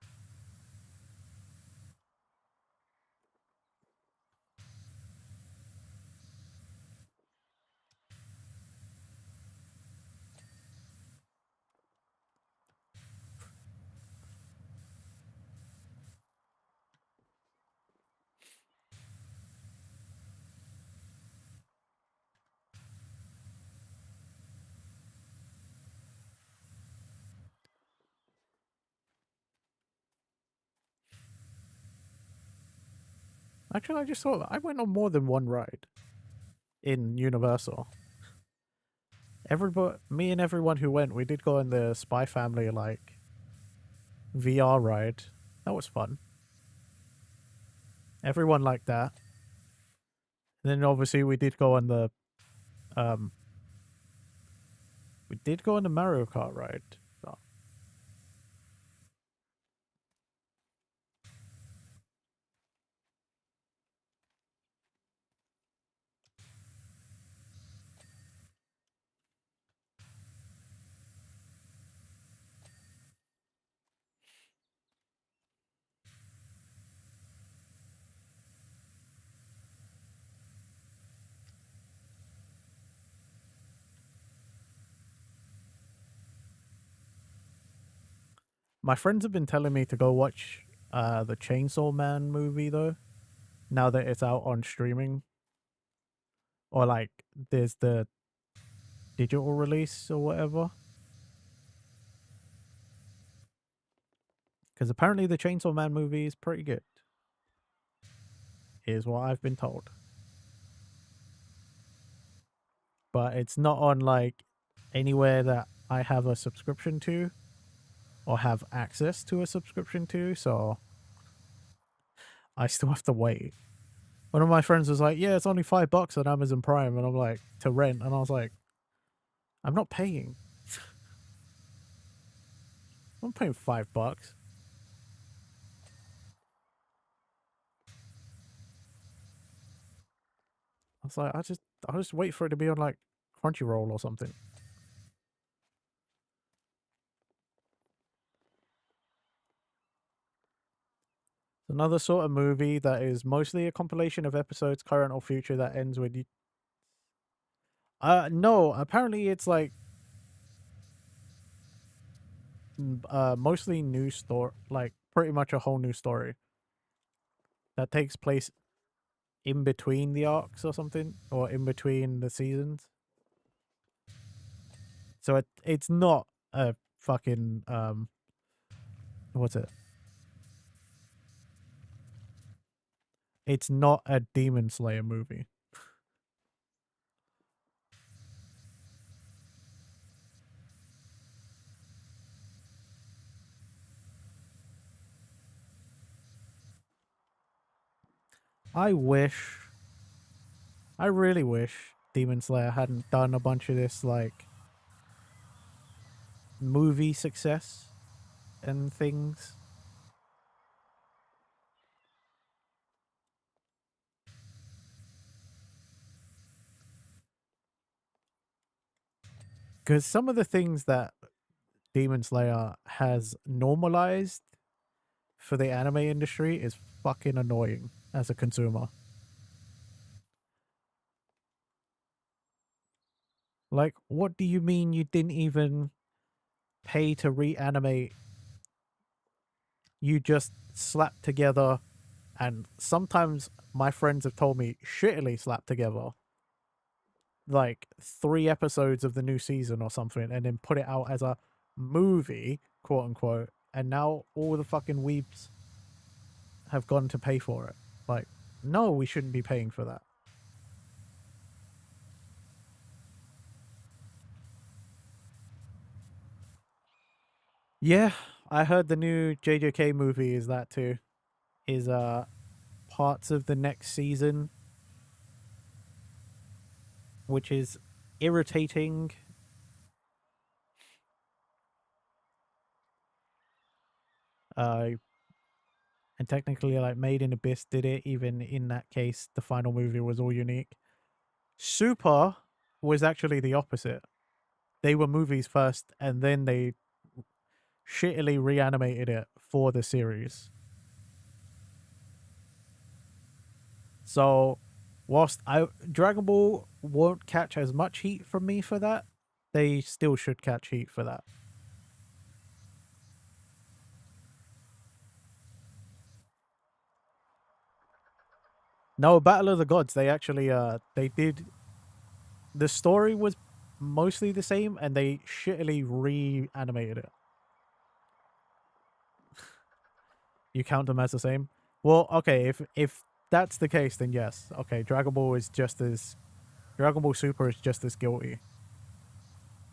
Actually, I just thought I went on more than one ride in Universal. Everybody, me and everyone who went, we did go on the Spy Family like VR ride. That was fun. Everyone liked that. And then obviously we did go on the Mario Kart ride. So. My friends have been telling me to go watch the Chainsaw Man movie though, now that it's out on streaming. Or like there's the digital release or whatever. Because apparently the Chainsaw Man movie is pretty good. Here's what I've been told. But it's not on like anywhere that I have a subscription to or have access to a subscription to, so I still have to wait. One of my friends was like, yeah, it's only $5 on Amazon Prime, and I'm like, to rent, and I was like, I'm not paying. I'm paying $5. I was like, I'll just wait for it to be on like Crunchyroll or something. Another sort of movie that is mostly a compilation of episodes, current or future, that ends with you. No, apparently it's like mostly new story, like pretty much a whole new story that takes place in between the arcs or something, or in between the seasons. So it's not a fucking what's it? It's not a Demon Slayer movie. I really wish Demon Slayer hadn't done a bunch of this like movie success and things. Because some of the things that Demon Slayer has normalized for the anime industry is fucking annoying as a consumer. Like, what do you mean you didn't even pay to reanimate? You just slapped together, and sometimes my friends have told me shittily slapped together like 3 episodes of the new season or something and then put it out as a movie, quote unquote, and now all the fucking weebs have gone to pay for it. Like, no, we shouldn't be paying for that. Yeah, I heard the new JJK movie is that too. Is parts of the next season, which is irritating. And technically, like, Made in Abyss did it. Even in that case, the final movie was all unique. Super was actually the opposite. They were movies first, and then they shittily reanimated it for the series. So, whilst Dragon Ball won't catch as much heat from me for that, they still should catch heat for that. No, Battle of the Gods, they actually they did, the story was mostly the same and they shittily reanimated it. You count them as the same? Well, okay, if that's the case, then yes. Okay, Dragon Ball Super is just as guilty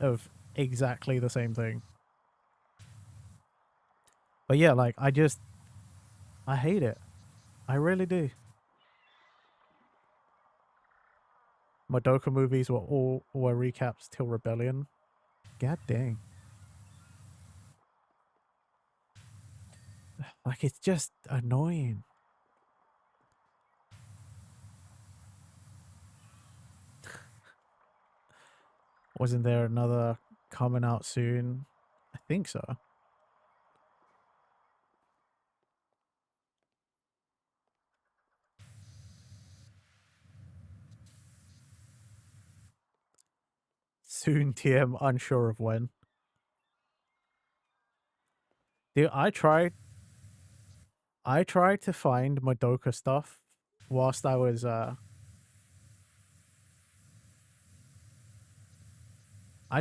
of exactly the same thing. But yeah, like, I hate it. I really do. Madoka movies were recaps till Rebellion. God dang. Like, it's just annoying. Wasn't there another coming out soon? I think so. Soon TM, unsure of when. Dude, I tried to find Madoka stuff whilst I was I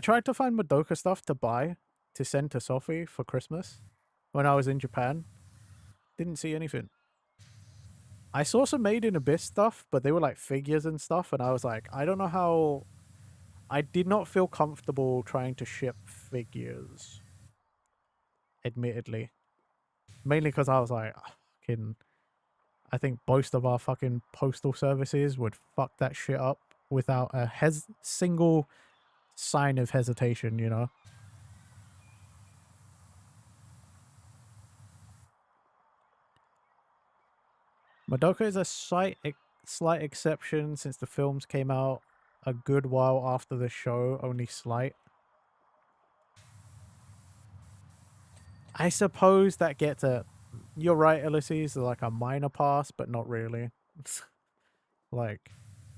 tried to find Madoka stuff to buy to send to Sophie for Christmas when I was in Japan. Didn't see anything. I saw some Made in Abyss stuff, but they were like figures and stuff, and I was like, I don't know how. I did not feel comfortable trying to ship figures, admittedly. Mainly because I was like, fucking, I think most of our fucking postal services would fuck that shit up without a single sign of hesitation, you know? Madoka is a slight exception since the films came out a good while after the show, only slight. I suppose that gets a... You're right, Ulysses, like a minor pass, but not really. Like,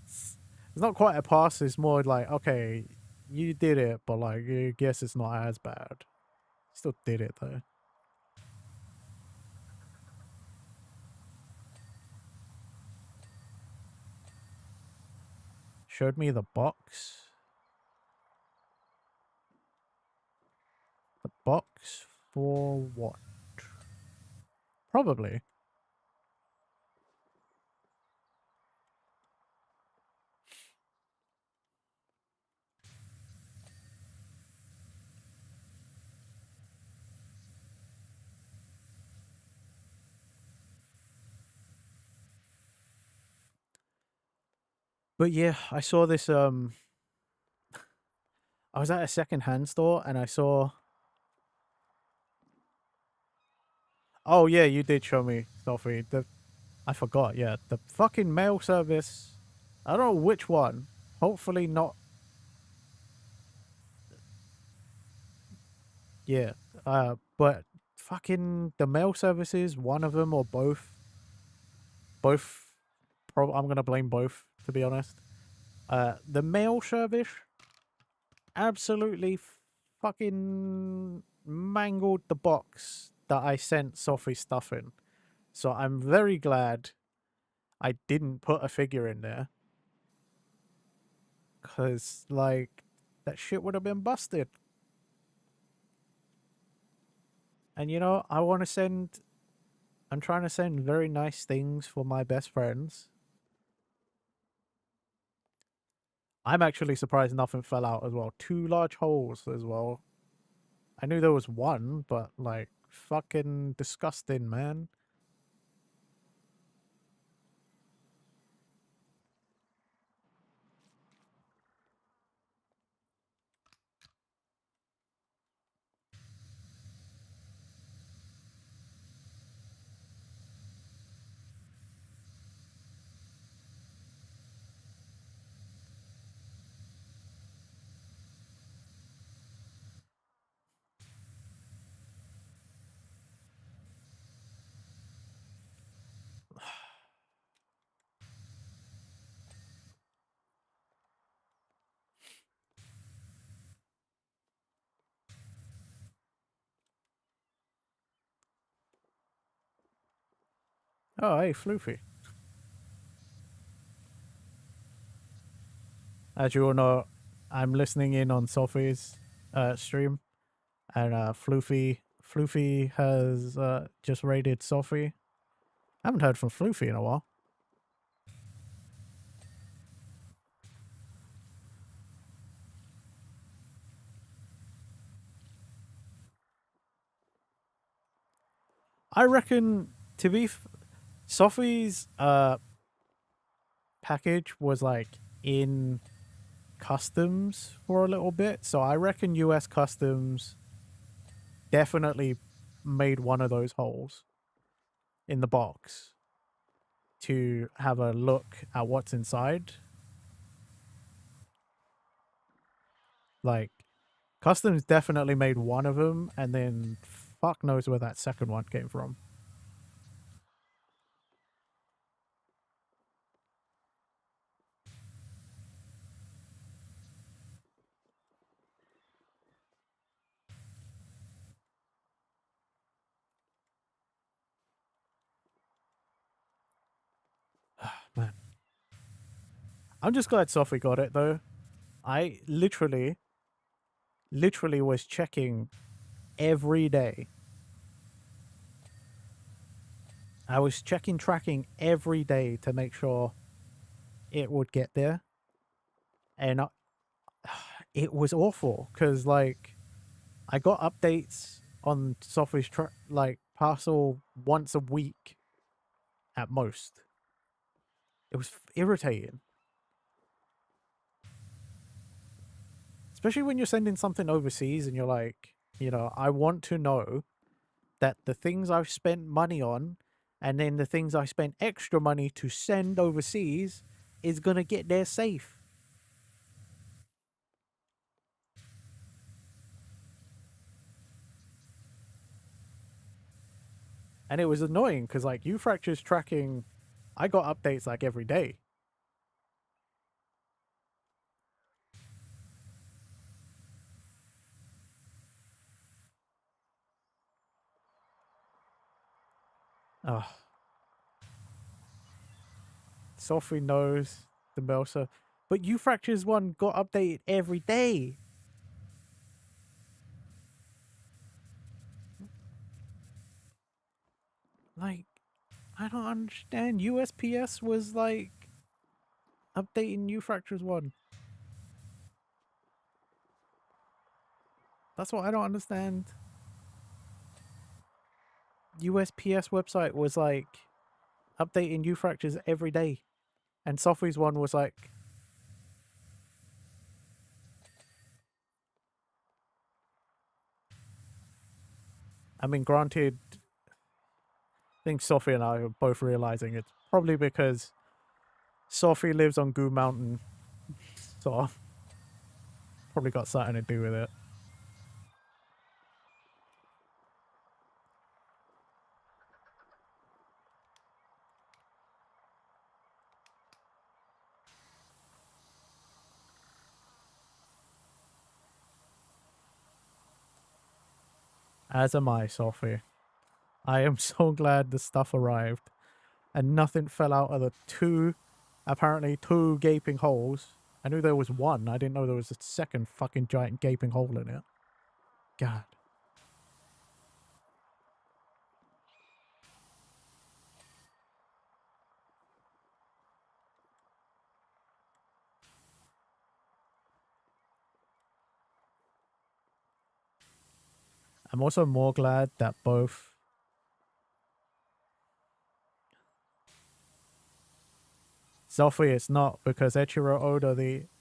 it's not quite a pass, it's more like, okay, you did it, but like, I guess it's not as bad. Still did it, though. Showed me the box. The box for what? Probably. But yeah, I saw this, I was at a secondhand store and I saw... Oh yeah, you did show me, Sophie. I forgot, yeah. The fucking mail service. I don't know which one. Hopefully not. Yeah. But fucking the mail services, one of them or both, I'm gonna blame both, to be honest. The mail service absolutely fucking mangled the box that I sent Sophie stuff in. So I'm very glad I didn't put a figure in there. Because, like, that shit would have been busted. And, you know, I'm trying to send very nice things for my best friends. I'm actually surprised nothing fell out as well. 2 large holes as well. I knew there was one, but, like, fucking disgusting, man. Oh, hey, Floofy. As you all know, I'm listening in on Sophie's stream, and Floofy has just raided Sophie. I haven't heard from Floofy in a while. I reckon Sophie's package was like in customs for a little bit, so I reckon US customs definitely made one of those holes in the box to have a look at what's inside. Like, customs definitely made one of them, and then fuck knows where that second one came from. Man, I'm just glad Sophie got it though. I literally was checking every day. I was checking tracking every day to make sure it would get there. And it was awful because, like, I got updates on Sophie's like parcel once a week at most. It was irritating. Especially when you're sending something overseas and you're like, you know, I want to know that the things I've spent money on and then the things I spent extra money to send overseas is going to get there safe. And it was annoying because, like, Ufracture's tracking, I got updates like every day. Oh. Sophie knows the Melsa. But Ufracture's one got updated every day. Like, I don't understand. USPS was like updating Ufracture's one. That's what I don't understand. USPS website was like updating Ufractures every day. And Sophie's one was like, I mean, granted, I think Sophie and I are both realizing it's probably because Sophie lives on Goo Mountain. So probably got something to do with it. As am I, Sophie. I am so glad the stuff arrived and nothing fell out of the apparently two gaping holes. I knew there was one. I didn't know there was a second fucking giant gaping hole in it. God. I'm also more glad that both Sophie, it's not, because Eiichiro Oda,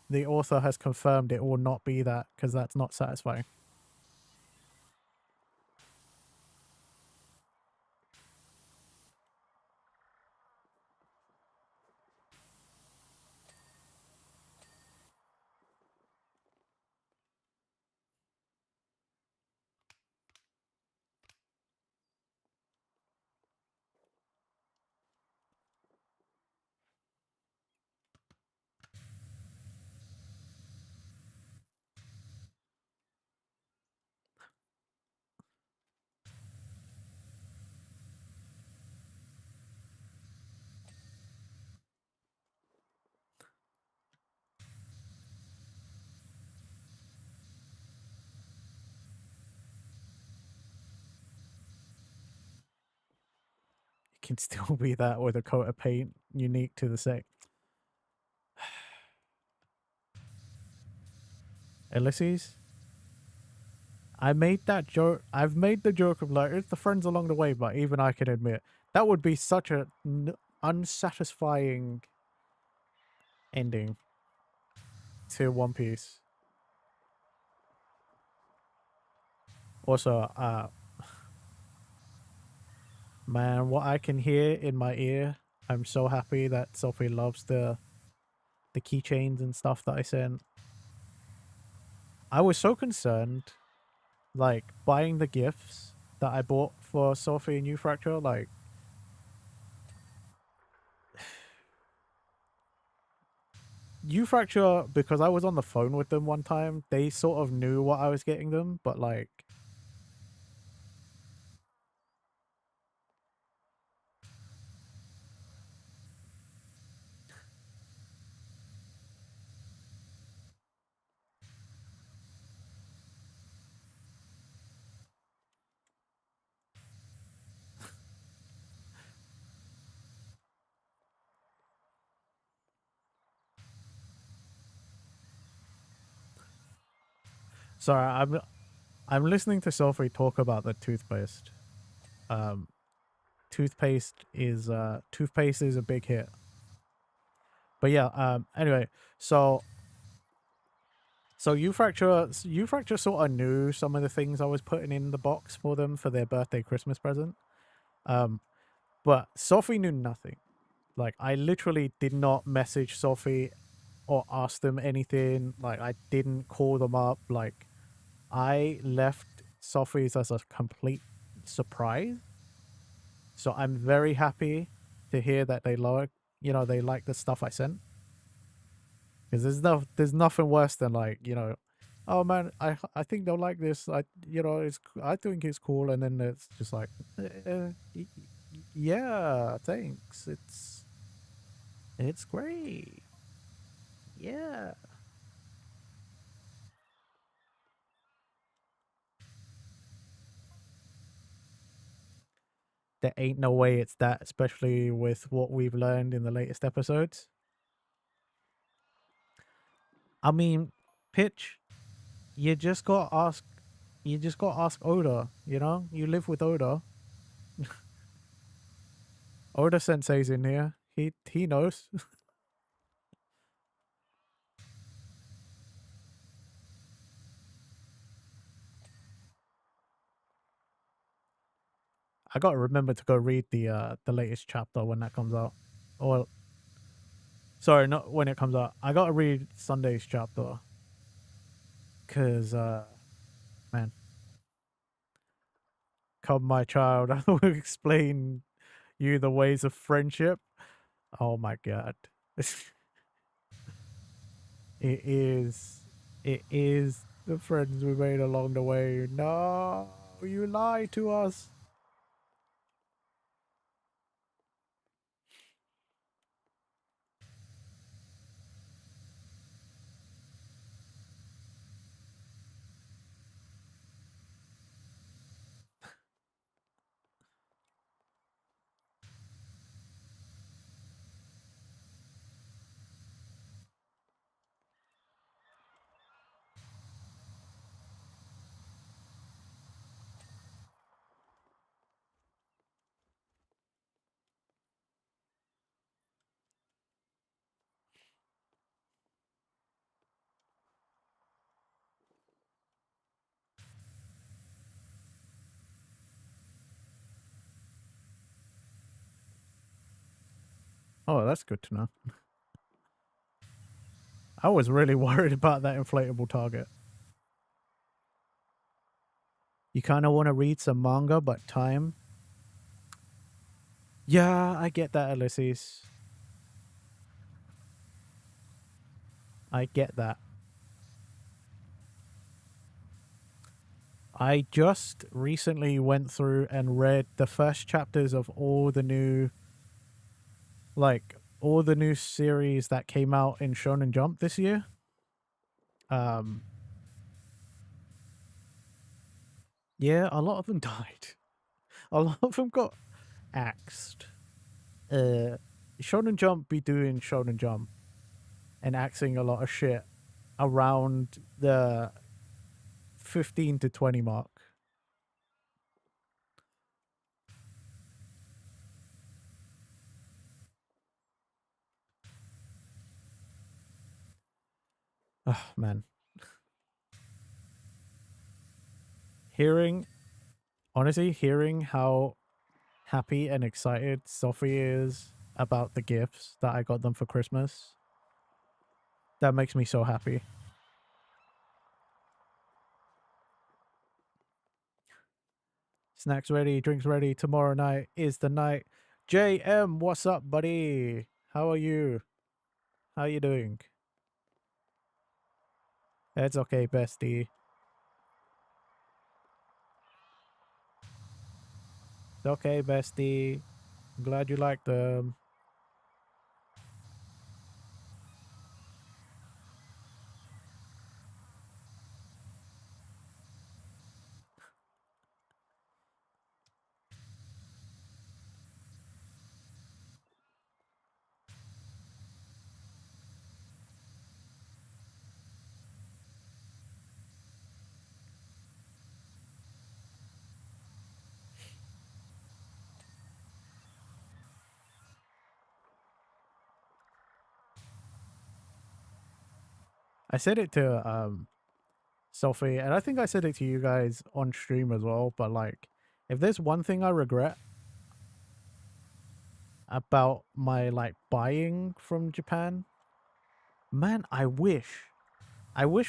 the author, has confirmed it will not be that, because that's not satisfying. It can still be that with a coat of paint unique to the set. Ulysses? I made that joke. I've made the joke of like, it's the friends along the way, but even I can admit that would be such a unsatisfying ending to One Piece. Also, man, what I can hear in my ear, I'm so happy that Sophie loves the keychains and stuff that I sent. I was so concerned, like, buying the gifts that I bought for Sophie and Fracture, like, Fracture, because I was on the phone with them one time, they sort of knew what I was getting them, but like, sorry, I'm listening to Sophie talk about the toothpaste. Toothpaste is a big hit. But yeah, anyway, so Fracture sort of knew some of the things I was putting in the box for them for their birthday Christmas present. But Sophie knew nothing. Like, I literally did not message Sophie or ask them anything. Like, I didn't call them up. Like, I left Sophie's as a complete surprise. So I'm very happy to hear that they they like the stuff I sent. Because there's nothing worse than like, oh man, I think they'll like this. I think it's cool, and then it's just like, yeah, thanks. It's great. Yeah. There ain't no way it's that, especially with what we've learned in the latest episodes. I mean, Pitch, you just got to ask Oda, You live with Oda. Oda Sensei's in here. He knows. I gotta remember to go read the latest chapter when that comes out. Or sorry, not when it comes out. I gotta read Sunday's chapter. Cause man. Come my child, I will explain you the ways of friendship. Oh my god. It is the friends we made along the way. No, You lie to us. Oh, that's good to know. I was really worried about that inflatable target. You kind of want to read some manga, but time. Yeah, I get that, Ulysses. I get that. I just recently went through and read the first chapters of all the new series that came out in Shonen Jump this year. Yeah, a lot of them died. A lot of them got axed. Shonen Jump be doing Shonen Jump and axing a lot of shit around the 15 to 20 mark. Oh, man. Honestly, hearing how happy and excited Sophie is about the gifts that I got them for Christmas, that makes me so happy. Snacks ready, drinks ready. Tomorrow night is the night. JM, what's up, buddy? How are you? How you doing? It's okay, bestie. It's okay, bestie. I'm glad you like them. I said it to Sophie, and I think I said it to you guys on stream as well, but like, if there's one thing I regret about my like buying from Japan, man, I wish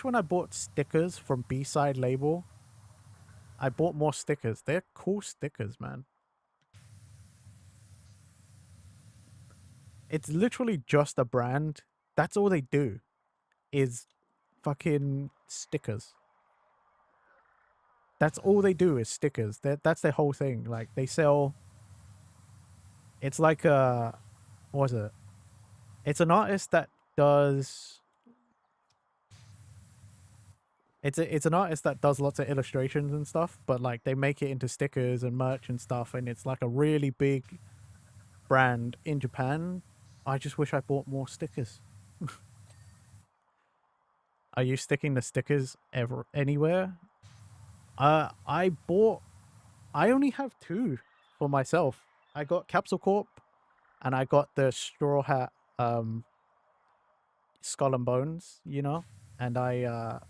when I bought stickers from B-side label, I bought more stickers. They're cool stickers, man. It's literally just a brand. That's all they do is fucking stickers. That's all they do is stickers. That's their whole thing. Like, they sell... It's like a... What was it? It's an artist that does... It's an artist that does lots of illustrations and stuff, but like they make it into stickers and merch and stuff, and it's like a really big brand in Japan. I just wish I bought more stickers. Are you sticking the stickers ever anywhere? I only have 2 for myself. I got Capsule Corp and I got the Straw Hat Skull and Bones, you know? And I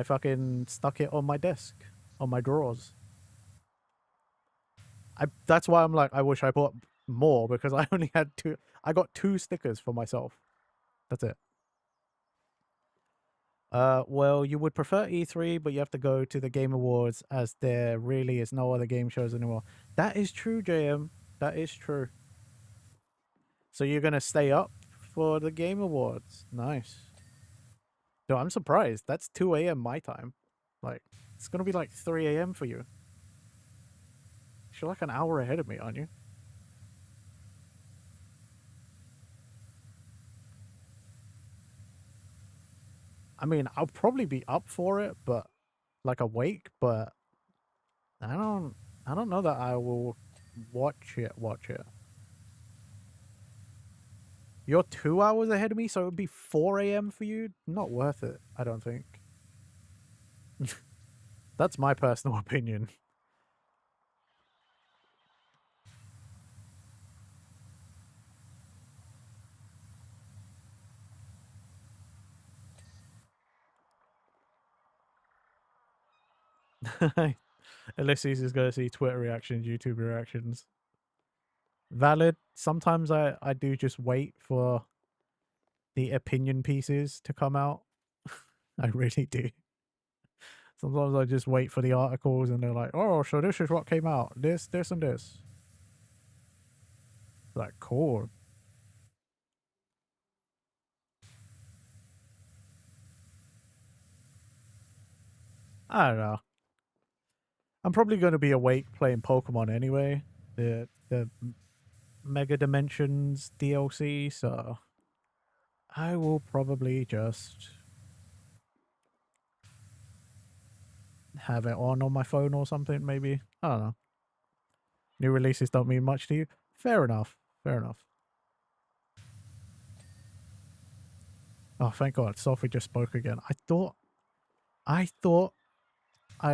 fucking stuck it on my desk, on my drawers. That's why I'm like, I wish I bought more, because I only had 2. I got 2 stickers for myself. That's it. Well, you would prefer E3, but you have to go to the Game Awards, as there really is no other game shows anymore. That is true, JM. That is true. So you're gonna stay up for the Game Awards? Nice. No, I'm surprised. That's 2 a.m. my time. Like, It's gonna be like 3 a.m. for you. You're like an hour ahead of me, aren't you? I mean, I'll probably be up for it, but like awake, but I don't know that I will watch it. You're 2 hours ahead of me, so it would be 4 a.m. for you? Not worth it, I don't think. That's my personal opinion. Ulysses is going to see Twitter reactions, YouTube reactions. Valid. Sometimes I do just wait for the opinion pieces to come out. I really do. Sometimes I just wait for the articles and they're like, oh, so this is what came out. This, and this. Like, cool. I don't know. I'm probably going to be awake playing Pokemon anyway. The Mega Dimensions DLC, so I will probably just have it on my phone or something, maybe. I don't know. New releases don't mean much to you. Fair enough. Fair enough. Oh, thank God. Sophie just spoke again. I thought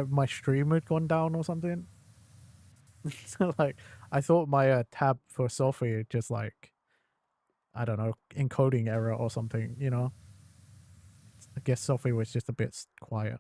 my stream had gone down or something. So, like, I thought my tab for Sophie had just, like, I don't know, encoding error or something, you know? I guess Sophie was just a bit quiet.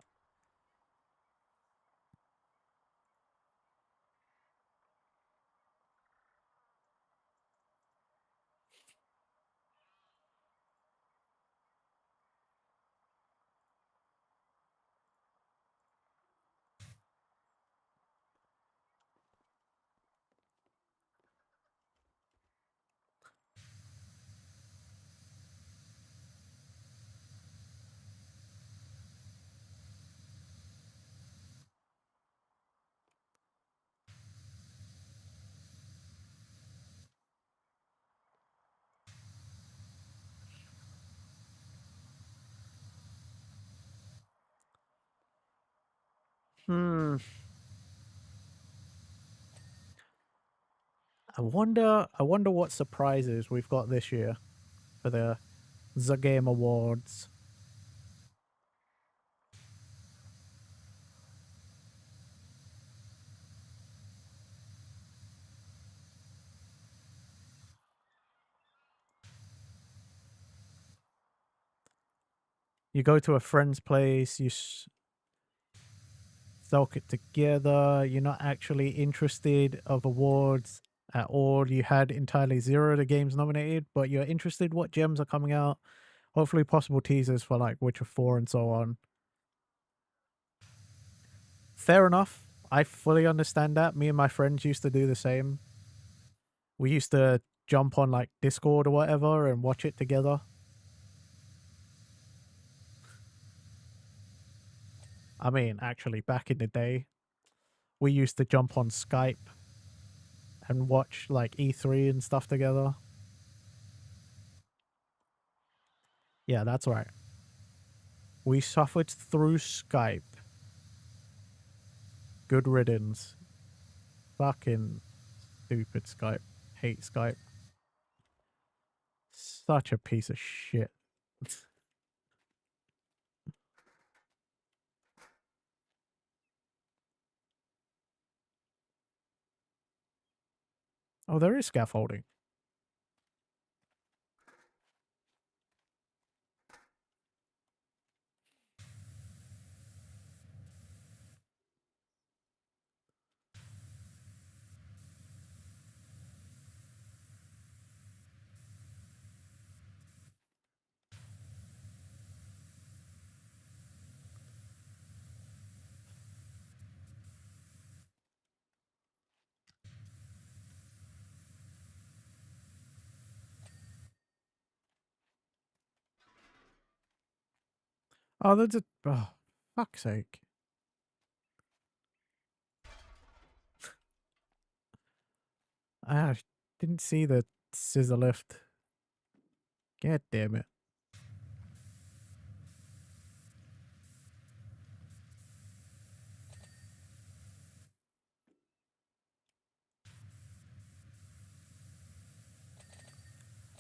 Hmm. I wonder what surprises we've got this year for the Game Awards. You go to a friend's place, you sulk it together, you're not actually interested of awards at all. You had entirely zero of the games nominated, but you're interested what gems are coming out. Hopefully possible teasers for like Witcher 4 and so on. Fair enough. I fully understand that. Me and my friends used to do the same. We used to jump on like Discord or whatever and watch it together. I mean, actually, back in the day, we used to jump on Skype and watch like E3 and stuff together. Yeah, that's right. We suffered through Skype. Good riddance. Fucking stupid Skype. Hate Skype. Such a piece of shit. Oh, there is scaffolding. Oh, there's a... Oh, fuck's sake. I didn't see the scissor lift. God damn it.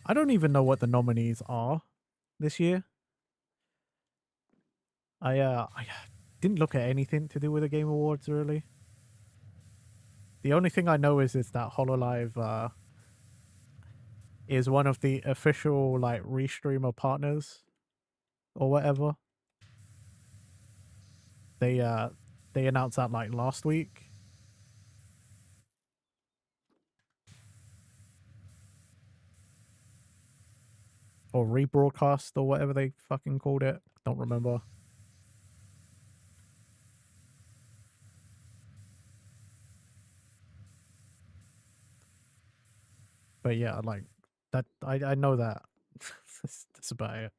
I don't even know what the nominees are this year. I didn't look at anything to do with the Game Awards, really. The only thing I know is that HoloLive is one of the official, like, restreamer partners or whatever. They announced that, like, last week. Or rebroadcast or whatever they fucking called it. Don't remember. But yeah, like, that I know that. That's about it.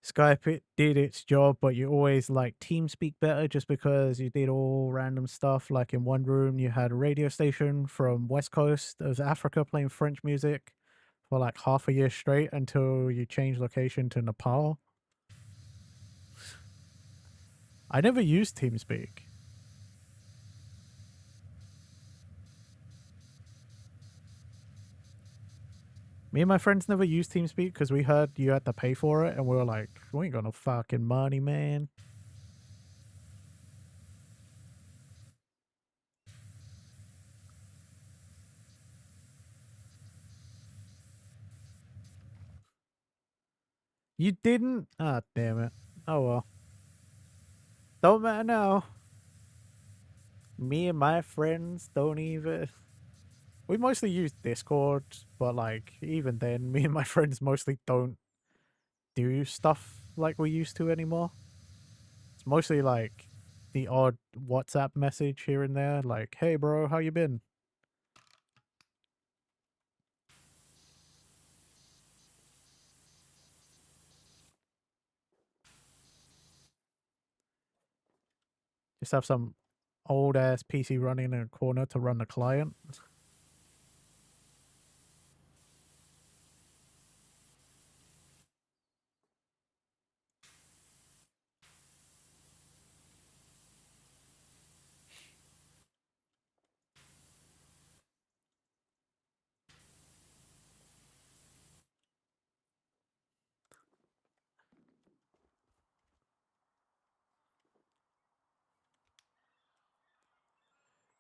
Skype did its job, but you always like TeamSpeak better just because you did all random stuff. Like in one room, you had a radio station from West Coast of Africa playing French music for like half a year straight until you changed location to Nepal. I never used TeamSpeak. Me and my friends never used TeamSpeak because we heard you had to pay for it, and we were like, we ain't got no fucking money, man. You didn't? Ah, damn it. Oh well. Don't matter now. Me and my friends don't even. We mostly use Discord, but like even then, me and my friends mostly don't do stuff like we used to anymore. It's mostly like the odd WhatsApp message here and there, like, "Hey, bro, how you been?" Just have some old ass PC running in a corner to run the client.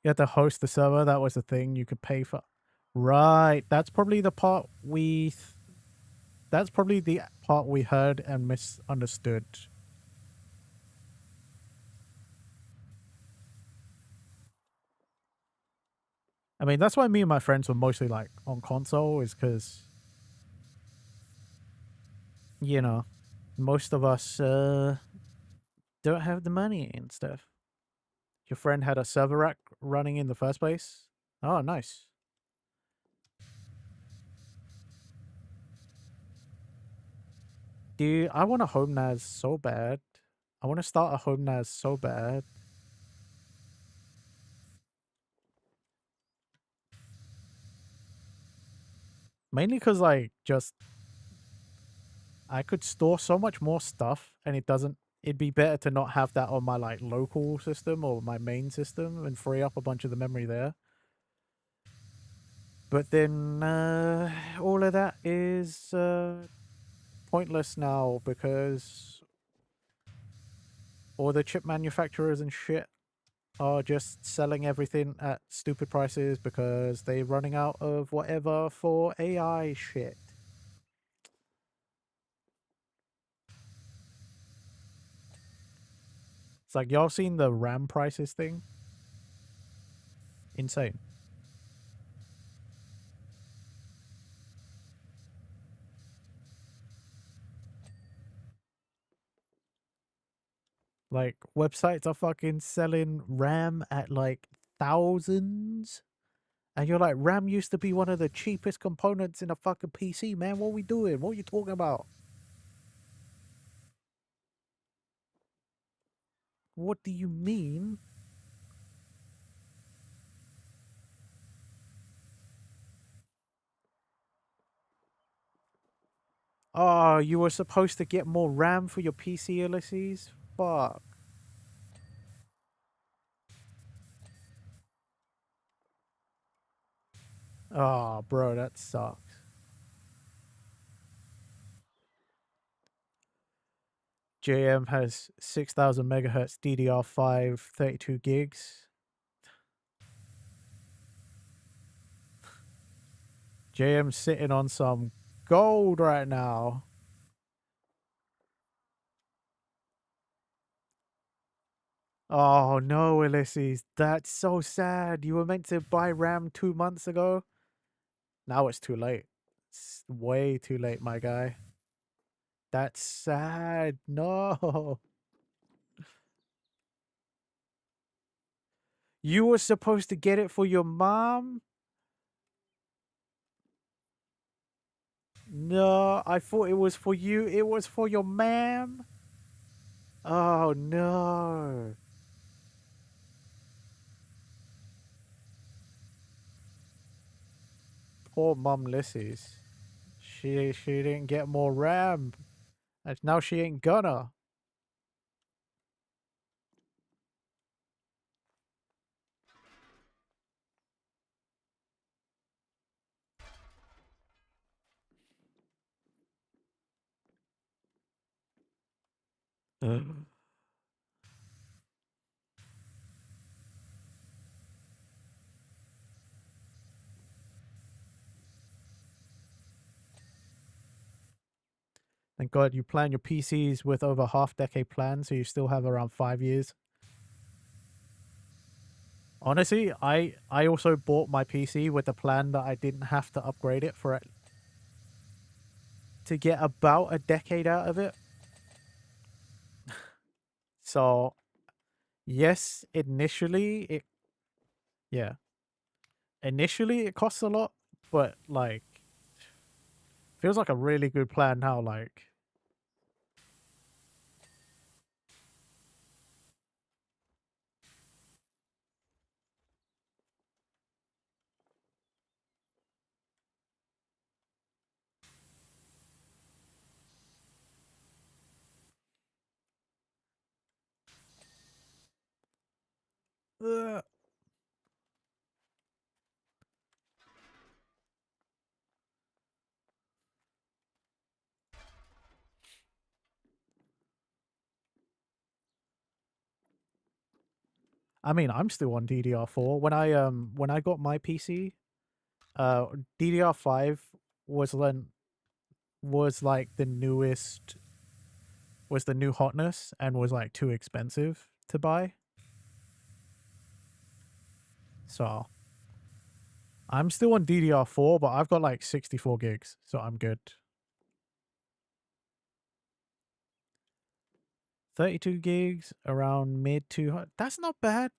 You had to host the server. That was the thing you could pay for. Right. That's probably the part that's probably the part we heard and misunderstood. I mean, that's why me and my friends were mostly like on console, is because, you know, most of us don't have the money and stuff. Your friend had a server rack running in the first place? Oh, nice. Dude, I want a home NAS so bad. I want to start a home NAS so bad. Mainly because, like, just I could store so much more stuff, and it'd be better to not have that on my, like, local system or my main system and free up a bunch of the memory there. But then all of that is pointless now because all the chip manufacturers and shit are just selling everything at stupid prices because they're running out of whatever for AI shit. It's like, y'all seen the RAM prices thing? Insane. Like, websites are fucking selling RAM at like thousands. And you're like, RAM used to be one of the cheapest components in a fucking PC, man. What are we doing? What are you talking about? What do you mean? Oh, you were supposed to get more RAM for your PC, Ulysses? Fuck. Oh, bro, that sucks. JM has 6,000 megahertz DDR5 32 gigs. JM's sitting on some gold right now. Oh no, Ulysses, that's so sad. You were meant to buy RAM 2 months ago. Now it's too late. It's way too late, my guy. That's sad. No. You were supposed to get it for your mom? No, I thought it was for you. It was for your ma'am. Oh no. Poor mum Lissy's. She didn't get more RAM. And now she ain't gonna. Thank God you plan your PCs with over half-decade plans, so you still have around 5 years. Honestly, I also bought my PC with the plan that I didn't have to upgrade it for it to get about a decade out of it. So, yes, initially it costs a lot, but like feels like a really good plan now, like ugh. I mean, I'm still on DDR4. When I got my PC, DDR5 was like the newest, was the new hotness, and was like too expensive to buy. So I'm still on DDR4, but I've got like 64 gigs, so I'm good. 32 gigs around mid 200. That's not bad.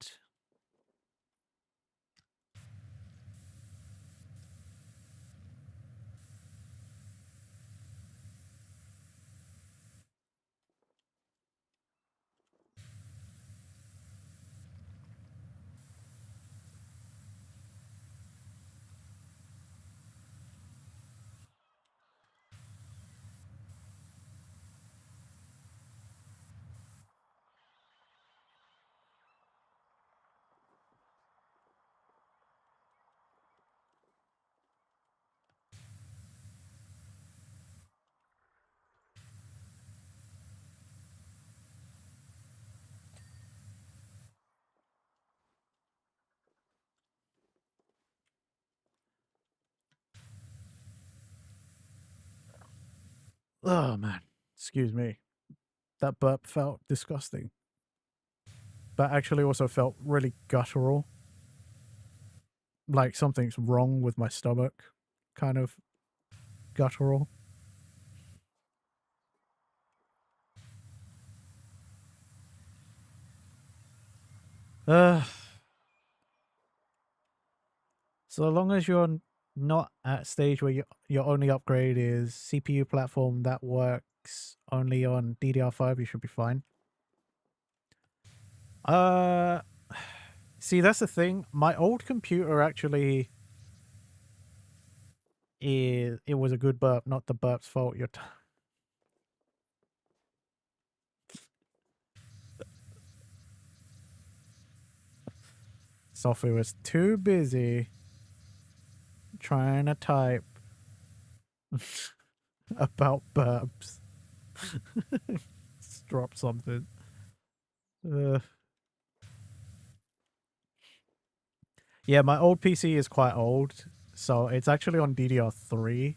Oh man, excuse me. That burp felt disgusting. But actually also felt really guttural. Like something's wrong with my stomach. Kind of guttural. So long as you're not at a stage where your only upgrade is CPU platform that works only on DDR5, you should be fine. See, that's the thing. My old computer actually it was a good burp, not the burp's fault. Sophie was too busy trying to type about burps. Drop something. Yeah, my old PC is quite old, so it's actually on DDR3,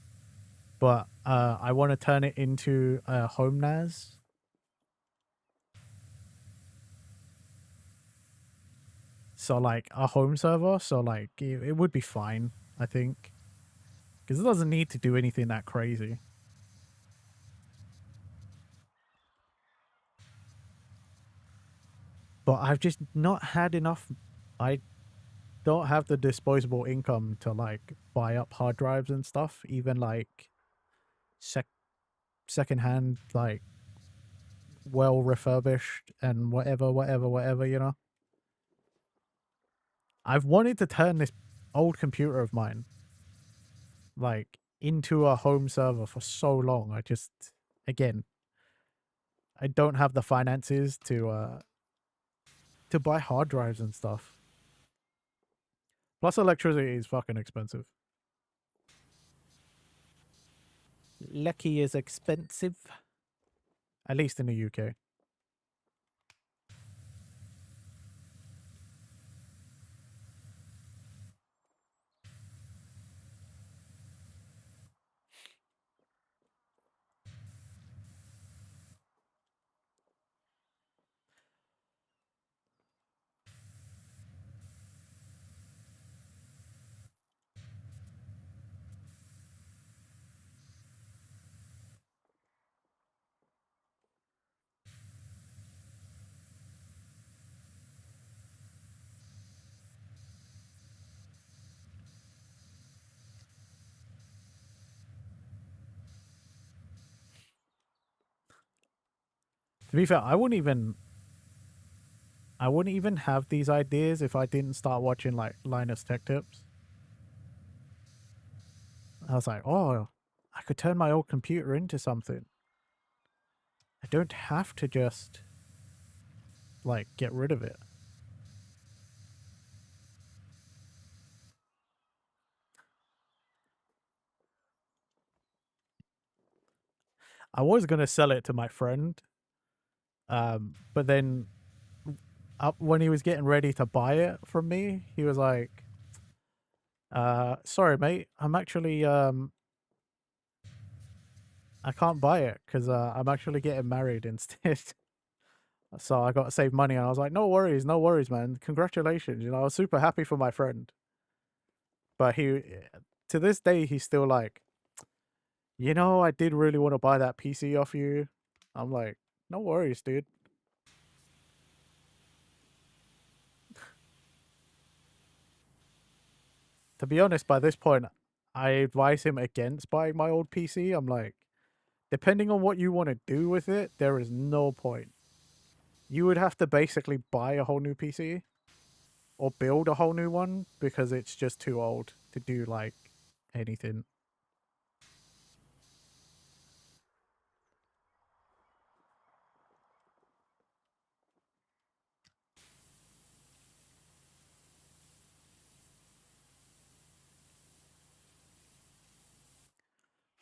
but I want to turn it into a home NAS. So like a home server, so like it would be fine, I think. Because it doesn't need to do anything that crazy. But I've just not had enough. I don't have the disposable income to like buy up hard drives and stuff, even like secondhand, like well refurbished and whatever, you know. I've wanted to turn this old computer of mine like into a home server for so long. I just, again, I don't have the finances to buy hard drives and stuff. Plus electricity is fucking expensive. Lucky is expensive. At least in the UK. To be fair, I wouldn't even have these ideas if I didn't start watching like Linus Tech Tips. I was like, oh, I could turn my old computer into something. I don't have to just like get rid of it. I was gonna sell it to my friend, but then when he was getting ready to buy it from me, he was like, sorry mate, I'm actually I can't buy it because I'm actually getting married instead. So I got to save money. And I was like, no worries, man. Congratulations. You know, I was super happy for my friend. But to this day, he's still like, you know, I did really want to buy that PC off you. I'm like, no worries, dude. To be honest, by this point, I advise him against buying my old PC. I'm like, depending on what you want to do with it, there is no point. You would have to basically buy a whole new PC or build a whole new one because it's just too old to do like anything.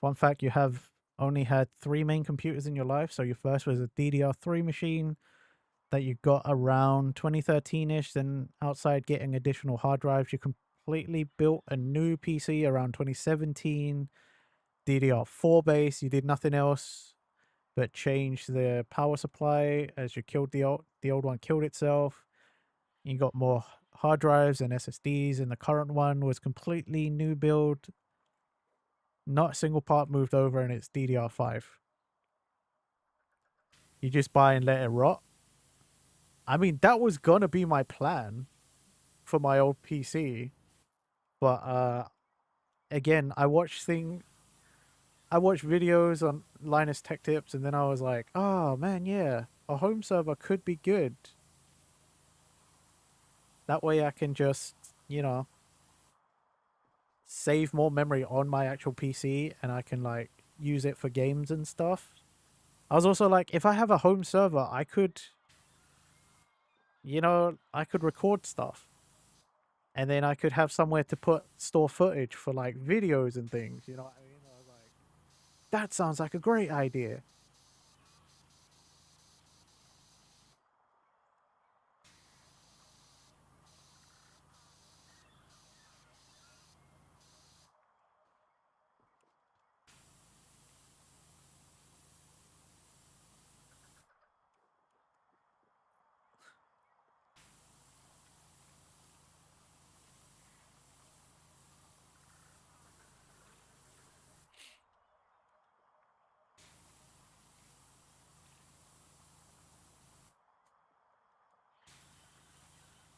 Fun fact, you have only had 3 main computers in your life. So your first was a DDR3 machine that you got around 2013-ish. Then outside getting additional hard drives, you completely built a new PC around 2017. DDR4 base, you did nothing else but change the power supply as you killed the old one killed itself. You got more hard drives and SSDs, and the current one was completely new build. Not a single part moved over, and it's DDR5. You just buy and let it rot. I mean, that was gonna be my plan for my old PC, but again, I watched videos on Linus Tech Tips, and then I was like, oh man, yeah, a home server could be good. That way I can just, you know, save more memory on my actual PC, and I can like use it for games and stuff. I was also like, if I have a home server, I could, you know, I could record stuff. And then I could have somewhere to store footage for like videos and things, you know what I mean? I was like, that sounds like a great idea.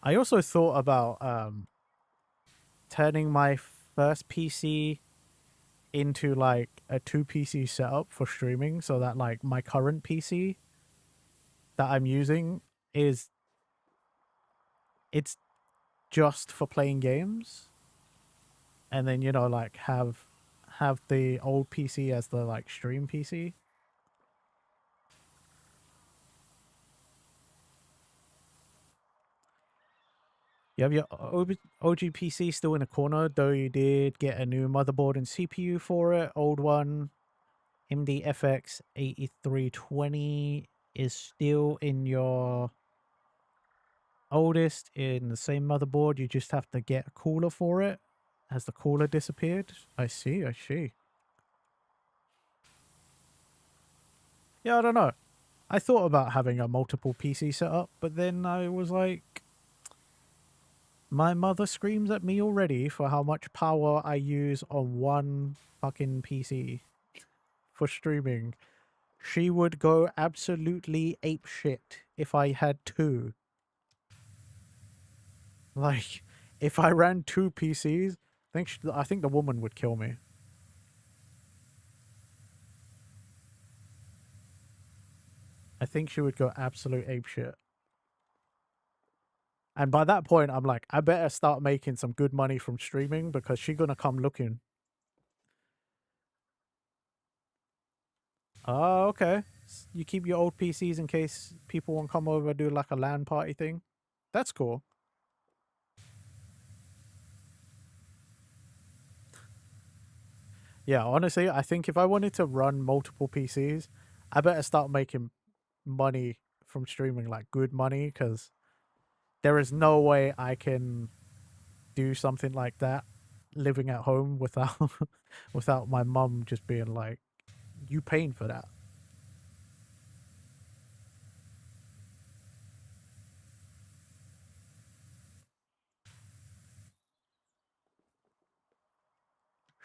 I also thought about turning my first PC into like a 2 PC setup for streaming, so that like my current PC that I'm using is it's just for playing games, and then you know like have the old PC as the like stream PC. You have your OG PC still in the corner, though you did get a new motherboard and CPU for it. Old one, MDFX 8320, is still in your oldest in the same motherboard. You just have to get a cooler for it. Has the cooler disappeared? I see, I see. Yeah, I don't know. I thought about having a multiple PC setup, but then I was like, my mother screams at me already for how much power I use on one fucking PC for streaming. She would go absolutely ape shit if I had two. Like, if I ran 2 PCs, I think the woman would kill me. I think she would go absolute ape shit. And by that point, I'm like, I better start making some good money from streaming because she's gonna come looking. Oh, okay. You keep your old PCs in case people want to come over, do like a LAN party thing. That's cool. Yeah, honestly, I think if I wanted to run multiple PCs, I better start making money from streaming, like good money, because there is no way I can do something like that living at home without without my mum just being like, you paying for that.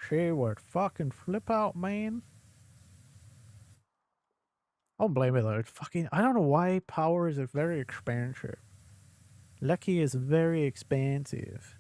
She would fucking flip out, man. I don't blame it though. Fucking, I don't know why power is very expensive. Lucky is very expensive.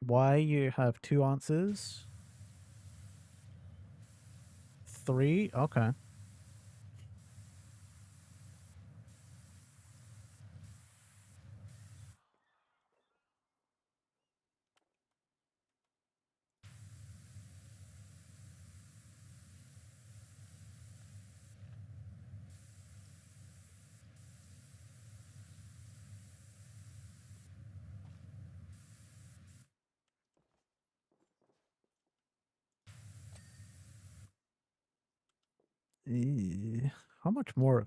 Why you have 2 answers? 3? Okay. How much more?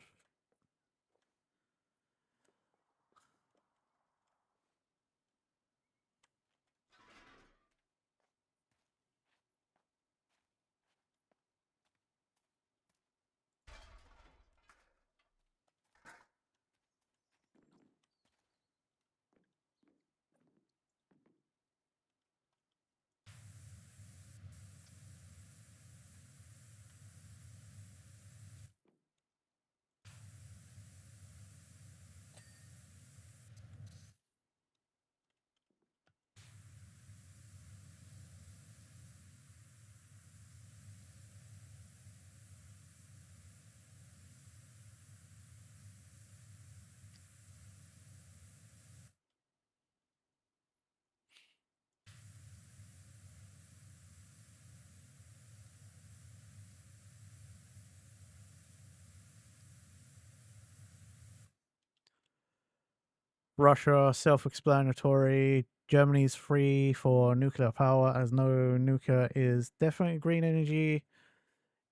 Russia, self-explanatory. Germany's free for nuclear power, as no nuclear is definitely green energy.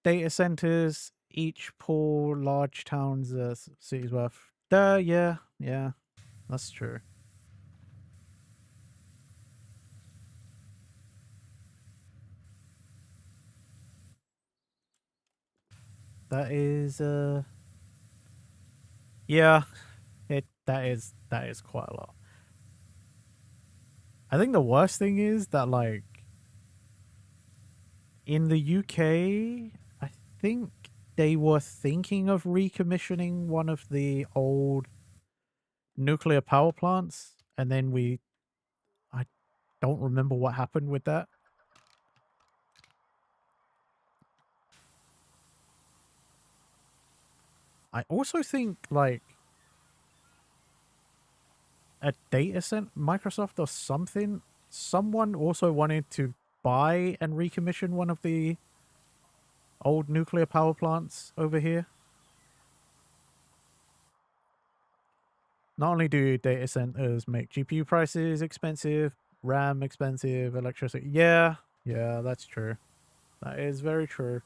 Data centers each pull large towns, cities worth. Yeah, that's true. That is, yeah, that is quite a lot. I think the worst thing is that, like, in the UK, I think they were thinking of recommissioning one of the old nuclear power plants, and then I don't remember what happened with that. I also think, like, a data center, Microsoft or something, someone also wanted to buy and recommission one of the old nuclear power plants over here. Not only do data centers make GPU prices expensive, RAM expensive, electricity. Yeah, that's true. That is very true.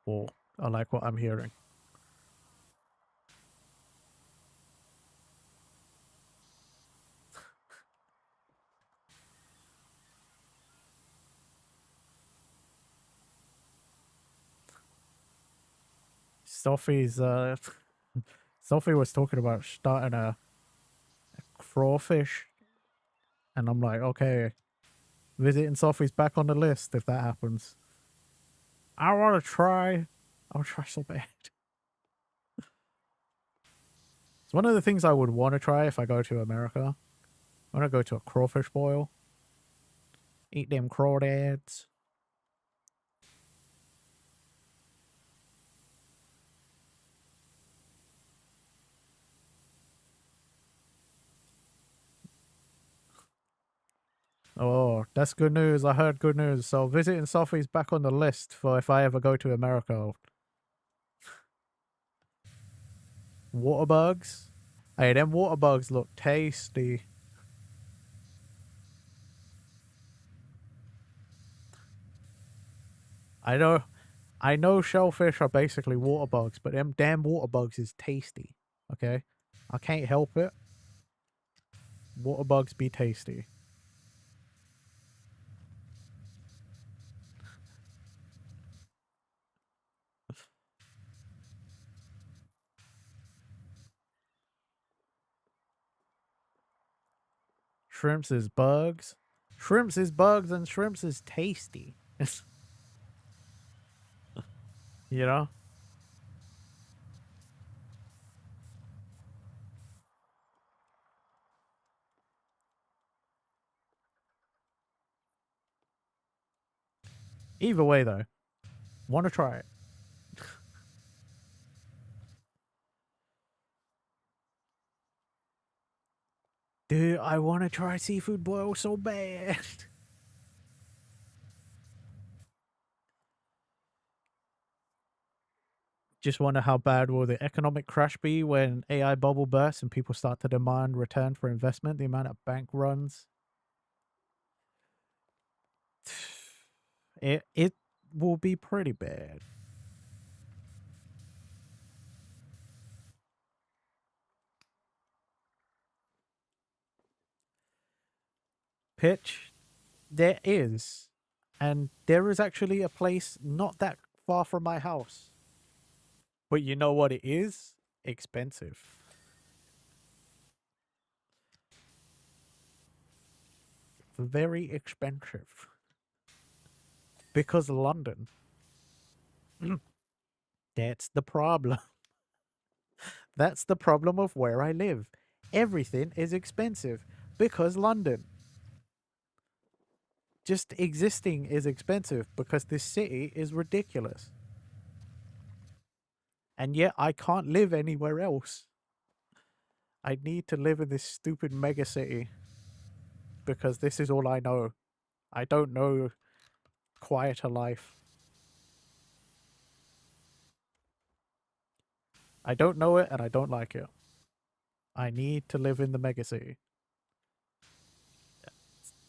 Well, I like what I'm hearing. Sophie's Sophie was talking about starting a crawfish, and I'm like, okay, visiting Sophie's back on the list if that happens. I want to try. I'll try so bad. It's one of the things I would want to try if I go to America. I want to go to a crawfish boil. Eat them crawdads. Oh, that's good news. I heard good news. So visiting Sophie's back on the list for if I ever go to America. Water bugs. Hey, them water bugs look tasty. I know shellfish are basically water bugs, but them damn water bugs is tasty. Okay? I can't help it. Water bugs be tasty. Shrimps is bugs. Shrimps is bugs and shrimps is tasty. You know? Either way, though, want to try it. Dude, I want to try seafood boil so bad. Just wonder how bad will the economic crash be when AI bubble bursts and people start to demand return for investment, the amount of bank runs. It will be pretty bad. Pitch, there is. And there is actually a place not that far from my house. But you know what it is? Expensive. Very expensive. Because London. That's the problem. That's the problem of where I live. Everything is expensive because London. Just existing is expensive because this city is ridiculous. And yet I can't live anywhere else. I need to live in this stupid mega city because this is all I know. I don't know quieter life. I don't know it and I don't like it. I need to live in the mega city.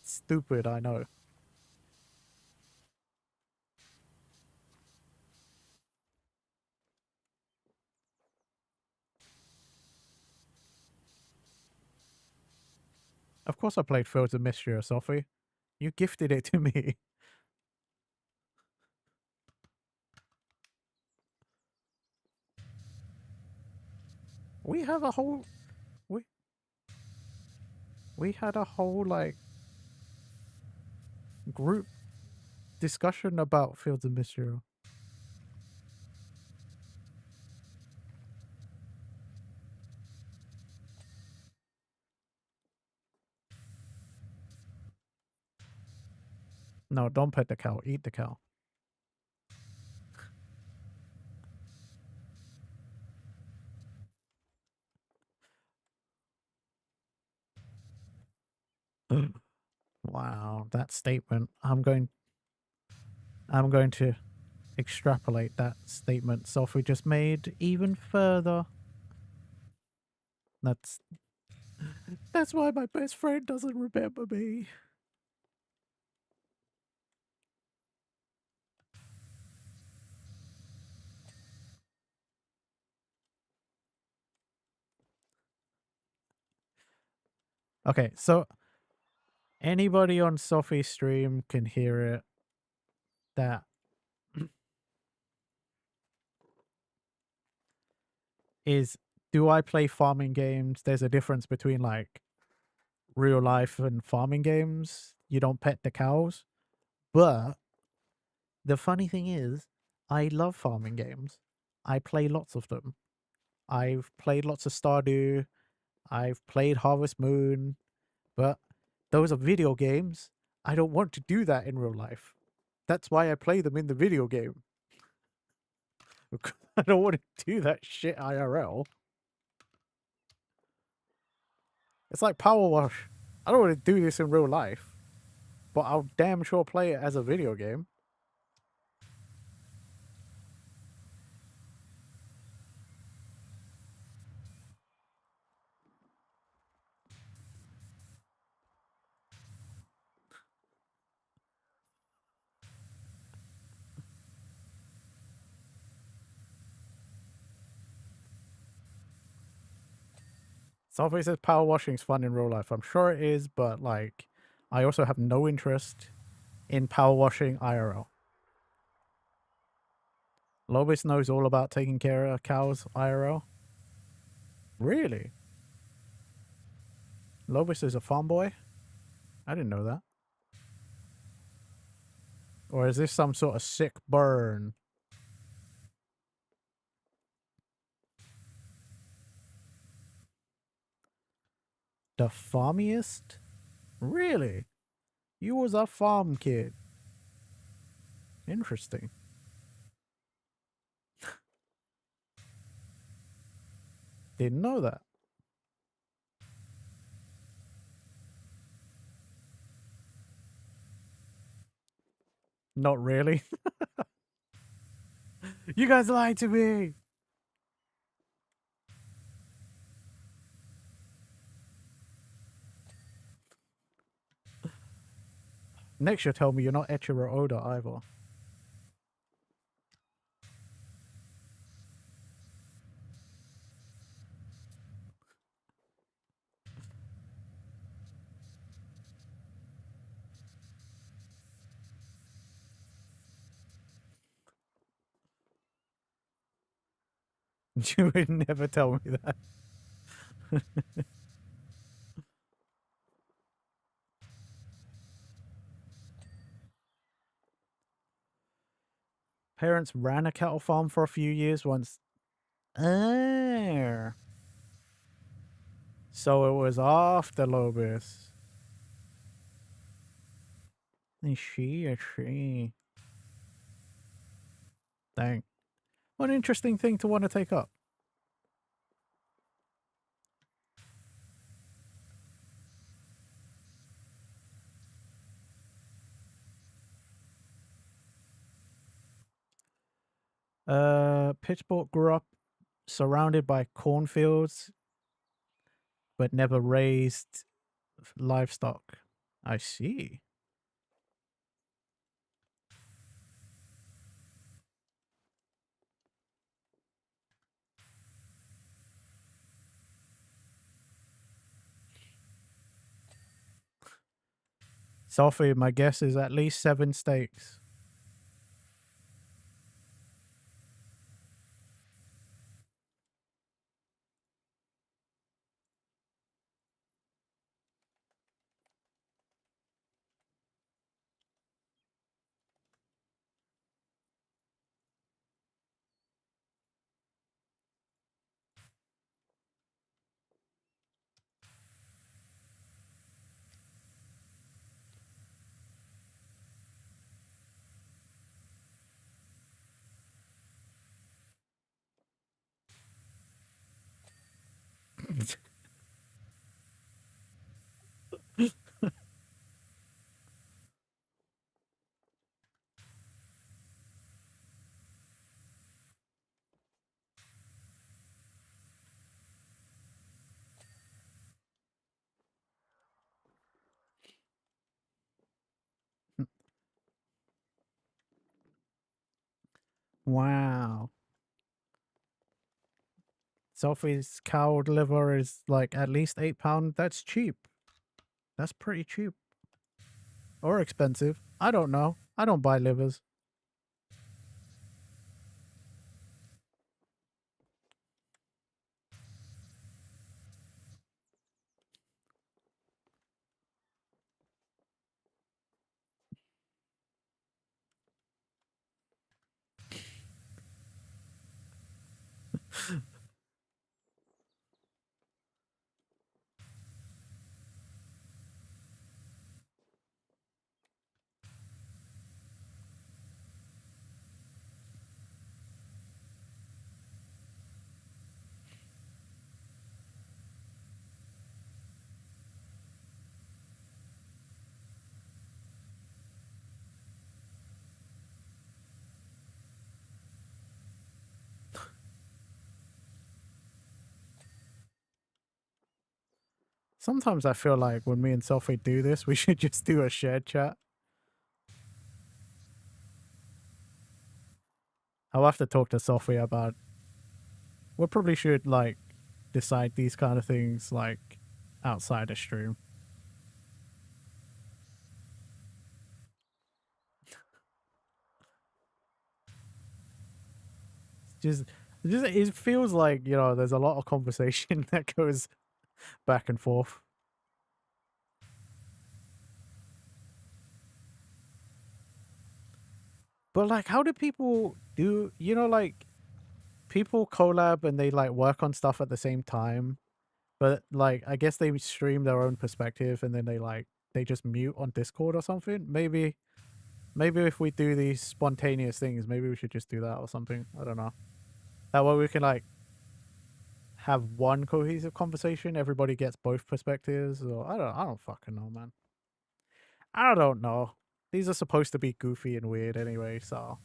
Stupid, I know. Of course I played Fields of Mystery, Sophie. You gifted it to me. We have a whole... We had a whole, like, group discussion about Fields of Mystery. No, don't pet the cow. Eat the cow. Wow, that statement. I'm going to extrapolate that statement Sophie just made even further. That's why my best friend doesn't remember me. Okay, so anybody on Sophie's stream can hear it. That is, do I play farming games? There's a difference between like real life and farming games. You don't pet the cows. But the funny thing is, I love farming games. I play lots of them. I've played lots of Stardew. I've played Harvest Moon. But those are video games. I don't want to do that in real life. That's why I play them in the video game. I don't want to do that shit IRL. It's like PowerWash. I don't want to do this in real life, but I'll damn sure play it as a video game. Sophie says power washing is fun in real life. I'm sure it is, but like, I also have no interest in power washing IRL. Lobis knows all about taking care of cows IRL. Really? Lobis is a farm boy? I didn't know that. Or is this some sort of sick burn? The farmiest? Really? You was a farm kid. Interesting. Didn't know that. Not really. You guys lied to me. Next you'll tell me you're not Echer or Oda either. You would never tell me that. Parents ran a cattle farm for a few years once Oh. So it was after Lobis. I see. Dang. What an interesting thing to want to take up. Pitchfork grew up surrounded by cornfields, but never raised livestock. I see. Sophie, my guess is at least 7 steaks. Wow. Sophie's cowed liver is like at least £8. That's cheap. That's pretty cheap. Or expensive. I don't know. I don't buy livers. Sometimes I feel like when me and Sophie do this, we should just do a shared chat. I'll have to talk to Sophie about. We probably should like decide these kind of things like outside a stream. Just it feels like, you know, there's a lot of conversation that goes back and forth. But like, how do people do, you know, like people collab and they like work on stuff at the same time, but like I guess they stream their own perspective and then they just mute on Discord or something. Maybe if we do these spontaneous things, maybe we should just do that or something. I don't know. That way we can like have one cohesive conversation. Everybody gets both perspectives. Or I don't fucking know, man. I don't know. These are supposed to be goofy and weird anyway, so.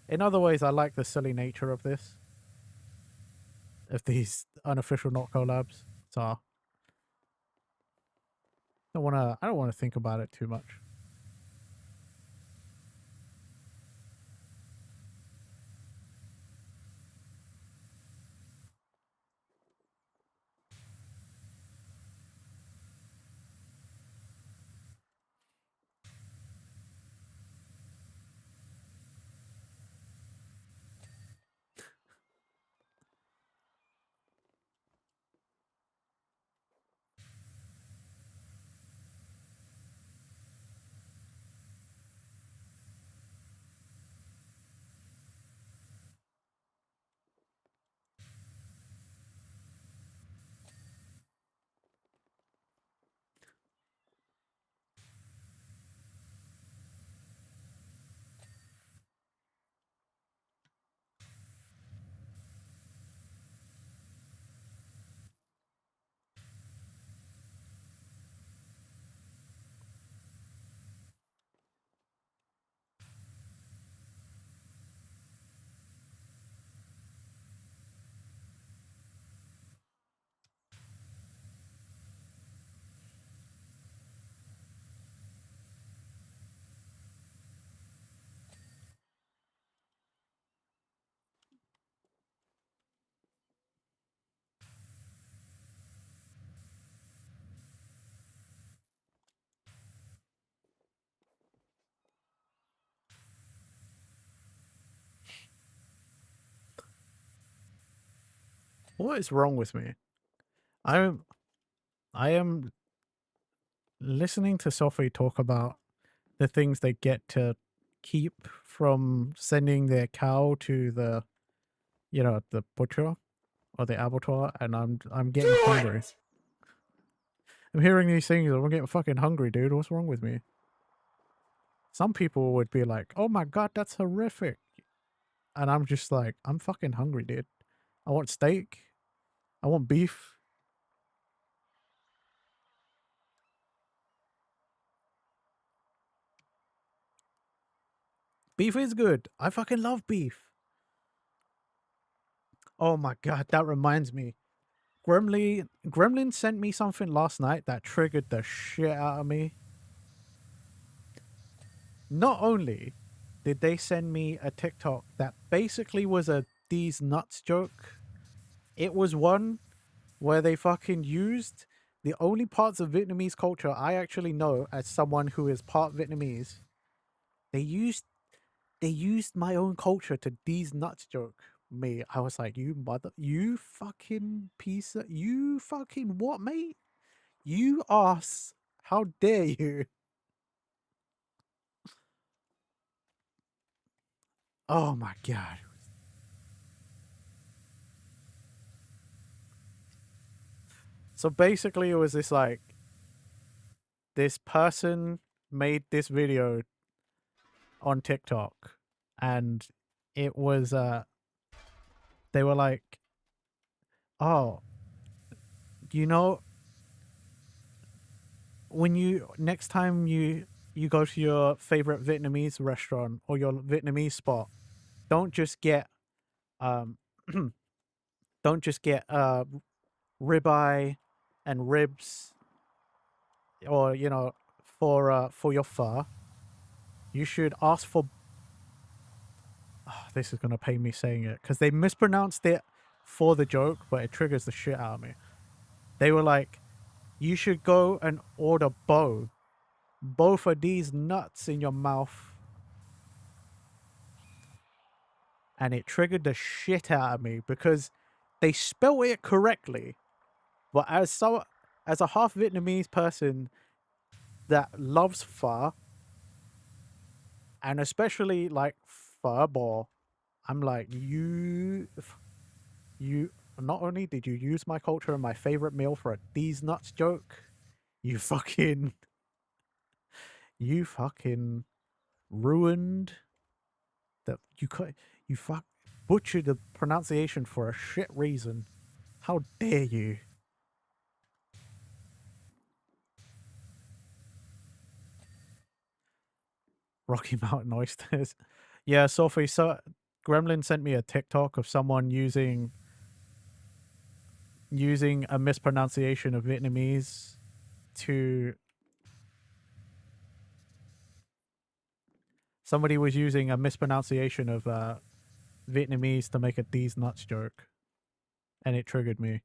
In other ways, I like the silly nature of this. Of these unofficial not collabs. So I don't wanna think about it too much. What is wrong with me? I am listening to Sophie talk about the things they get to keep from sending their cow to the, the butcher or the abattoir, and I'm getting Do hungry. it! I'm hearing these things, and I'm getting fucking hungry, dude. What's wrong with me? Some people would be like, "Oh my god, that's horrific," and I'm just like, I'm fucking hungry, dude. I want steak. I want beef. Beef is good. I fucking love beef. Oh my god, that reminds me. Gremlin sent me something last night that triggered the shit out of me. Not only did they send me a TikTok that basically was a these nuts joke, it was one where they fucking used the only parts of Vietnamese culture I actually know as someone who is part Vietnamese. They used my own culture to these nuts joke me. I was like, you fucking piece of, you fucking what, mate? You ass. How dare you? Oh my god. So basically it was this person made this video on TikTok, and it was they were like, "Oh, you know, when you next time you go to your favorite Vietnamese restaurant or your Vietnamese spot, don't just get um don't just get ribeye and ribs, or for your pho. You should ask for this is gonna pay me saying it because they mispronounced it for the joke, but it triggers the shit out of me. They were like, you should go and order both of these nuts in your mouth. And it triggered the shit out of me because they spell it correctly. But as a half Vietnamese person that loves pho, and especially like pho ball, I'm like, you not only did you use my culture and my favorite meal for a these nuts joke, you fucking ruined that you butchered the pronunciation for a shit reason. How dare you? Rocky Mountain oysters. Yeah, Sophie, so Gremlin sent me a TikTok of someone using a mispronunciation of Vietnamese to somebody was using a mispronunciation of Vietnamese to make a these nuts joke, and it triggered me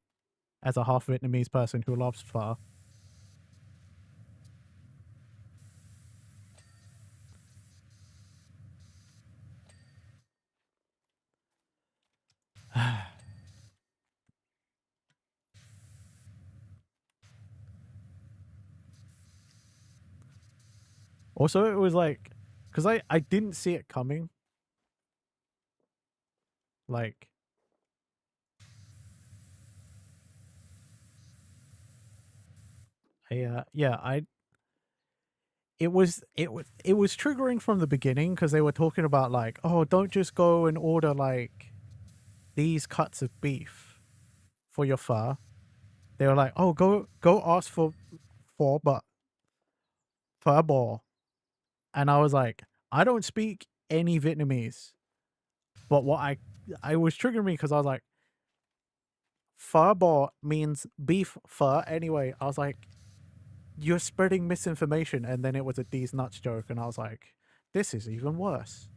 as a half Vietnamese person who loves pho. Also, it was like, because I didn't see it coming. Like, it was triggering from the beginning because they were talking about like, oh, don't just go and order like these cuts of beef for your pho. They were like, oh, go ask for but pho ball. And I was like, I don't speak any Vietnamese, but what I was triggering me because I was like, pho ball means beef pho anyway. I was like, you're spreading misinformation. And then it was a these nuts joke, and I was like, this is even worse.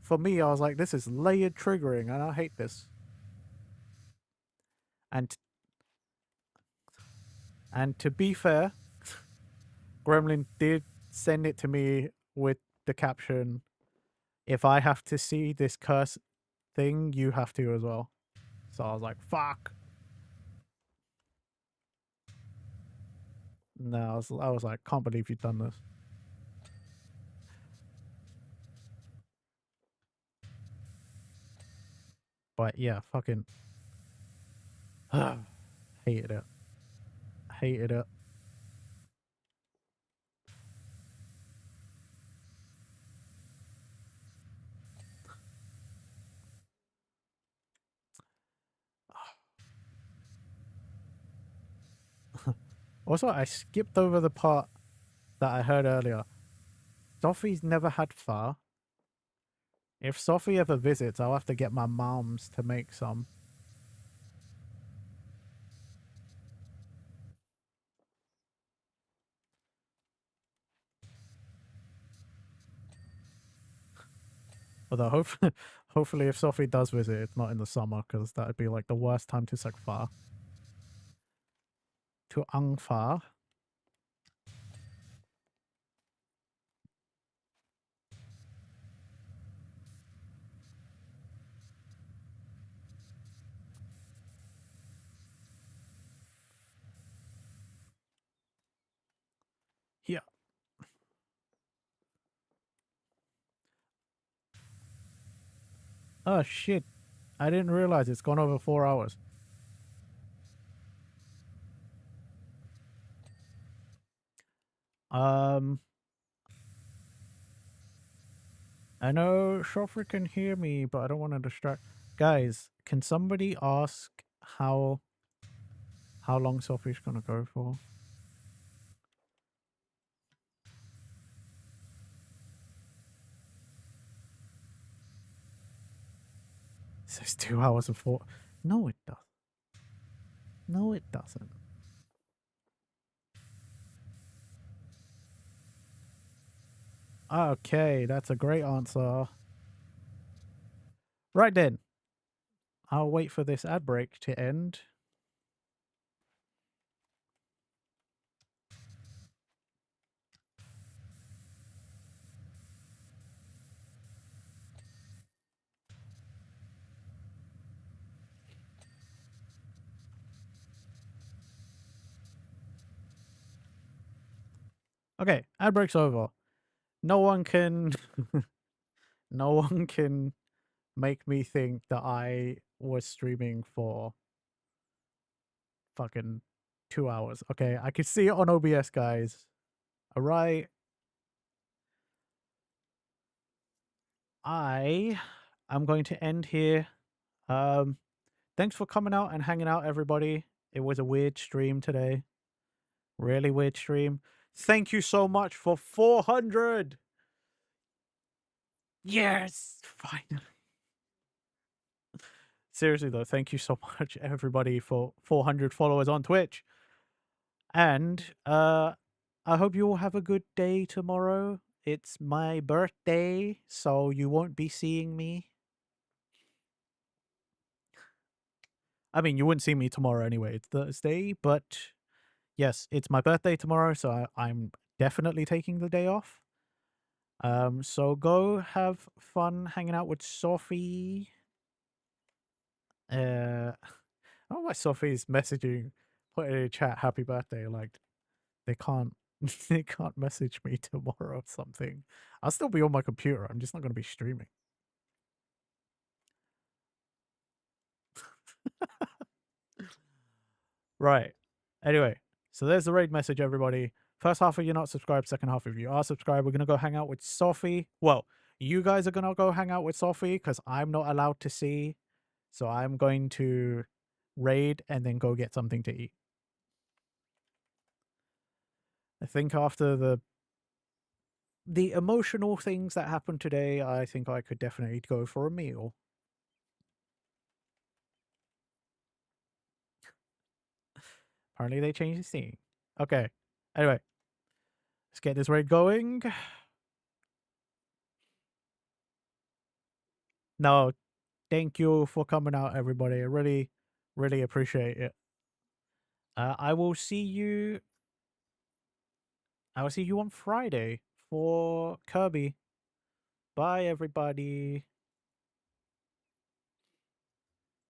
For me, I was like, this is layered triggering, and I hate this. And to be fair, Gremlin did send it to me with the caption, if I have to see this curse thing, you have to as well. So I was like, fuck. No, I was like, can't believe you've done this. But yeah, fucking hated it. Hated it. Also, I skipped over the part that I heard earlier. Sophie's never had pho. If Sophie ever visits, I'll have to get my moms to make some. Although hopefully if Sophie does visit, it's not in the summer, because that would be like the worst time to suck pho. To ang pho. Yeah. Oh shit. I didn't realize it's gone over 4 hours. I know Shoffer can hear me, but I don't want to distract. Guys, can somebody ask how long Sophie's gonna go for? It says 2 hours and 4. No, it doesn't. No, it doesn't. Okay, that's a great answer. Right then. I'll wait for this ad break to end. Okay, ad break's over. No one can no one can make me think that I was streaming for fucking 2 hours. Okay, I can see it on OBS, guys. Alright. I'm going to end here. Thanks for coming out and hanging out, everybody. It was a weird stream today. Really weird stream. Thank you so much for 400. Yes, finally. Seriously though, thank you so much, everybody, for 400 followers on Twitch. And I hope you all have a good day tomorrow. It's my birthday, so you won't be seeing me. I mean, you wouldn't see me tomorrow anyway. It's Thursday, but yes, it's my birthday tomorrow, so I'm definitely taking the day off. So go have fun hanging out with Sophie. I don't know why Sophie's messaging, put in a chat, happy birthday. Like, they can't, they can't message me tomorrow or something. I'll still be on my computer. I'm just not going to be streaming. Right. Anyway, so there's the raid message, everybody. First half of you not subscribed, second half of you are subscribed. We're going to go hang out with Sophie. Well, you guys are going to go hang out with Sophie because I'm not allowed to see. So I'm going to raid and then go get something to eat. I think after the emotional things that happened today, I think I could definitely go for a meal. Apparently they changed the scene. Okay. Anyway, let's get this raid going. No, thank you for coming out, everybody. I really, really appreciate it. I will see you on Friday for Kirby. Bye, everybody.